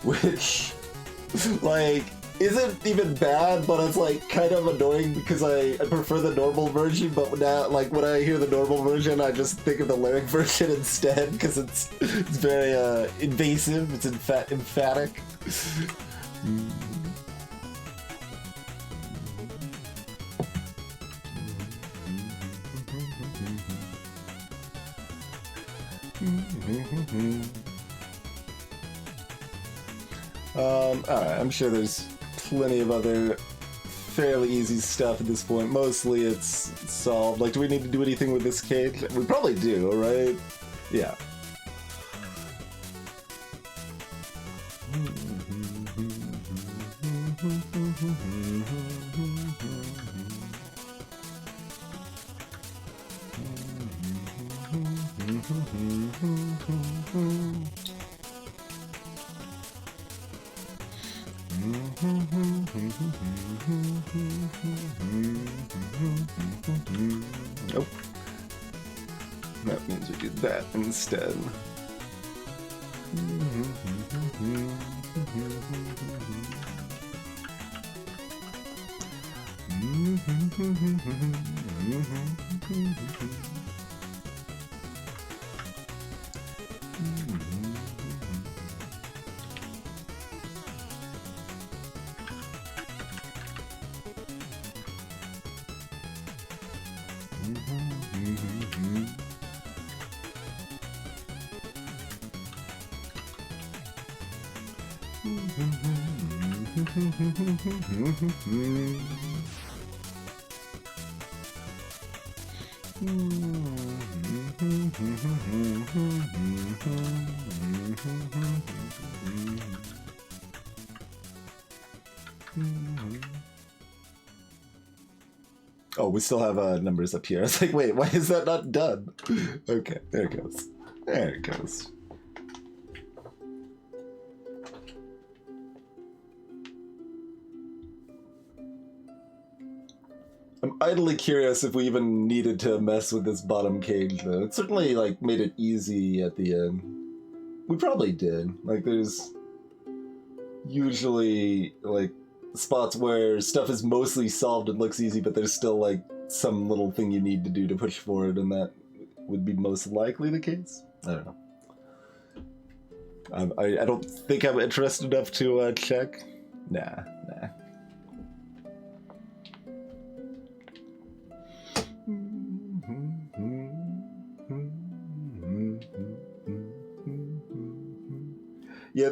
which, like, isn't even bad, but it's like kind of annoying because I prefer the normal version, but now, like, when I hear the normal version, I just think of the lyric version instead because it's very invasive, it's emphatic. Alright, I'm sure there's plenty of other fairly easy stuff at this point. Mostly it's solved. Like, do we need to do anything with this cage? We probably do, right? Yeah. Nope. That means we do that instead. Oh, we still have numbers up here. I was like, wait, why is that not done? Okay, there it goes. There it goes. I'm idly curious if we even needed to mess with this bottom cage, though. It certainly, like, made it easy at the end. We probably did. Like, there's usually, like, spots where stuff is mostly solved and looks easy, but there's still, like, some little thing you need to do to push forward, and that would be most likely the case? I don't know. I don't think I'm interested enough to check. Nah. Yeah,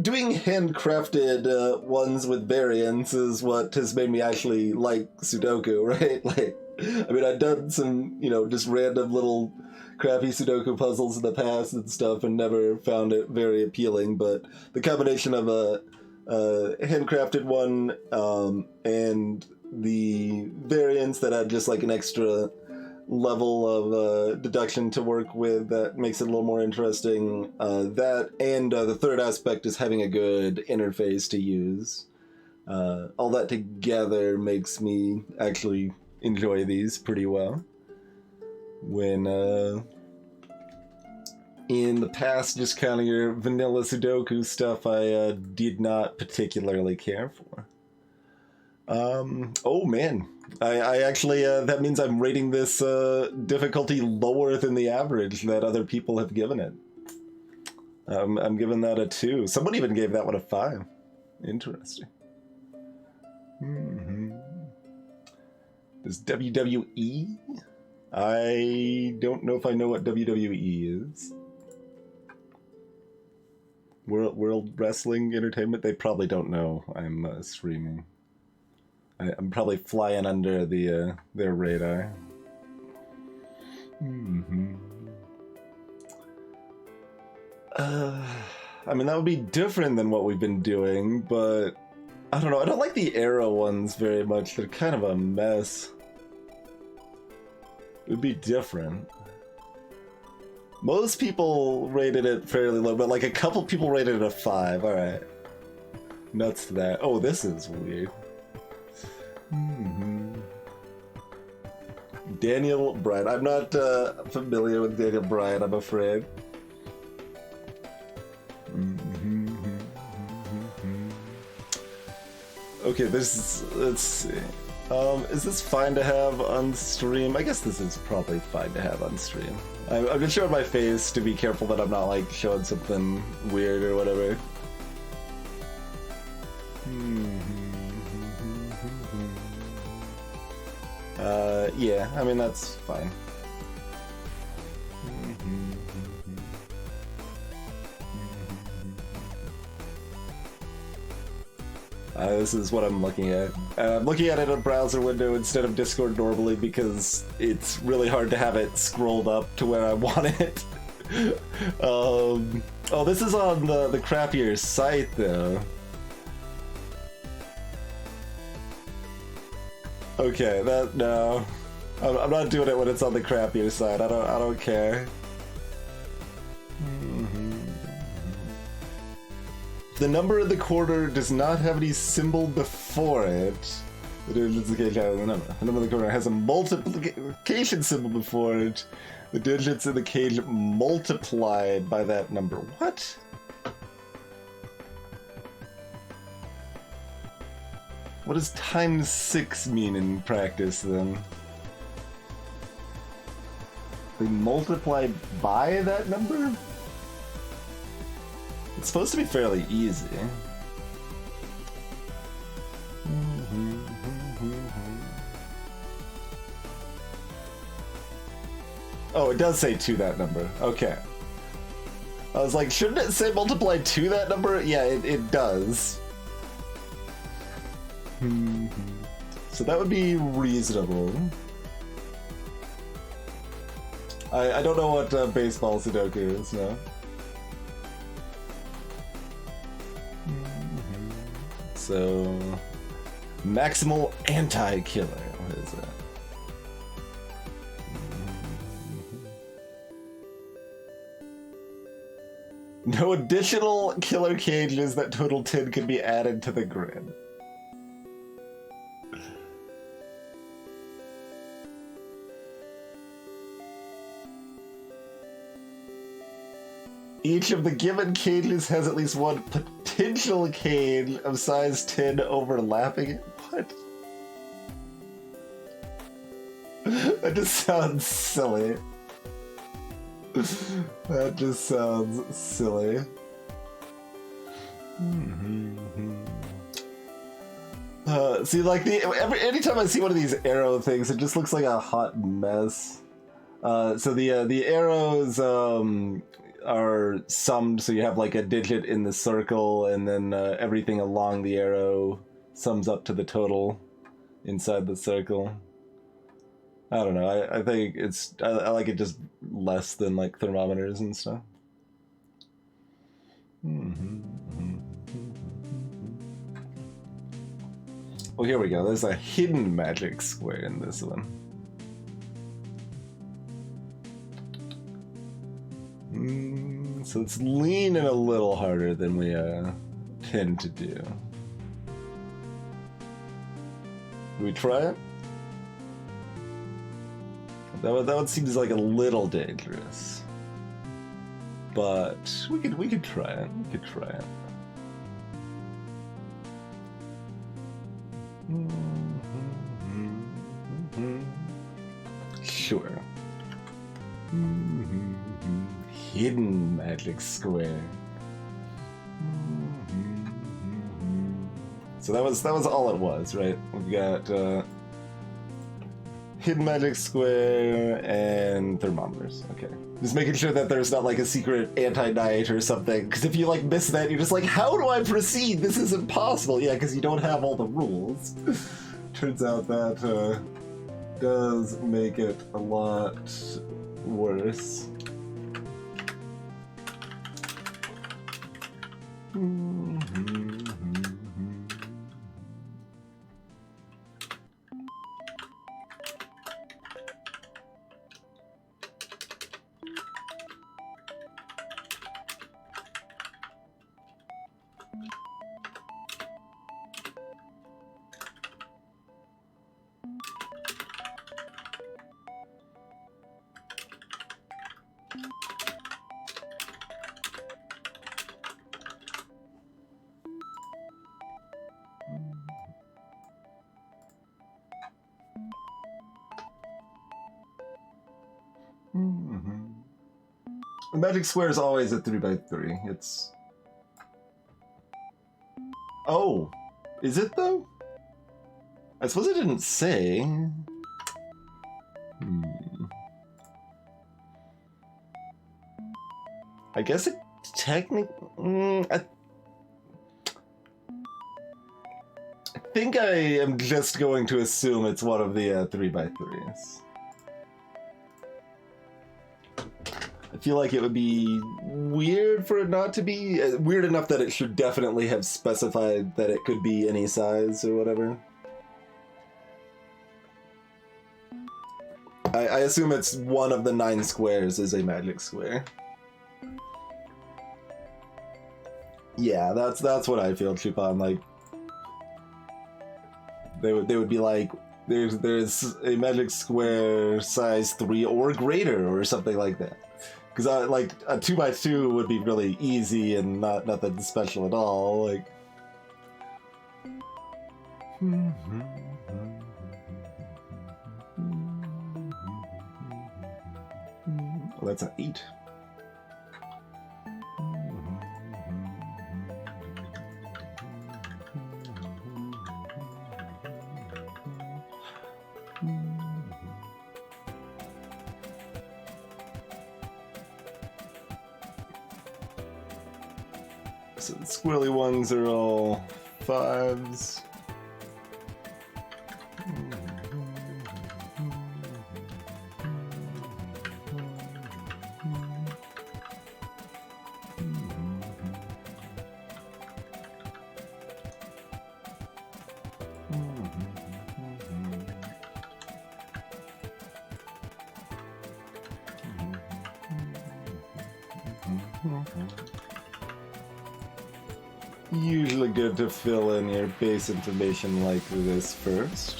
doing handcrafted ones with variants is what has made me actually like Sudoku, right? Like, I mean, I've done some, just random little crappy Sudoku puzzles in the past and stuff and never found it very appealing, but the combination of a handcrafted one and the variants that had just like an extra level of deduction to work with that makes it a little more interesting. That and the third aspect is having a good interface to use. All that together makes me actually enjoy these pretty well. When in the past, just kind of your vanilla Sudoku stuff I did not particularly care for. Oh man, I actually, that means I'm rating this difficulty lower than the average that other people have given it. I'm giving that a 2. Someone even gave that one a 5. Interesting. Is WWE? I don't know if I know what WWE is. World Wrestling Entertainment? They probably don't know I'm streaming. I'm probably flying under their radar. I mean, that would be different than what we've been doing, but I don't know. I don't like the arrow ones very much. They're kind of a mess. It would be different. Most people rated it fairly low, but like a couple people rated it a 5. All right. Nuts to that. Oh, this is weird. Daniel Bryan. I'm not familiar with Daniel Bryan, I'm afraid. Okay, this is, let's see. Is this fine to have on stream? I guess this is probably fine to have on stream. I'm just showing my face to be careful that I'm not like showing something weird or whatever. Yeah, I mean that's fine. This is what I'm looking at. I'm looking at it in a browser window instead of Discord normally because it's really hard to have it scrolled up to where I want it. Oh, this is on the crappier site though. Okay, no. I'm not doing it when it's on the crappier side. I don't care. The number of the quarter does not have any symbol before it. The number of the quarter has a multiplication symbol before it. The digits in the cage multiplied by that number. What? What does times 6 mean in practice then? They multiply by that number? It's supposed to be fairly easy. Oh, it does say to that number. Okay. I was like, shouldn't it say multiply to that number? Yeah, it does. So that would be reasonable. I don't know what baseball Sudoku is, no. So, maximal anti-killer. What is that? No additional killer cages that total 10 can be added to the grid. Each of the given cages has at least one potential cage of size 10 overlapping it. What? That just sounds silly. That just sounds silly. See, like anytime I see one of these arrow things, it just looks like a hot mess. So the arrows are summed, so you have like a digit in the circle, and then everything along the arrow sums up to the total inside the circle. I don't know. I think it's I like it just less than like thermometers and stuff. Oh, here we go. There's a hidden magic square in this one. So it's leaning a little harder than we tend to do. We try it? That would seem like a little dangerous, but we could try it. We could try it. Sure. Hidden magic square. So that was all it was, right? We got hidden magic square and thermometers. Okay, just making sure that there's not like a secret anti-night or something. Because if you like miss that, you're just like, how do I proceed? This is impossible. Yeah, because you don't have all the rules. Turns out that does make it a lot worse. The magic square is always a 3x3. It's... Oh! Is it, though? I suppose it didn't say. I guess it technically... I think I am just going to assume it's one of the 3x3s. I feel like it would be weird for it not to be. Weird enough that it should definitely have specified that it could be any size or whatever. I assume it's one of the 9 squares is a magic square. Yeah, that's what I feel, Chupon. Like, they would be like, there's a magic square size 3 or greater or something like that. Because like a 2x2 would be really easy and nothing special at all. Like, well, that's an 8. So the squirrely ones are all 5s. Usually good to fill in your base information like this first.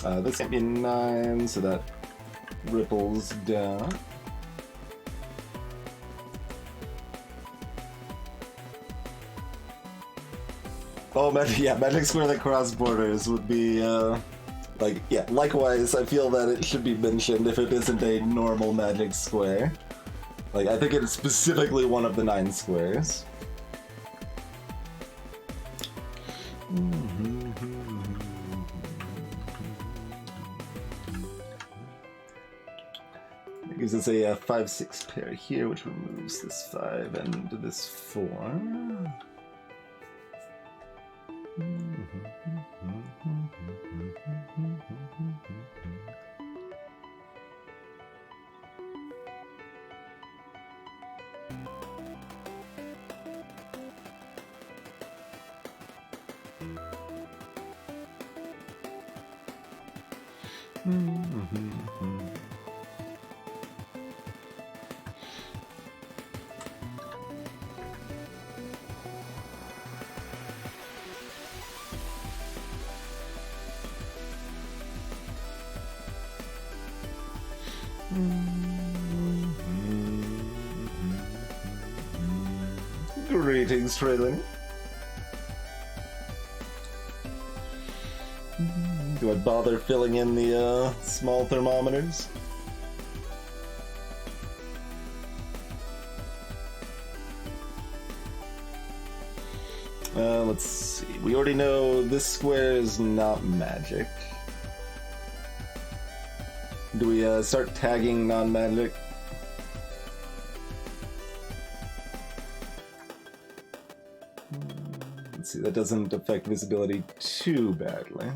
This can't be 9, so that ripples down. Oh, magic square that cross borders would be, like, yeah, likewise, I feel that it should be mentioned if it isn't a normal magic square. Like, I think it's specifically one of the 9 squares. It gives us a 5-6 pair here, which removes this 5 and this 4. Greetings, Traylon. Do I bother filling in the small thermometers? Let's see. We already know this square is not magic. Do we start tagging non-magic? Let's see, that doesn't affect visibility too badly.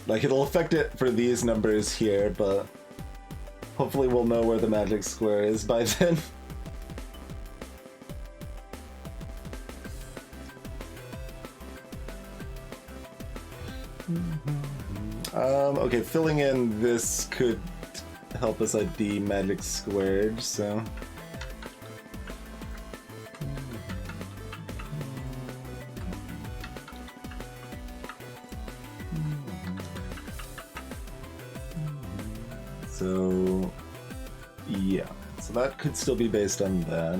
Like, it'll affect it for these numbers here, but hopefully we'll know where the magic square is by then. Okay, filling in this could help us ID magic squared, so... So, yeah. So that could still be based on that.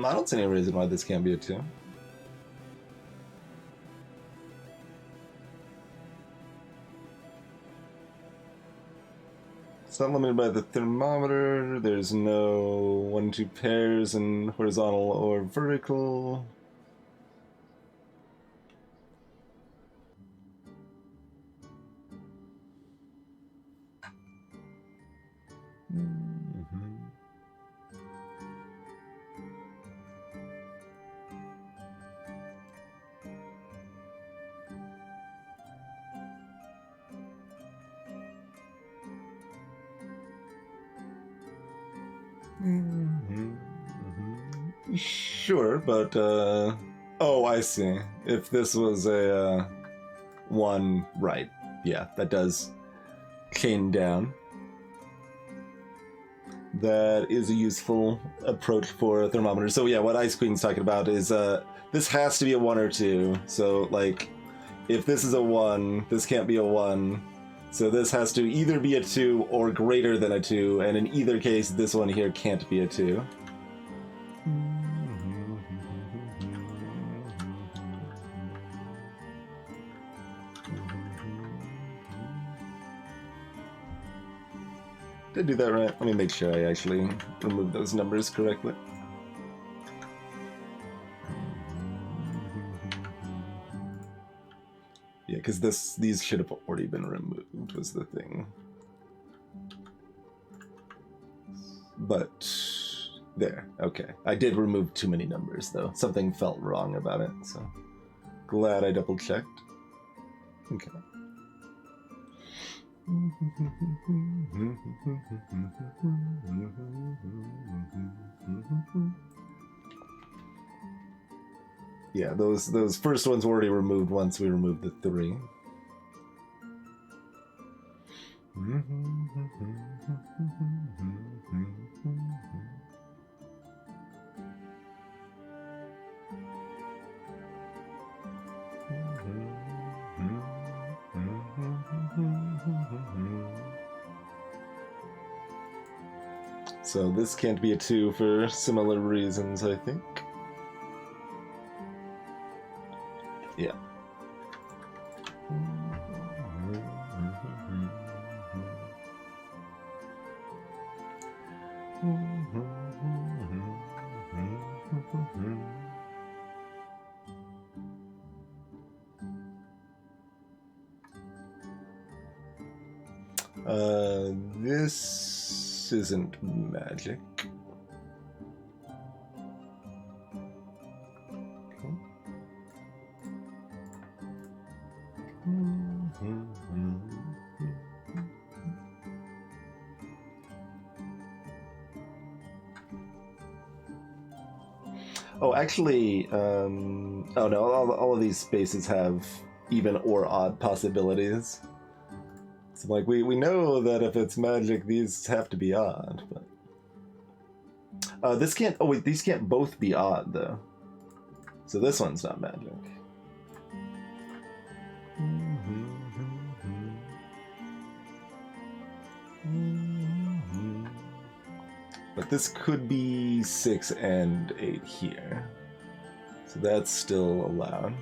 I don't see any reason why this can't be a 2. It's not limited by the thermometer. There's no 1-2 pairs in horizontal or vertical. Sure, but oh, I see. If this was a 1, right? Yeah, that does chain down. That is a useful approach for a thermometer. So yeah, what Ice Queen's talking about is this has to be a 1 or 2. So like, if this is a 1, this can't be a 1. So this has to either be a 2 or greater than a 2, and in either case, this one here can't be a 2. Did I do that right? Let me make sure I actually remove those numbers correctly. Yeah, because these should have already been removed, was the thing. But there, okay. I did remove too many numbers, though. Something felt wrong about it, so glad I double checked. Okay. Yeah, those first ones were already removed once we removed the 3. So this can't be a 2 for similar reasons, I think. Yeah. This isn't magic. Oh, actually, oh no, all of these spaces have even or odd possibilities. So, like, we know that if it's magic, these have to be odd, but... this can't... Oh, wait, these can't both be odd, though. So this one's not magic. But this could be 6 and 8 here. So that's still allowed.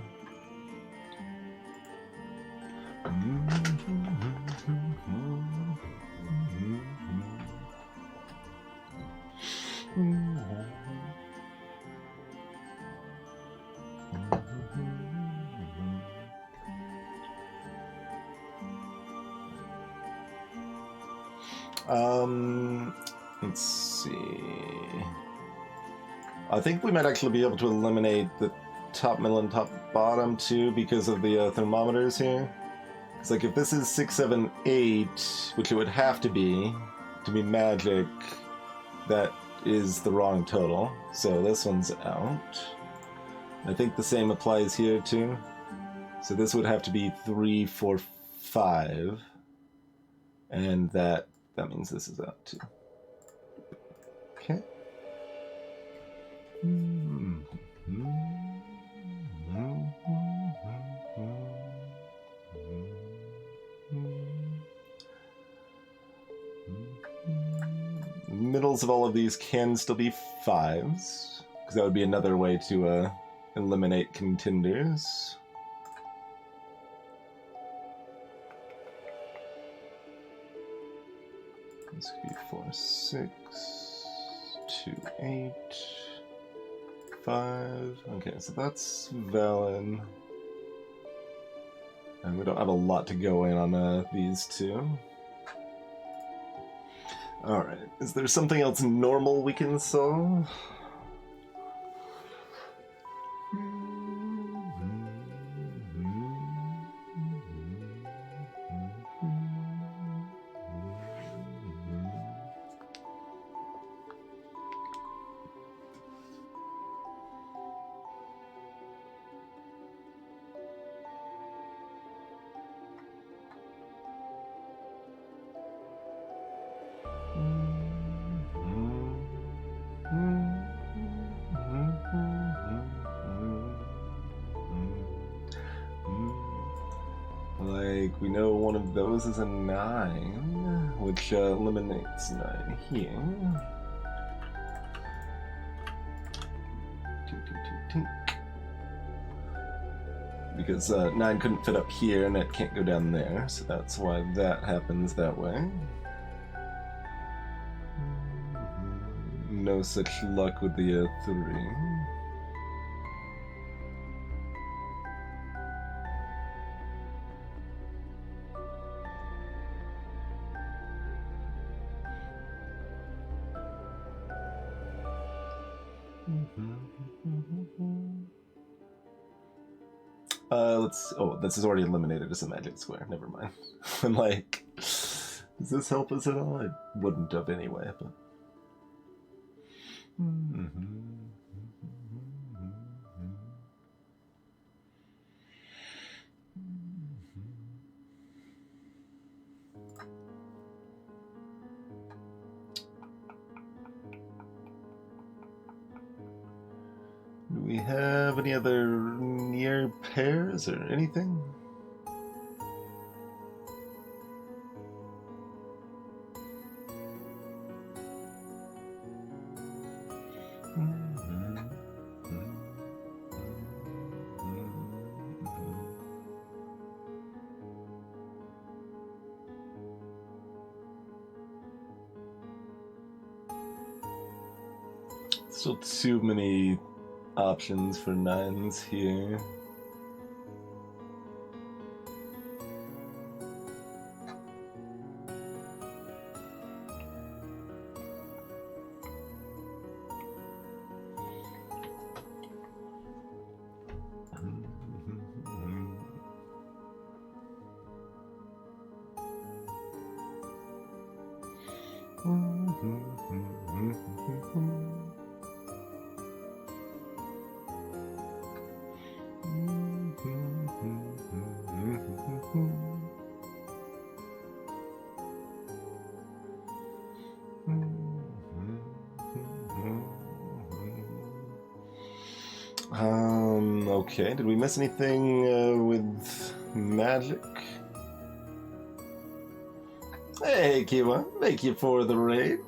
Let's see. I think we might actually be able to eliminate the top, middle, and top bottom too because of the thermometers here. It's like if this is 6, 7, 8, which it would have to be magic, that is the wrong total. So this one's out. I think the same applies here too. So this would have to be 3, 4, 5, and that means this is out too. Okay. Middles of all of these can still be 5s, because that would be another way to eliminate contenders. This could be 4, 6, 2, 8, 5. Okay, so that's valid. And we don't have a lot to go in on these two. Alright, is there something else normal we can solve? Like, we know one of those is a 9, which eliminates 9 here. Because 9 couldn't fit up here and it can't go down there, so that's why that happens that way. No such luck with the 3. Oh, this is already eliminated as a magic square. Never mind. I'm like, does this help us at all? It wouldn't have anyway, but. Do we have any other near pairs or anything? Still too many options for 9s here. Okay, did we miss anything with magic? Hey, Kiwa, thank you for the raid.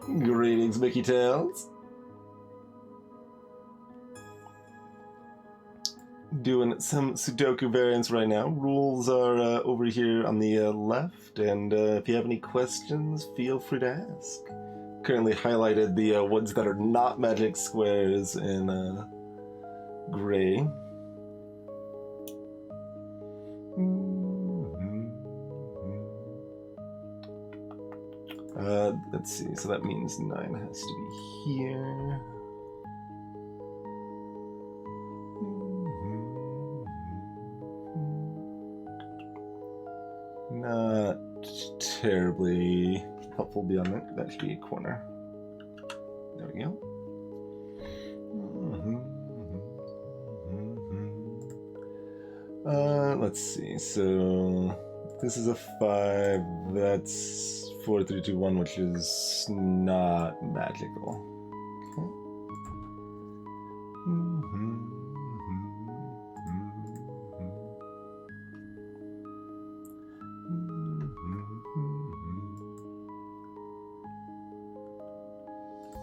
Greetings, Mickey Tails. Doing some Sudoku variants right now. Rules are over here on the left, and if you have any questions, feel free to ask. Currently highlighted the ones that are not magic squares in gray. Let's see, so that means 9 has to be here. Not terribly helpful beyond that. That should be a corner. There we go. Let's see, so this is a 5, that's 4, 3, 2, 1, which is not magical.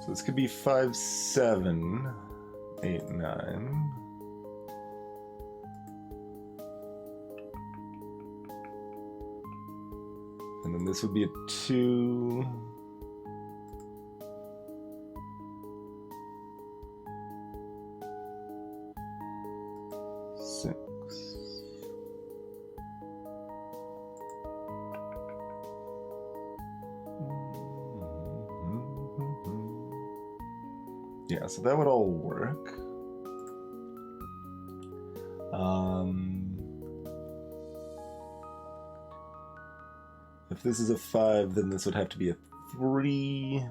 So this could be 5, 7, 8, 9. And then this would be a 2. Six. Yeah, so that would all work. If this is a 5, then this would have to be a 3.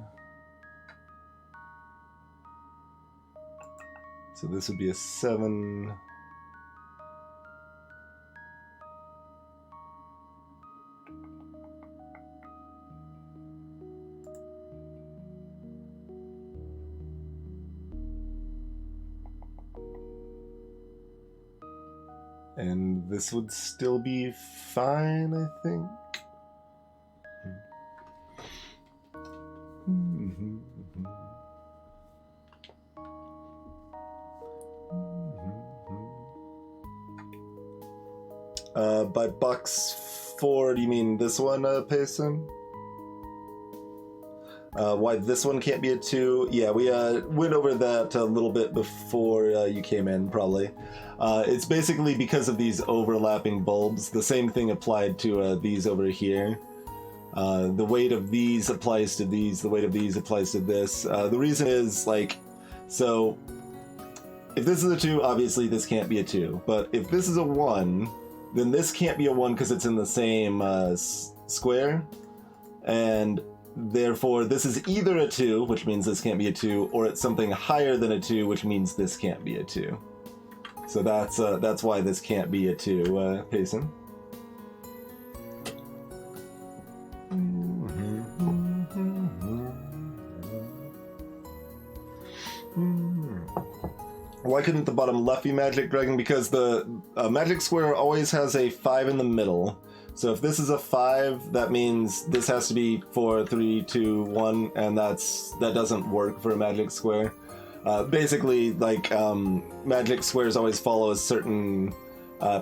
So this would be a 7. And this would still be fine, I think. By box 4, do you mean this one, Payson? Why this one can't be a 2? Yeah, we went over that a little bit before you came in, probably. It's basically because of these overlapping bulbs. The same thing applied to these over here. The weight of these applies to these, the weight of these applies to this. The reason is, like, so if this is a 2, obviously this can't be a 2. But if this is a 1, then this can't be a 1 because it's in the same square. And therefore, this is either a 2, which means this can't be a 2, or it's something higher than a 2, which means this can't be a 2. So that's why this can't be a 2, Payson. Why couldn't the bottom left be magic, Dragon? Because the magic square always has a 5 in the middle. So if this is a 5, that means this has to be 4, 3, 2, 1, and that doesn't work for a magic square. Basically, like, magic squares always follow a certain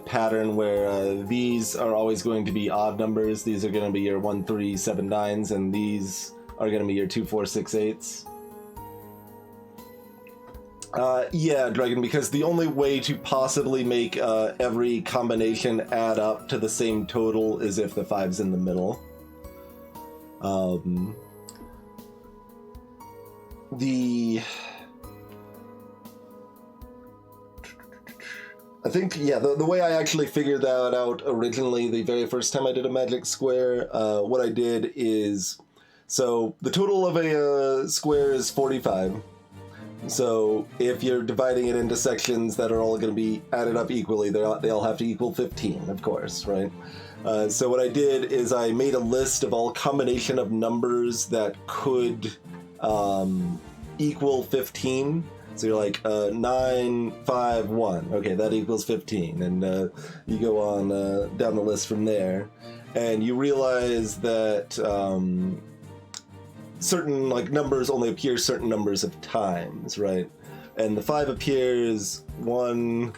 pattern where these are always going to be odd numbers. These are going to be your 1, 3, 7, 9s, and these are going to be your 2, 4, 6, 8s. Yeah, Dragon, because the only way to possibly make every combination add up to the same total is if the 5's in the middle. I think, yeah, the way I actually figured that out originally, the very first time I did a magic square, what I did is, so the total of a square is 45. So if you're dividing it into sections that are all going to be added up equally, they all have to equal 15, of course, right? So what I did is I made a list of all combination of numbers that could equal 15. So you're like 9, 5, 1. Okay, that equals 15, and you go on down the list from there, and you realize that certain, like, numbers only appear certain numbers of times, right? And the 5 appears 1,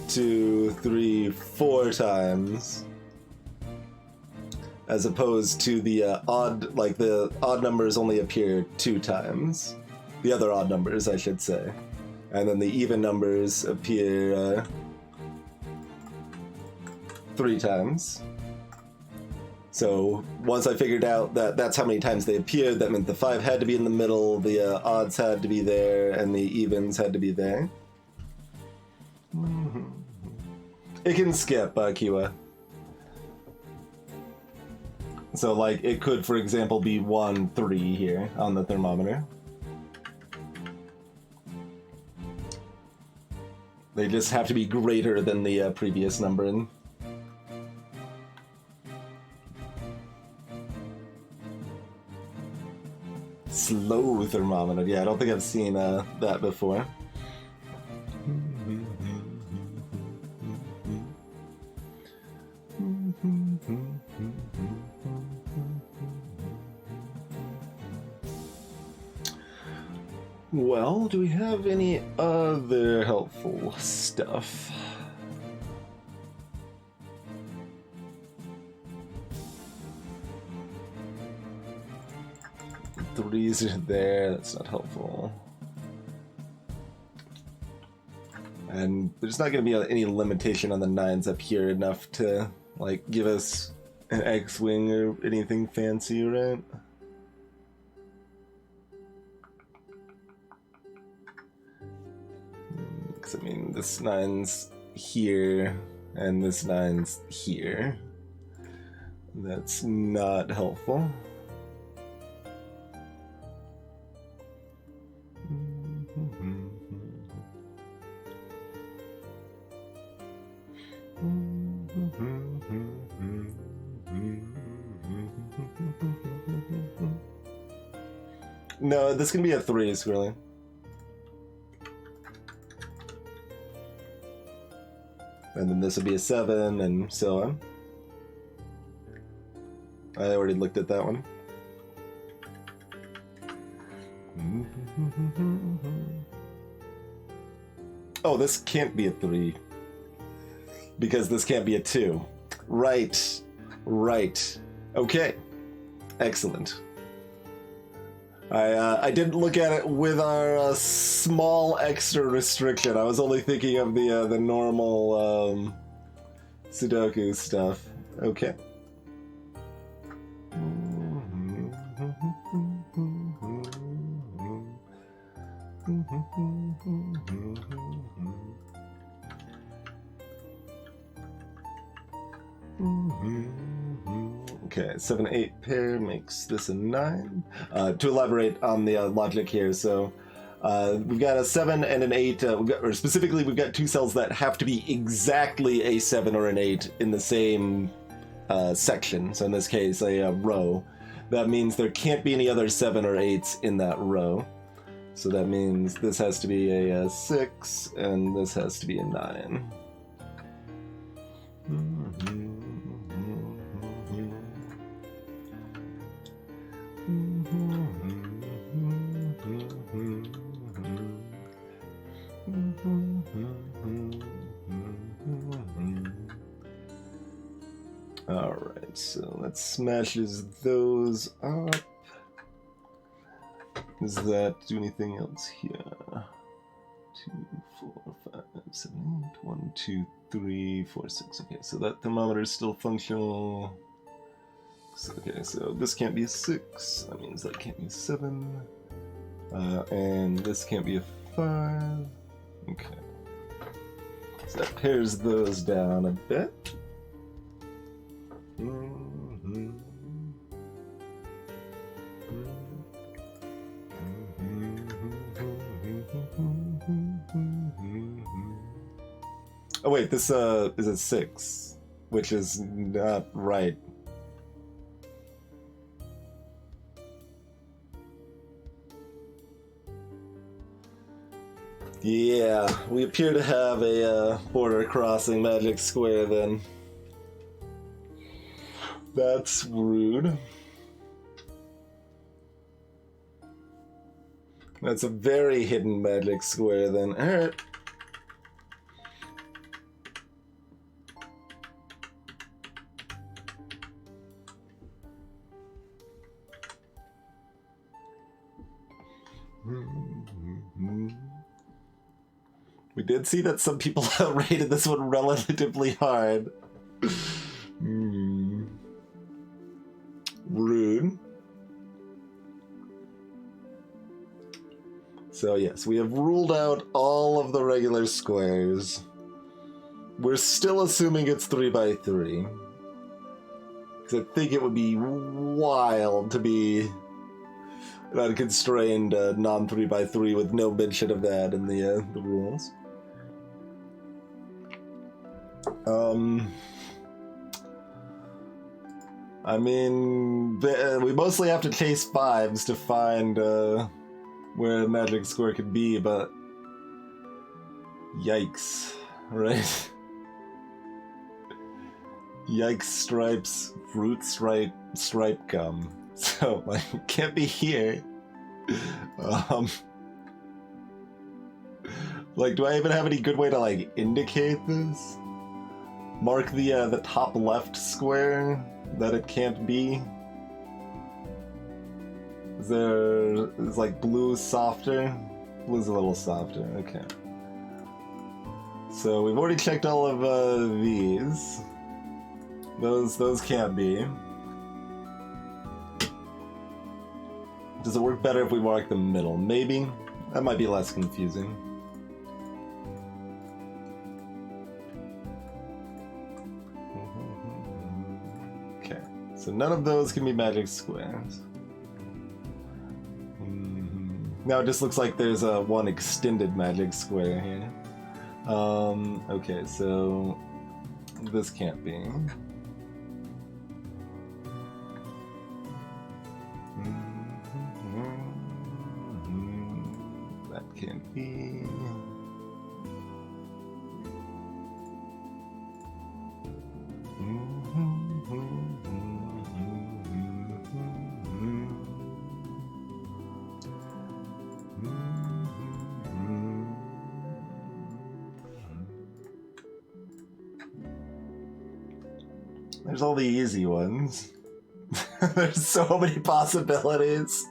2, 3, 4 times, as opposed to the odd, like, the odd numbers only appear 2 times. The other odd numbers, I should say. And then the even numbers appear 3 times. So once I figured out that that's how many times they appeared, that meant the 5 had to be in the middle, the odds had to be there, and the evens had to be there. It can skip, Kiwa. So, like, it could, for example, be 1, 3 here on the thermometer. They just have to be greater than the previous number. Slow thermometer. Yeah, I don't think I've seen that before. Well, do we have any other helpful stuff? Threes are there, that's not helpful. And there's not going to be any limitation on the 9s up here enough to, like, give us an X-Wing or anything fancy, right? Because, I mean, this 9's here, and this 9's here. That's not helpful. No, this can be a 3s, really. And then this would be a 7, and so on. I already looked at that one. Oh, this can't be a 3. Because this can't be a 2. Right. Right. Okay. Excellent. I didn't look at it with our small extra restriction. I was only thinking of the normal Sudoku stuff. Okay. Okay, 7-8 pair makes this a 9. To elaborate on the logic here, so we've got a 7 and an 8. Specifically, we've got 2 cells that have to be exactly a 7 or an 8 in the same section. So in this case, a row. That means there can't be any other 7 or 8s in that row. So that means this has to be a 6, and this has to be a 9. Alright, so let's smash those up. Does that do anything else here? 2, 4, 5, 7, 8. 1, 2, 3, 4, 6. Okay, so that thermometer is still functional. So, okay, so this can't be a 6. That means that can't be a 7. And this can't be a 5. Okay. So that pairs those down a bit. Oh wait, this is a 6, which is not right. Yeah, we appear to have a border crossing magic square then. That's rude. That's a very hidden magic square then. Alright. We did see that some people rated this one relatively hard. So yes, we have ruled out all of the regular squares. We're still assuming it's 3 by 3. Because I think it would be wild to be an unconstrained non 3 by 3 with no mention of that in the rules. I mean, we mostly have to chase 5s to find where a magic square could be, but yikes, right? Yikes, stripes, fruit stripe gum. So, like, can't be here. Like, do I even have any good way to, like, indicate this? Mark the top left square that it can't be? Is like blue softer? Blue's a little softer, okay. So we've already checked all of these. Those can't be. Does it work better if we mark the middle? Maybe. That might be less confusing. Okay, so none of those can be magic squares. Now it just looks like there's one extended magic square here. Okay, so this can't be. That can't be. There's all the easy ones. There's so many possibilities.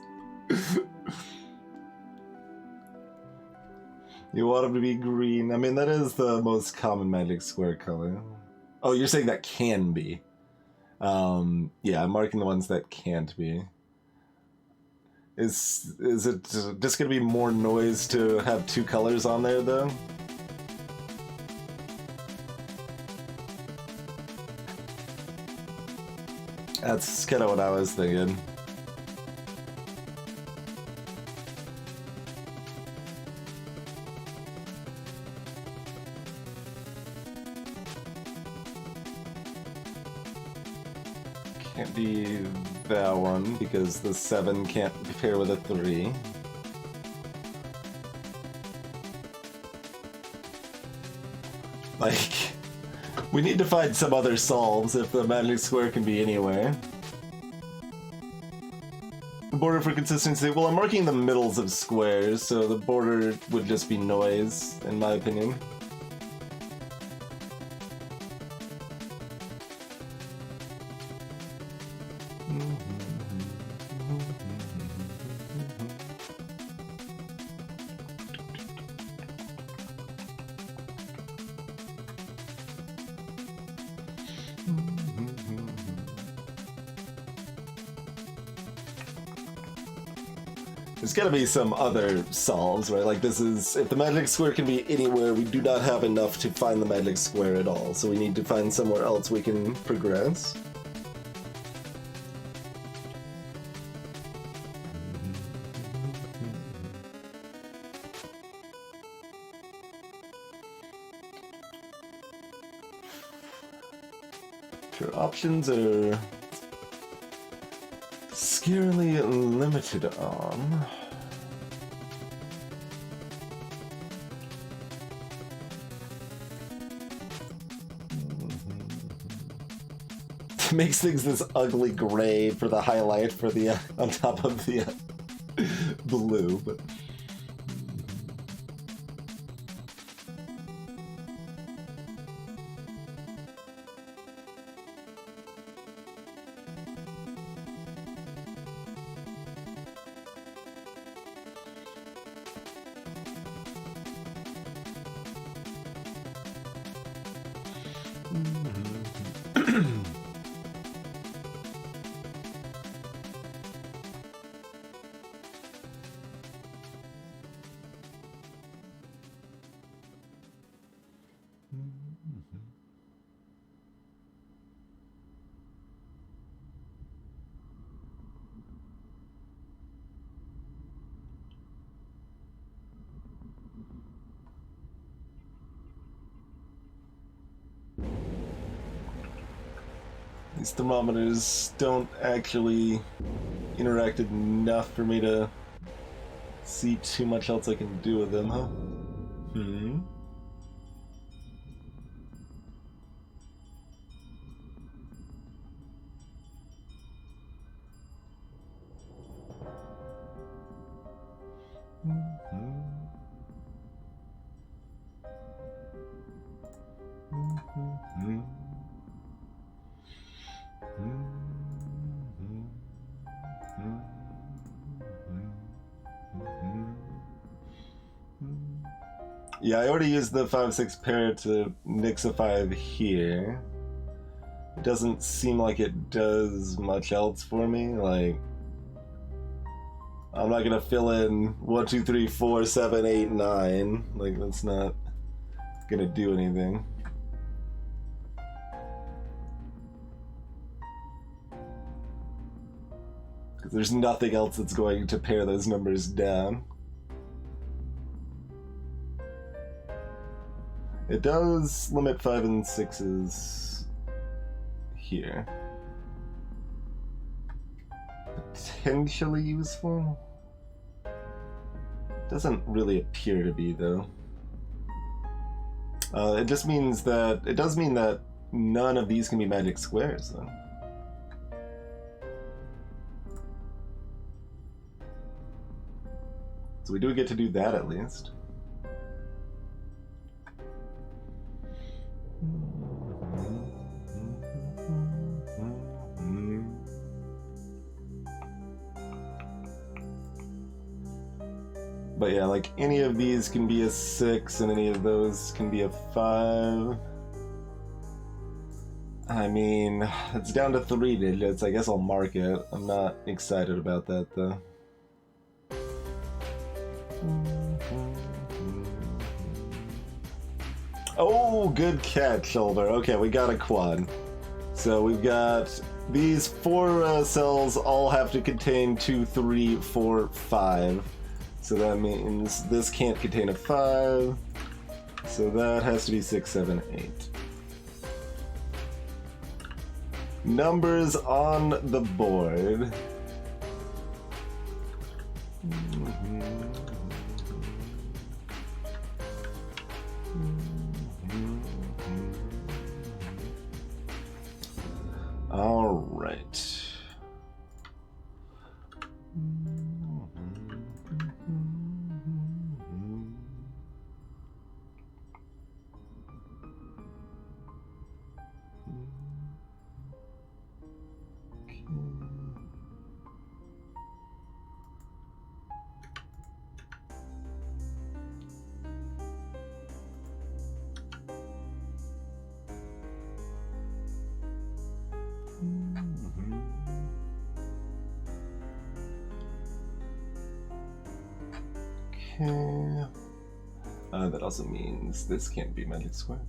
You want them to be green. I mean, that is the most common magic square color. Oh, you're saying that can be. Yeah, I'm marking the ones that can't be. Is it just going to be more noise to have two colors on there, though? That's kind of what I was thinking. Can't be that one because the 7 can't pair with a 3. Like, we need to find some other solves if the magic square can be anywhere. The border for consistency, well, I'm marking the middles of squares, so the border would just be noise, in my opinion. There's gotta be some other solves, right? Like this is, if the magic square can be anywhere, we do not have enough to find the magic square at all, so we need to find somewhere else we can progress. Your options are scarily limited on. Makes things this ugly gray for the highlight for the on top of the blue, but These thermometers don't actually interact enough for me to see too much else I can do with them, huh? Hmm. Yeah, I already used the 5-6 pair to nix a 5 here. It doesn't seem like it does much else for me. Like, I'm not gonna fill in 1, 2, 3, 4, 7, 8, 9. Like, that's not gonna do anything. Because there's nothing else that's going to pare those numbers down. It does limit 5 and 6s here. Potentially useful? Doesn't really appear to be, though. It just means that... It does mean that none of these can be magic squares, though. So we do get to do that, at least. But yeah, like, any of these can be a 6, and any of those can be a 5. I mean, it's down to 3 digits. I guess I'll mark it. I'm not excited about that, though. Oh, good catch, Shoulder. Okay, we got a quad. So we've got these 4 cells all have to contain 2, 3, 4, 5. So that means this can't contain a 5. So that has to be 6, 7, 8. Numbers on the board. All right. Okay. That also means this can't be magic square.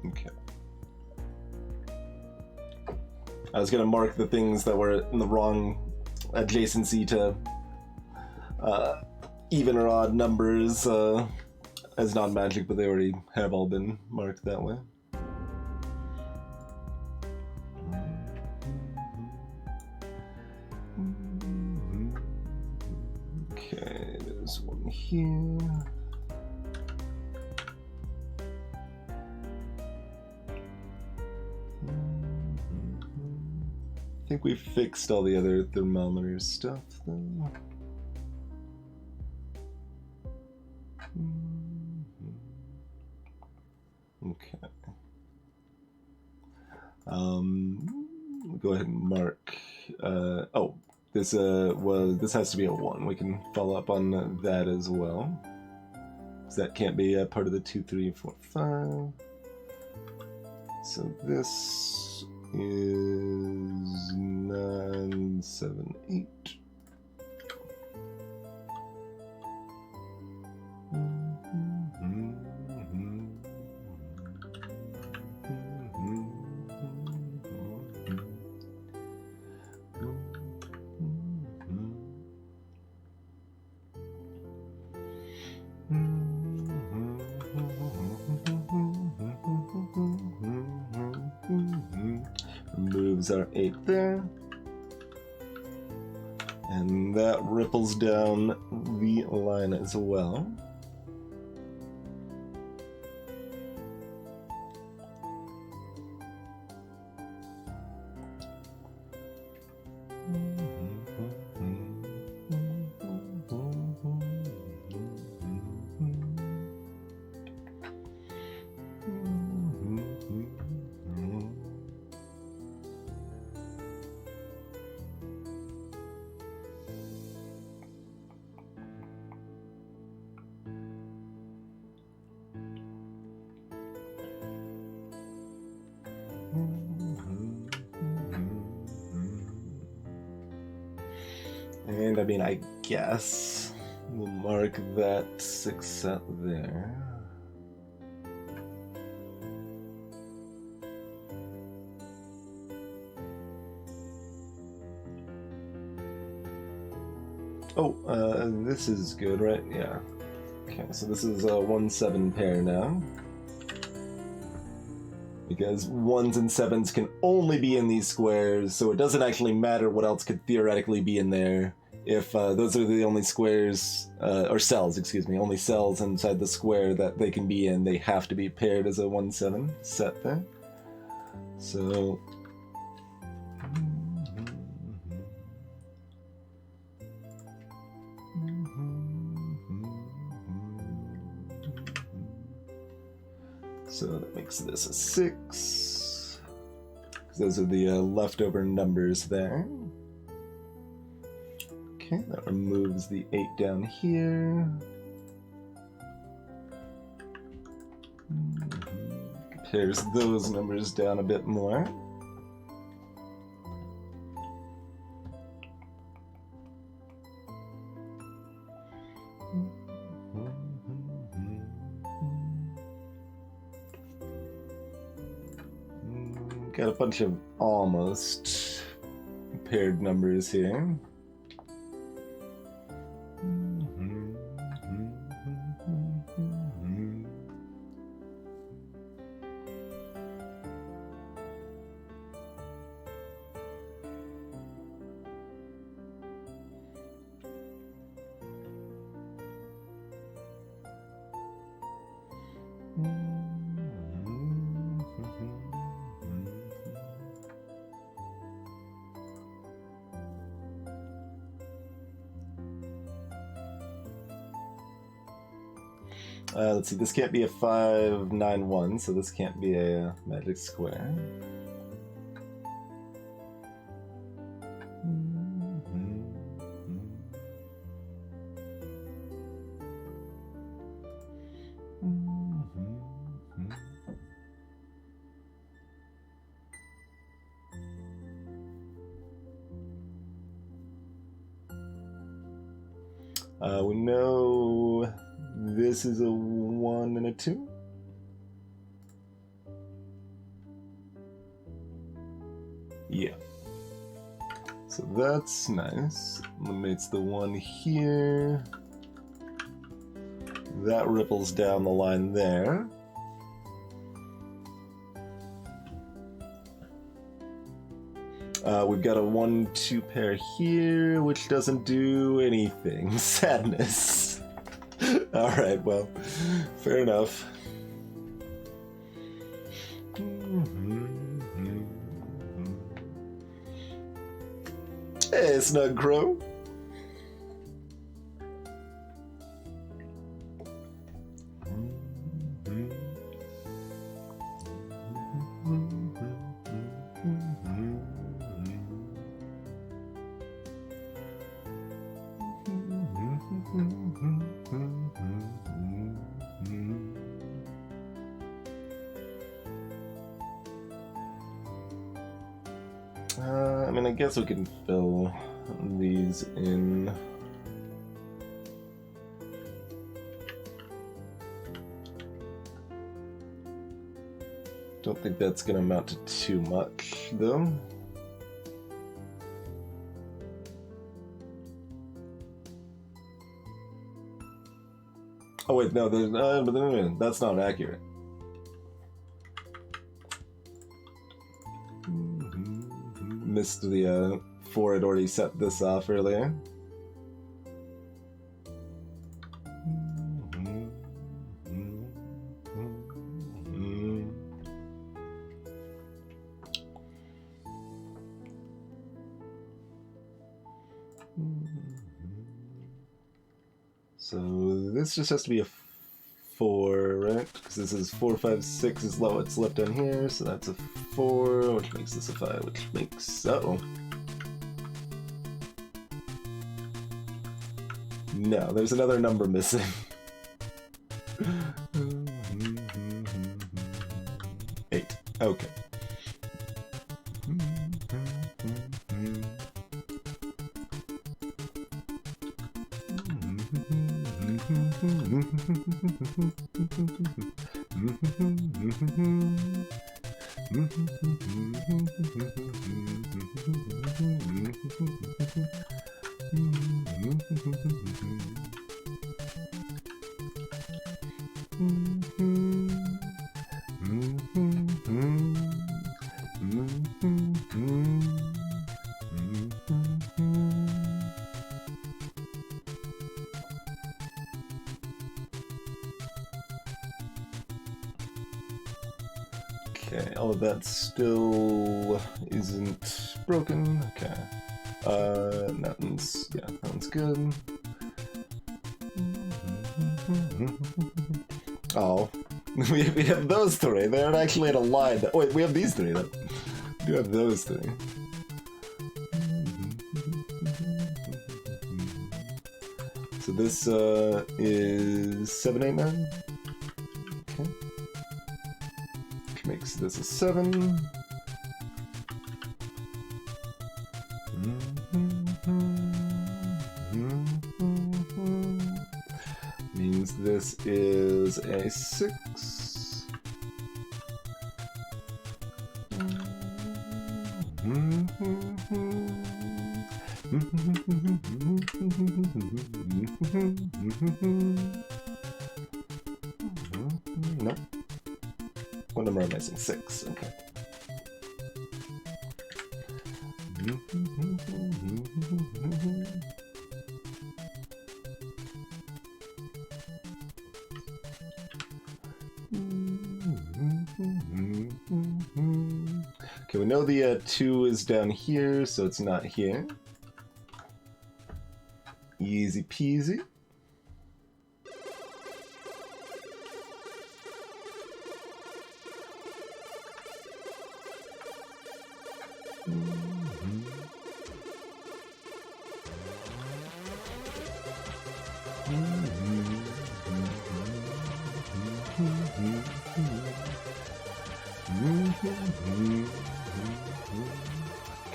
Okay. I was gonna mark the things that were in the wrong adjacency to even or odd numbers as non-magic, but they already have all been marked that way. Okay, there's one here. I think we fixed all the other thermometer stuff, though. Okay. Go ahead and mark. Oh, this has to be a 1. We can follow up on that as well. So that can't be a part of the 2, 3, 4, 5. So this is 9, 7, 8. moves our 8 there. And that ripples down the line as well. And I mean, I guess we'll mark that 6 set there. Oh, this is good, right? Yeah. Okay, so this is a 1-7 pair now. Because 1s and 7s can only be in these squares, so it doesn't actually matter what else could theoretically be in there. If those are the only squares, or cells, excuse me, only cells inside the square that they can be in, they have to be paired as a 1-7 set there. So... So that makes this a 6. Those are the leftover numbers there. Okay, that removes the 8 down here. Pairs those numbers down a bit more. Got a bunch of almost paired numbers here. Let's see, this can't be a 5, 9, 1, so this can't be a magic square. We know this is a 1 and a 2. Yeah. So that's nice. Eliminates the 1 here. That ripples down the line there. We've got a 1-2 pair here, which doesn't do anything. Sadness. Alright, well, fair enough. Hey, Snug Crow. I mean, I guess we can fill these in. Don't think that's gonna amount to too much, though. Oh wait, no, that's not accurate. missed the 4 had already set this off earlier. So this just has to be a 4, right? Because this is 4, 5, 6 is what's left on here, so that's a 4, which makes this a 5, which makes... Uh-oh. No, there's another number missing. 8. Okay. Okay, all of that still isn't broken. Okay. That one's, yeah, that one's good. Oh, we have those 3. They aren't actually in a line. Oh, wait, we have these 3 then. We do have those 3. So this is 7, 8, 9. Okay. Which makes this a 7. Means this is a 6. No. What number am I missing? 6. Okay. Okay, we know the 2 is down here, so it's not here. Easy peasy.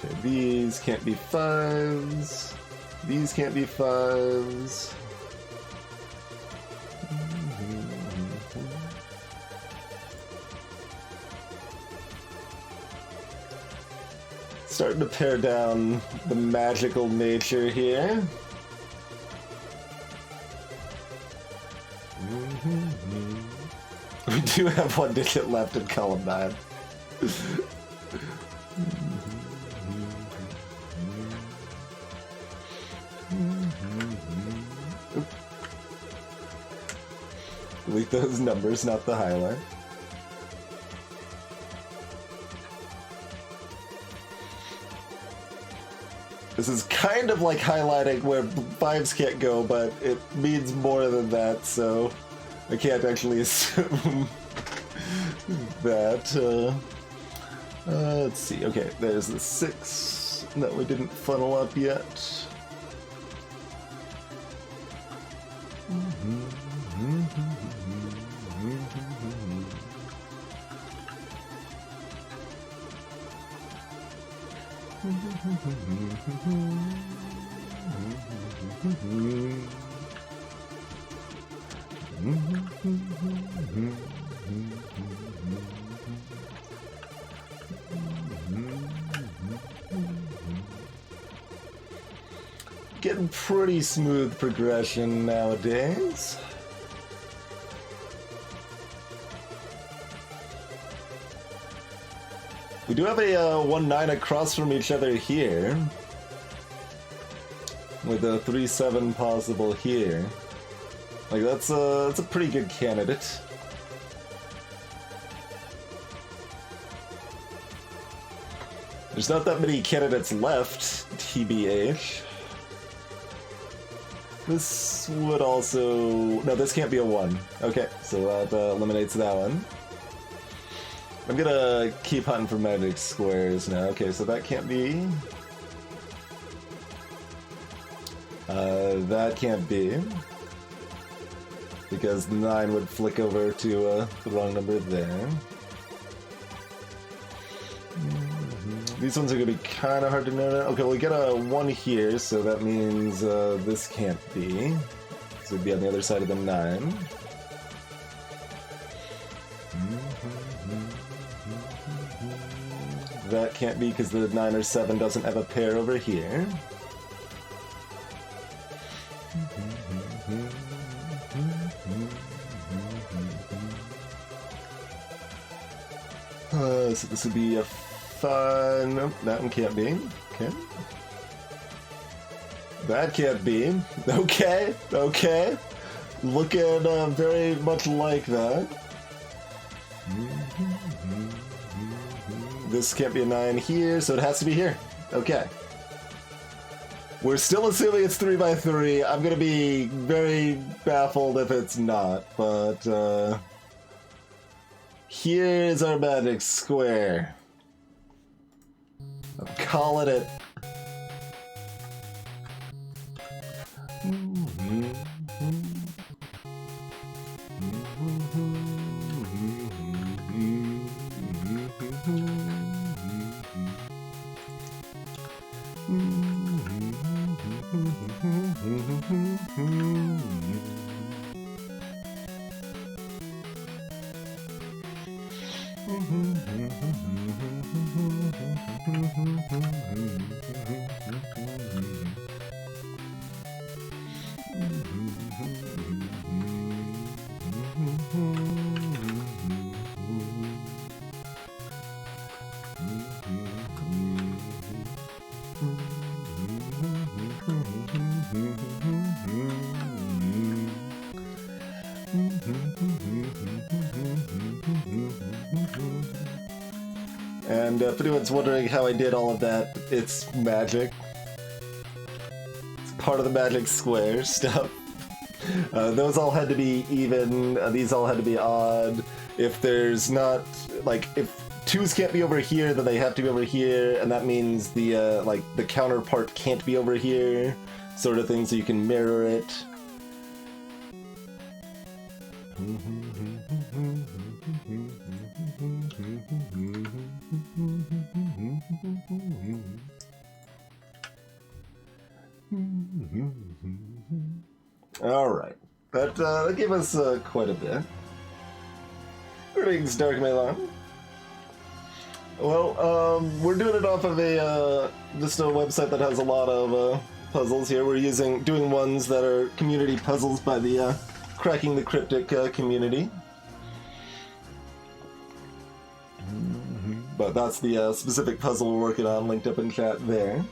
Okay, these can't be 5s. These can't be 5s. Starting to pare down the magical nature here. We do have 1 digit left in column 9. Delete those numbers, not the highlight. This is kind of like highlighting where 5s can't go, but it means more than that, so I can't actually assume that. Let's see. Okay, there's the 6 that we didn't funnel up yet. Getting pretty smooth progression nowadays. We do have a 1-9 across from each other here. With a 3-7 possible here. Like, that's a pretty good candidate. There's not that many candidates left, TBH. This would also... No, this can't be a 1. Okay, so that eliminates that one. I'm gonna keep hunting for magic squares now. Okay, so that can't be. That can't be. Because 9 would flick over to the wrong number there. These ones are gonna be kind of hard to know. Okay, we get a 1 here, so that means this can't be. So it'd be on the other side of the 9. That can't be because the 9 or 7 doesn't have a pair over here. So this would be a 5. Nope, that one can't be. Okay. That can't be. Okay, okay. Looking very much like that. This can't be a 9 here, so it has to be here. Okay. We're still assuming it's 3x3. I'm gonna be very baffled if it's not, but here's our magic square. I'm calling it. And if anyone's wondering how I did all of that, it's magic. It's part of the magic square stuff. Those all had to be even, these all had to be odd. If there's not, like, if 2s can't be over here, then they have to be over here, and that means the, like, the counterpart can't be over here, sort of thing, so you can mirror it. Alright, that gave us quite a bit. Greetings, Dark Melon. Well, we're doing it off of just a website that has a lot of puzzles here. We're doing ones that are community puzzles by the Cracking the Cryptic community. But that's the specific puzzle we're working on, linked up in chat there.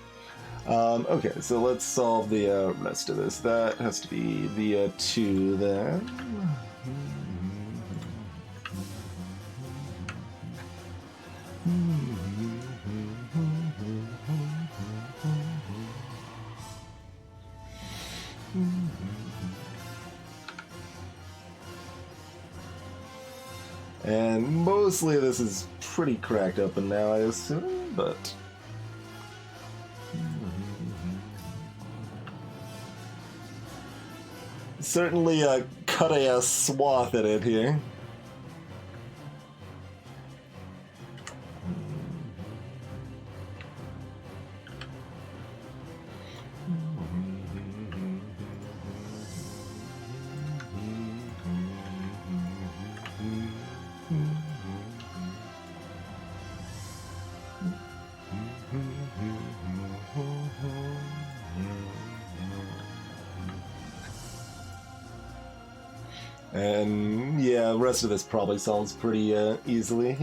Okay, so let's solve the rest of this. That has to be the 2 there. And mostly this is pretty cracked open now, I assume, but... certainly cut a swath in it here. And yeah, the rest of this probably solves pretty easily.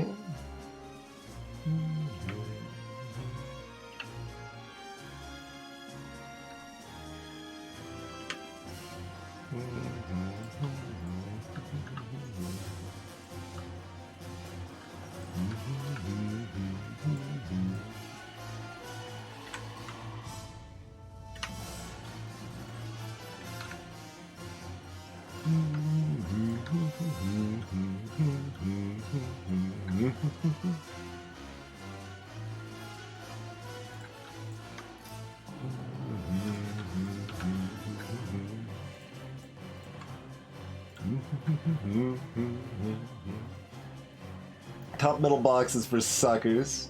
Top middle box is for suckers.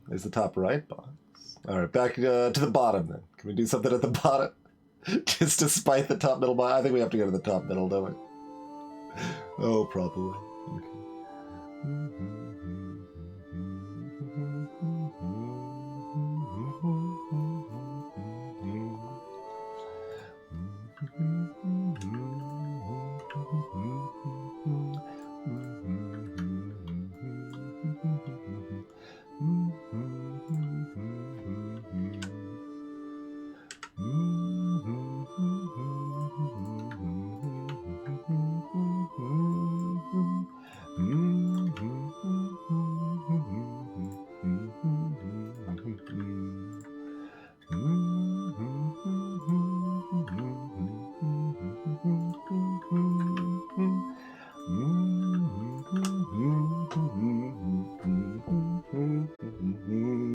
There's the top right box. All right, back to the bottom then. Can we do something at the bottom? Just to spite the top middle box? I think we have to go to the top middle, don't we? Oh, probably. Okay.